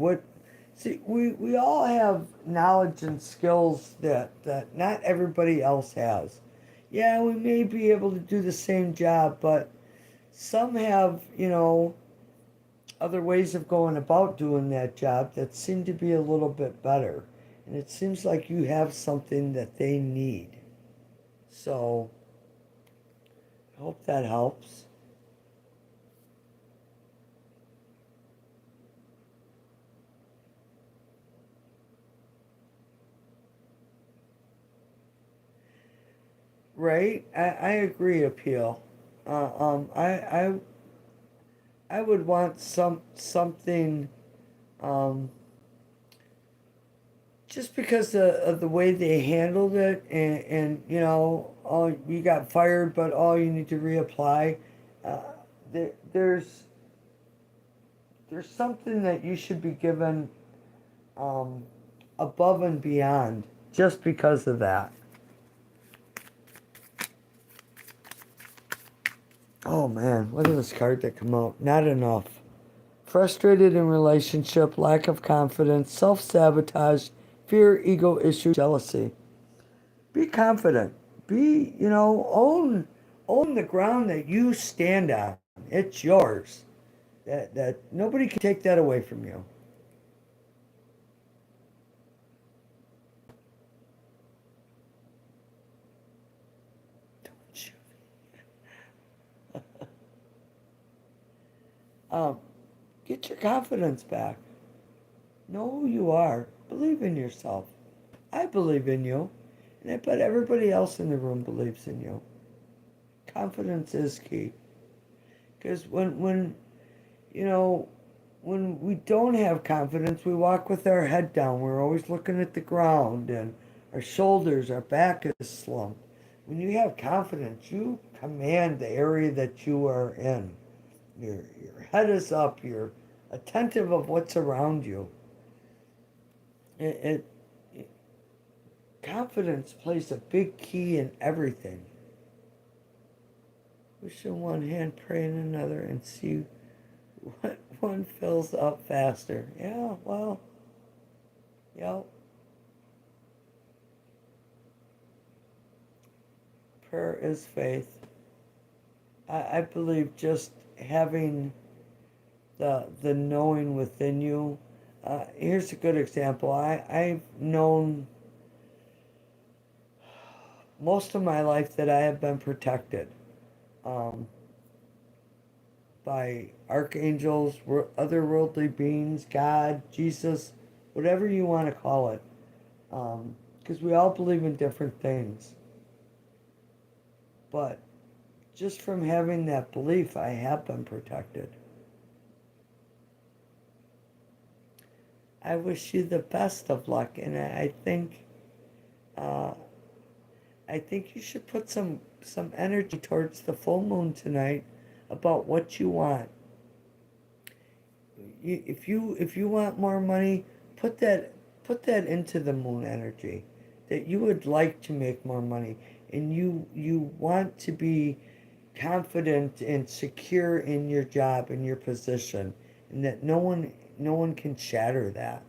all have knowledge and skills that not everybody else has. Yeah, we may be able to do the same job, but some have, other ways of going about doing that job that seem to be a little bit better. And it seems like you have something that they need. So I hope that helps. Right? I agree, Appeal. I would want something, um, just because of the way they handled it, and oh, you got fired, but oh, you need to reapply. Uh, there's something that you should be given, um, above and beyond, just because of that. Oh man, look at this card that come out. Not enough. Frustrated in relationship, lack of confidence, self-sabotage, fear, ego issue, jealousy. Be confident. Own the ground that you stand on. It's yours. That nobody can take that away from you. Um, get your confidence back. Know who you are. Believe in yourself. I believe in you, and I bet everybody else in the room believes in you. Confidence is key. Because you know, when we don't have confidence, we walk with our head down. We're always looking at the ground, and our shoulders, our back is slumped. When you have confidence, you command the area that you are in. Your head is up. You're attentive of what's around you. It, it confidence plays a big key in everything. Push in one hand, pray in another, and see what one fills up faster. Yeah, well, yeah. Prayer is faith. I believe just having the knowing within you. Here's a good example. I've known most of my life that I have been protected, um, by archangels, otherworldly beings, God, Jesus, whatever you want to call it. Because we all believe in different things. But just from having that belief, I have been protected. I wish you the best of luck, and uh, I think you should put some energy towards the full moon tonight about what you want. if you want more money, put that put that into the moon energy, that you would like to make more money, and you want to be confident and secure in your job and your position, and that no one can shatter that.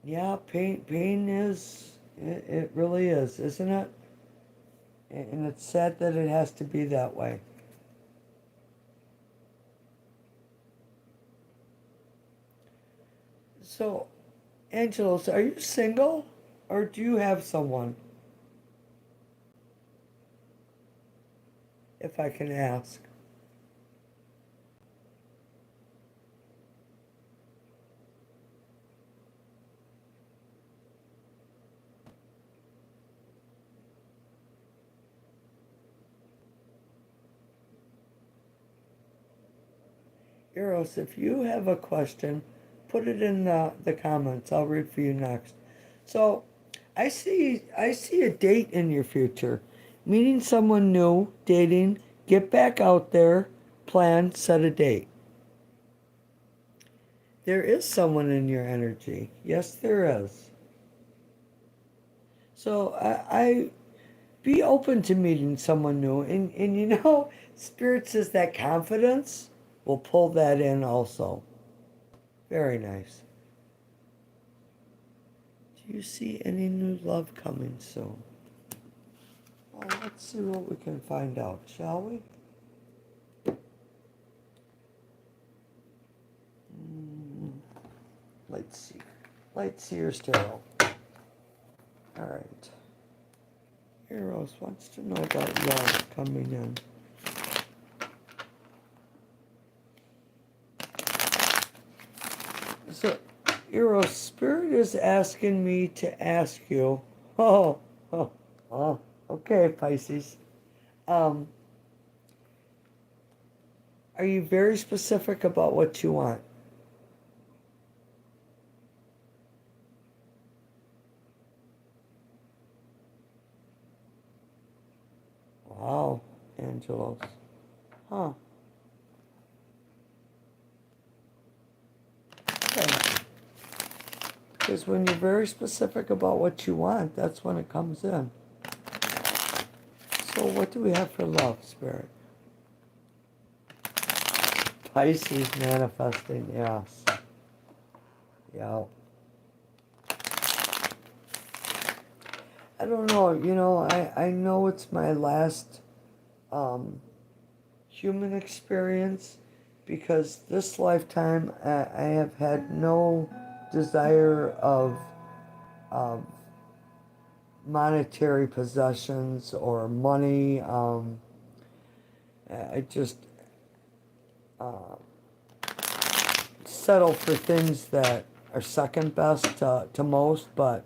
Yeah, pain is it really is, isn't it? And it's sad that it has to be that way. So, Angelos, are you single, or do you have someone, if I can ask? Eros, if you have a question, put it in the comments. I'll read for you next. So, I see a date in your future. Meeting someone new, dating, get back out there, plan, set a date. There is someone in your energy. Yes, there is. So I be open to meeting someone new, and you know, Spirit says that confidence will pull that in also. Very nice. Do you see any new love coming soon? Well, let's see what we can find out, shall we? Mm, let's see. Let's see your tarot. All right. Eros wants to know about love coming in. So, Eros, Spirit is asking me to ask you. Oh, oh, oh. Okay, Pisces. Um, are you very specific about what you want? Wow, Angelos. Huh. Okay. Because when you're very specific about what you want, that's when it comes in. So what do we have for love, Spirit? Pisces manifesting, yes. Yeah. I don't know, I know it's my last um, human experience, because this lifetime I have had no desire of monetary possessions or money. I just uh, settle for things that are second best to most, but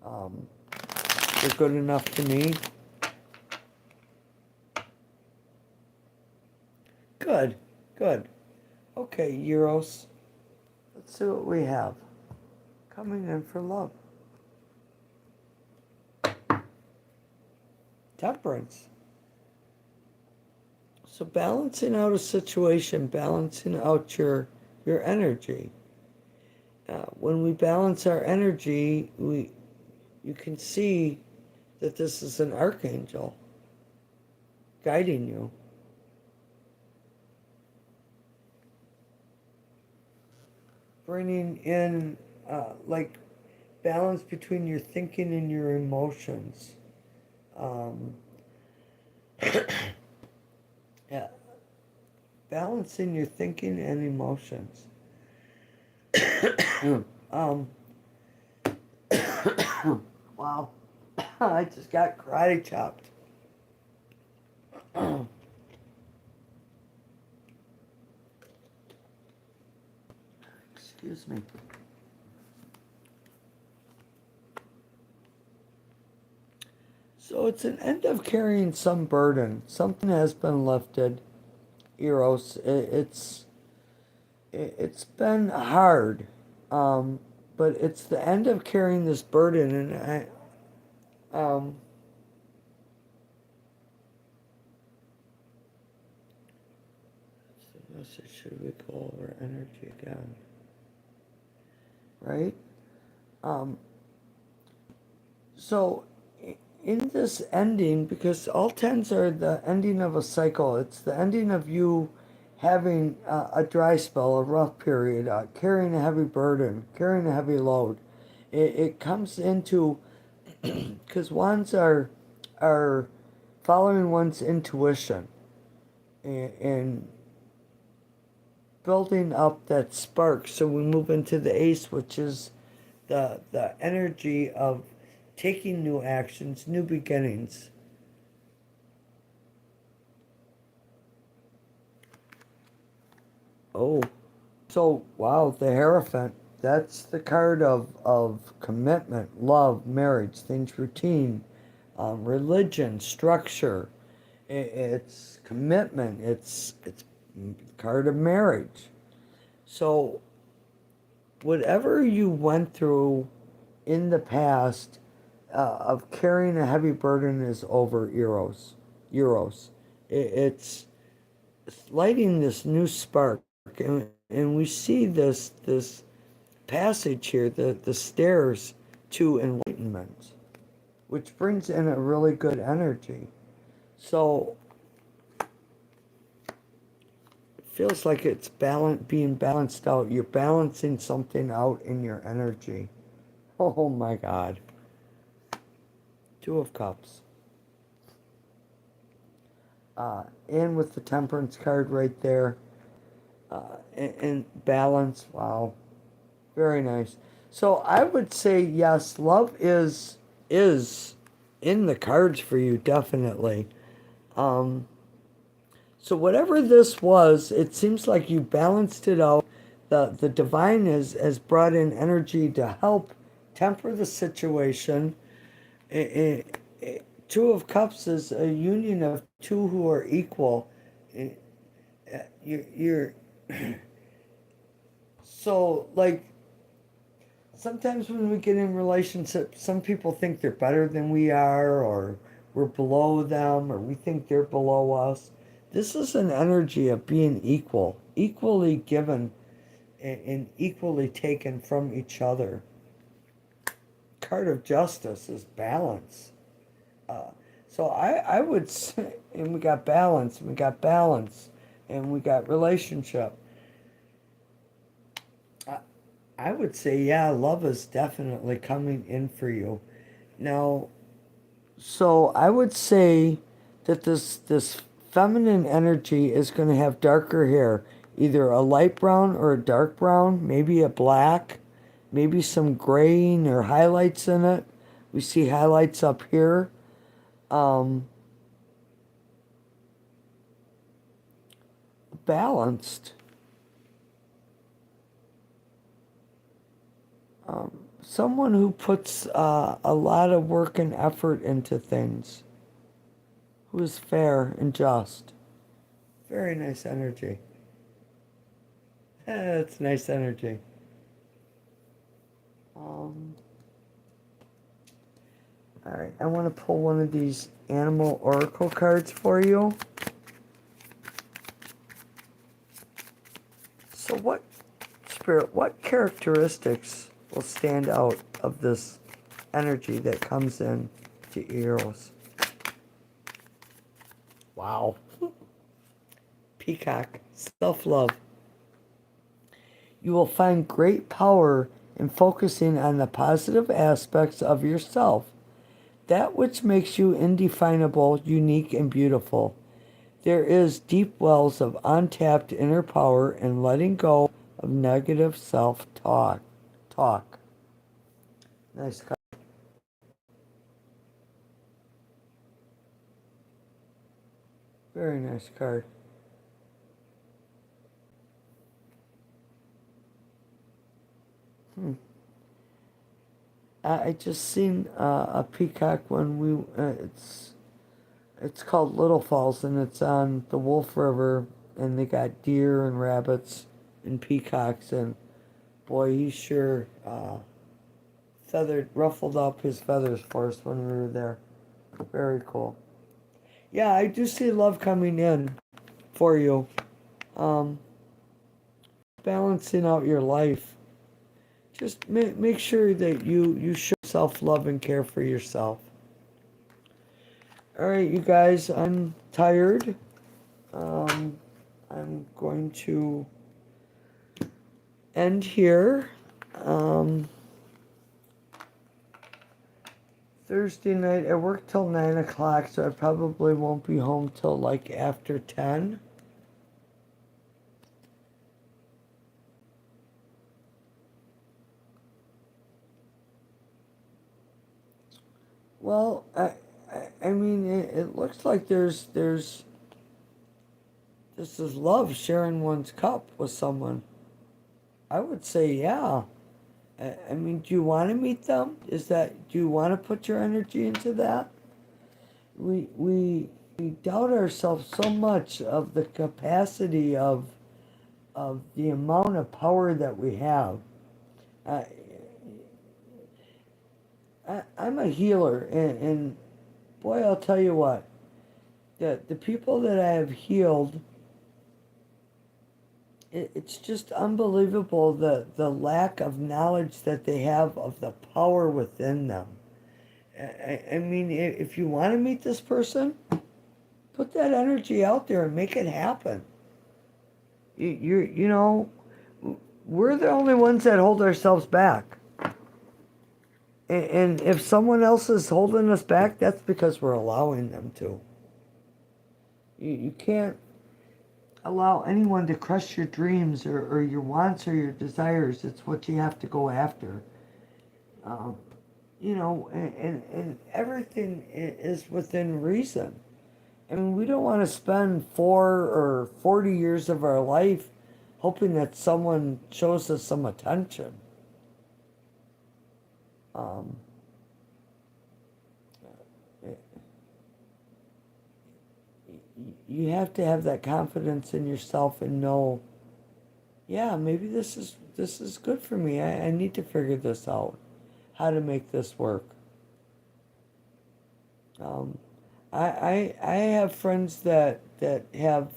um, they're good enough to me. Good, good. Okay, Euros. Let's see what we have. Coming in for love. Temperance. So balancing out a situation, balancing out your energy. When we balance our energy, you can see that this is an archangel guiding you. Bringing in like balance between your thinking and your emotions. Um, yeah, balancing your thinking and emotions. um, wow, I just got karate chopped. Excuse me. So it's an end of carrying some burden. Something has been lifted. Eros, it's been hard, but it's the end of carrying this burden, and um, message should we go over energy again? Right? Um, so in this ending, because all tens are the ending of a cycle, it's the ending of you having a dry spell, a rough period, carrying a heavy burden, carrying a heavy load. It comes into, because wands are following one's intuition and building up that spark. So we move into the ace, which is the energy of taking new actions, new beginnings. Oh, so wow, the Hierophant. That's the card of commitment, love, marriage, things routine, religion, structure. It's commitment. It's card of marriage. So whatever you went through in the past of carrying a heavy burden is over, Eros. It's lighting this new spark, and we see this passage here, the stairs to enlightenment, which brings in a really good energy. So it feels like it's being balanced out. You're balancing something out in your energy. Oh my God. Two of Cups. And with the Temperance card right there. And balance. Wow. Very nice. So I would say yes, love is in the cards for you, definitely. Um, so whatever this was, it seems like you balanced it out. The divine has brought in energy to help temper the situation. Two of Cups is a union of two who are equal. You're so like sometimes when we get in relationships, some people think they're better than we are, or we're below them, or we think they're below us. This is an energy of being equal, equally given and equally taken from each other. Card of Justice is balance. Uh, so I would say, and we got balance, and we got relationship. I, I would say, yeah, love is definitely coming in for you. Now, so I would say that this feminine energy is going to have darker hair, either a light brown or a dark brown, maybe a black, maybe some graying or highlights in it. We see highlights up here. Um, Balanced. Someone who puts a lot of work and effort into things, who is fair and just. Very nice energy. That's nice energy. Um, all right, I want to pull one of these animal oracle cards for you. So what, Spirit, what characteristics will stand out of this energy that comes in to Eros? Wow. Peacock, self-love. You will find great power in focusing on the positive aspects of yourself, that which makes you indefinable, unique, and beautiful. There is deep wells of untapped inner power in letting go of negative self-talk. Talk. Nice card. Very nice card. Hmm. I just seen a peacock when we. It's called Little Falls, and it's on the Wolf River, and they got deer and rabbits and peacocks, and boy, he sure ruffled up his feathers for us when we were there. Very cool. Yeah, I do see love coming in for you. Um, Balancing out your life. Just make sure that you show self-love and care for yourself. All right, you guys, I'm tired. Um, I'm going to end here. Um, Thursday night, I work till 9 o'clock, so I probably won't be home till like after 10. Well, I mean, it looks like this is love sharing one's cup with someone. I would say, yeah. I mean, do you want to meet them? Do you want to put your energy into that? We doubt ourselves so much of the capacity of the amount of power that we have. I, I'm a healer, and boy, I'll tell you what, the people that I have healed, it's just unbelievable the lack of knowledge that they have of the power within them. I mean, if you want to meet this person, put that energy out there and make it happen. You know, we're the only ones that hold ourselves back. And if someone else is holding us back, that's because we're allowing them to. You can't allow anyone to crush your dreams or your wants or your desires. It's what you have to go after. Um, you know, and everything is within reason. I mean, we don't want to spend 4 or 40 years of our life hoping that someone shows us some attention. Um, you have to have that confidence in yourself and know, yeah, maybe this is good for me. I need to figure this out, how to make this work. Um, I have friends that have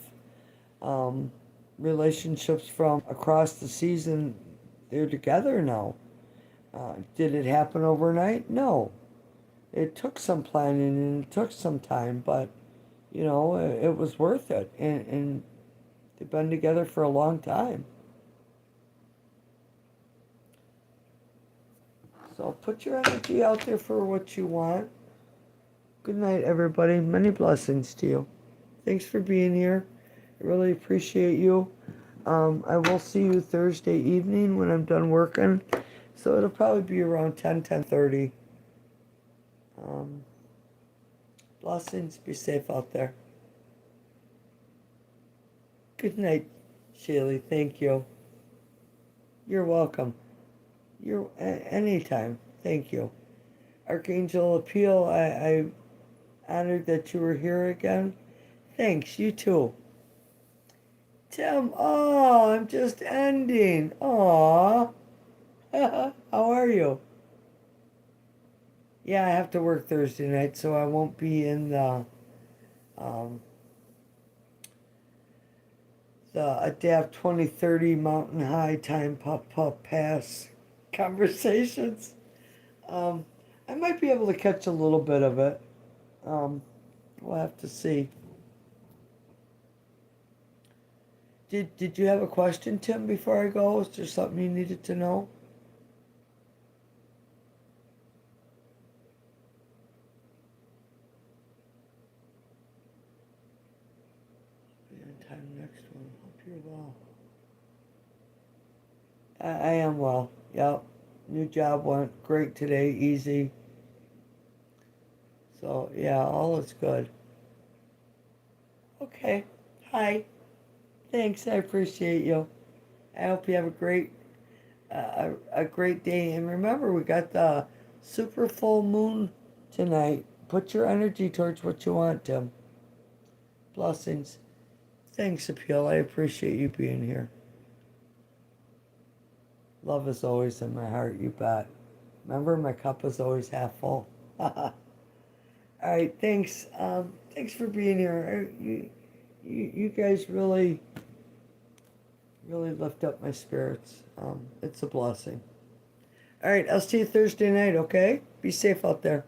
um, relationships from across the seas and they're together now. Did it happen overnight? No. It took some planning and it took some time, but you know, it was worth it. And they've been together for a long time. So put your energy out there for what you want. Good night, everybody. Many blessings to you. Thanks for being here. I really appreciate you. I will see you Thursday evening when I'm done working. So it'll probably be around 10:30. Um, Blessings. Be safe out there. Good night, Shaylee. Thank you. You're welcome. You're anytime. Thank you. Archangel Appeal, I honored that you were here again. Thanks, you too. Tim, oh, I'm just ending. Aw. How are you? Yeah, I have to work Thursday night, so I won't be in um, the Adapt 2030 Mountain High Time Pup Pass conversations. Um, I might be able to catch a little bit of it. Um, we'll have to see. Did you have a question, Tim, before I go? Is there something you needed to know? Be on time next one. Hope you're well. I am well. Yep. New job went great today, easy. So yeah, all is good. Okay. Hi. Thanks. I appreciate you. I hope you have a great day. And remember, we got the super full moon tonight. Put your energy towards what you want, Tim. Blessings. Thanks, Appeal. I appreciate you being here. Love is always in my heart, you bet. Remember, my cup is always half full. All right, thanks. Thanks for being here. You guys really really lift up my spirits. It's a blessing. All right, I'll see you Thursday night, okay? Be safe out there.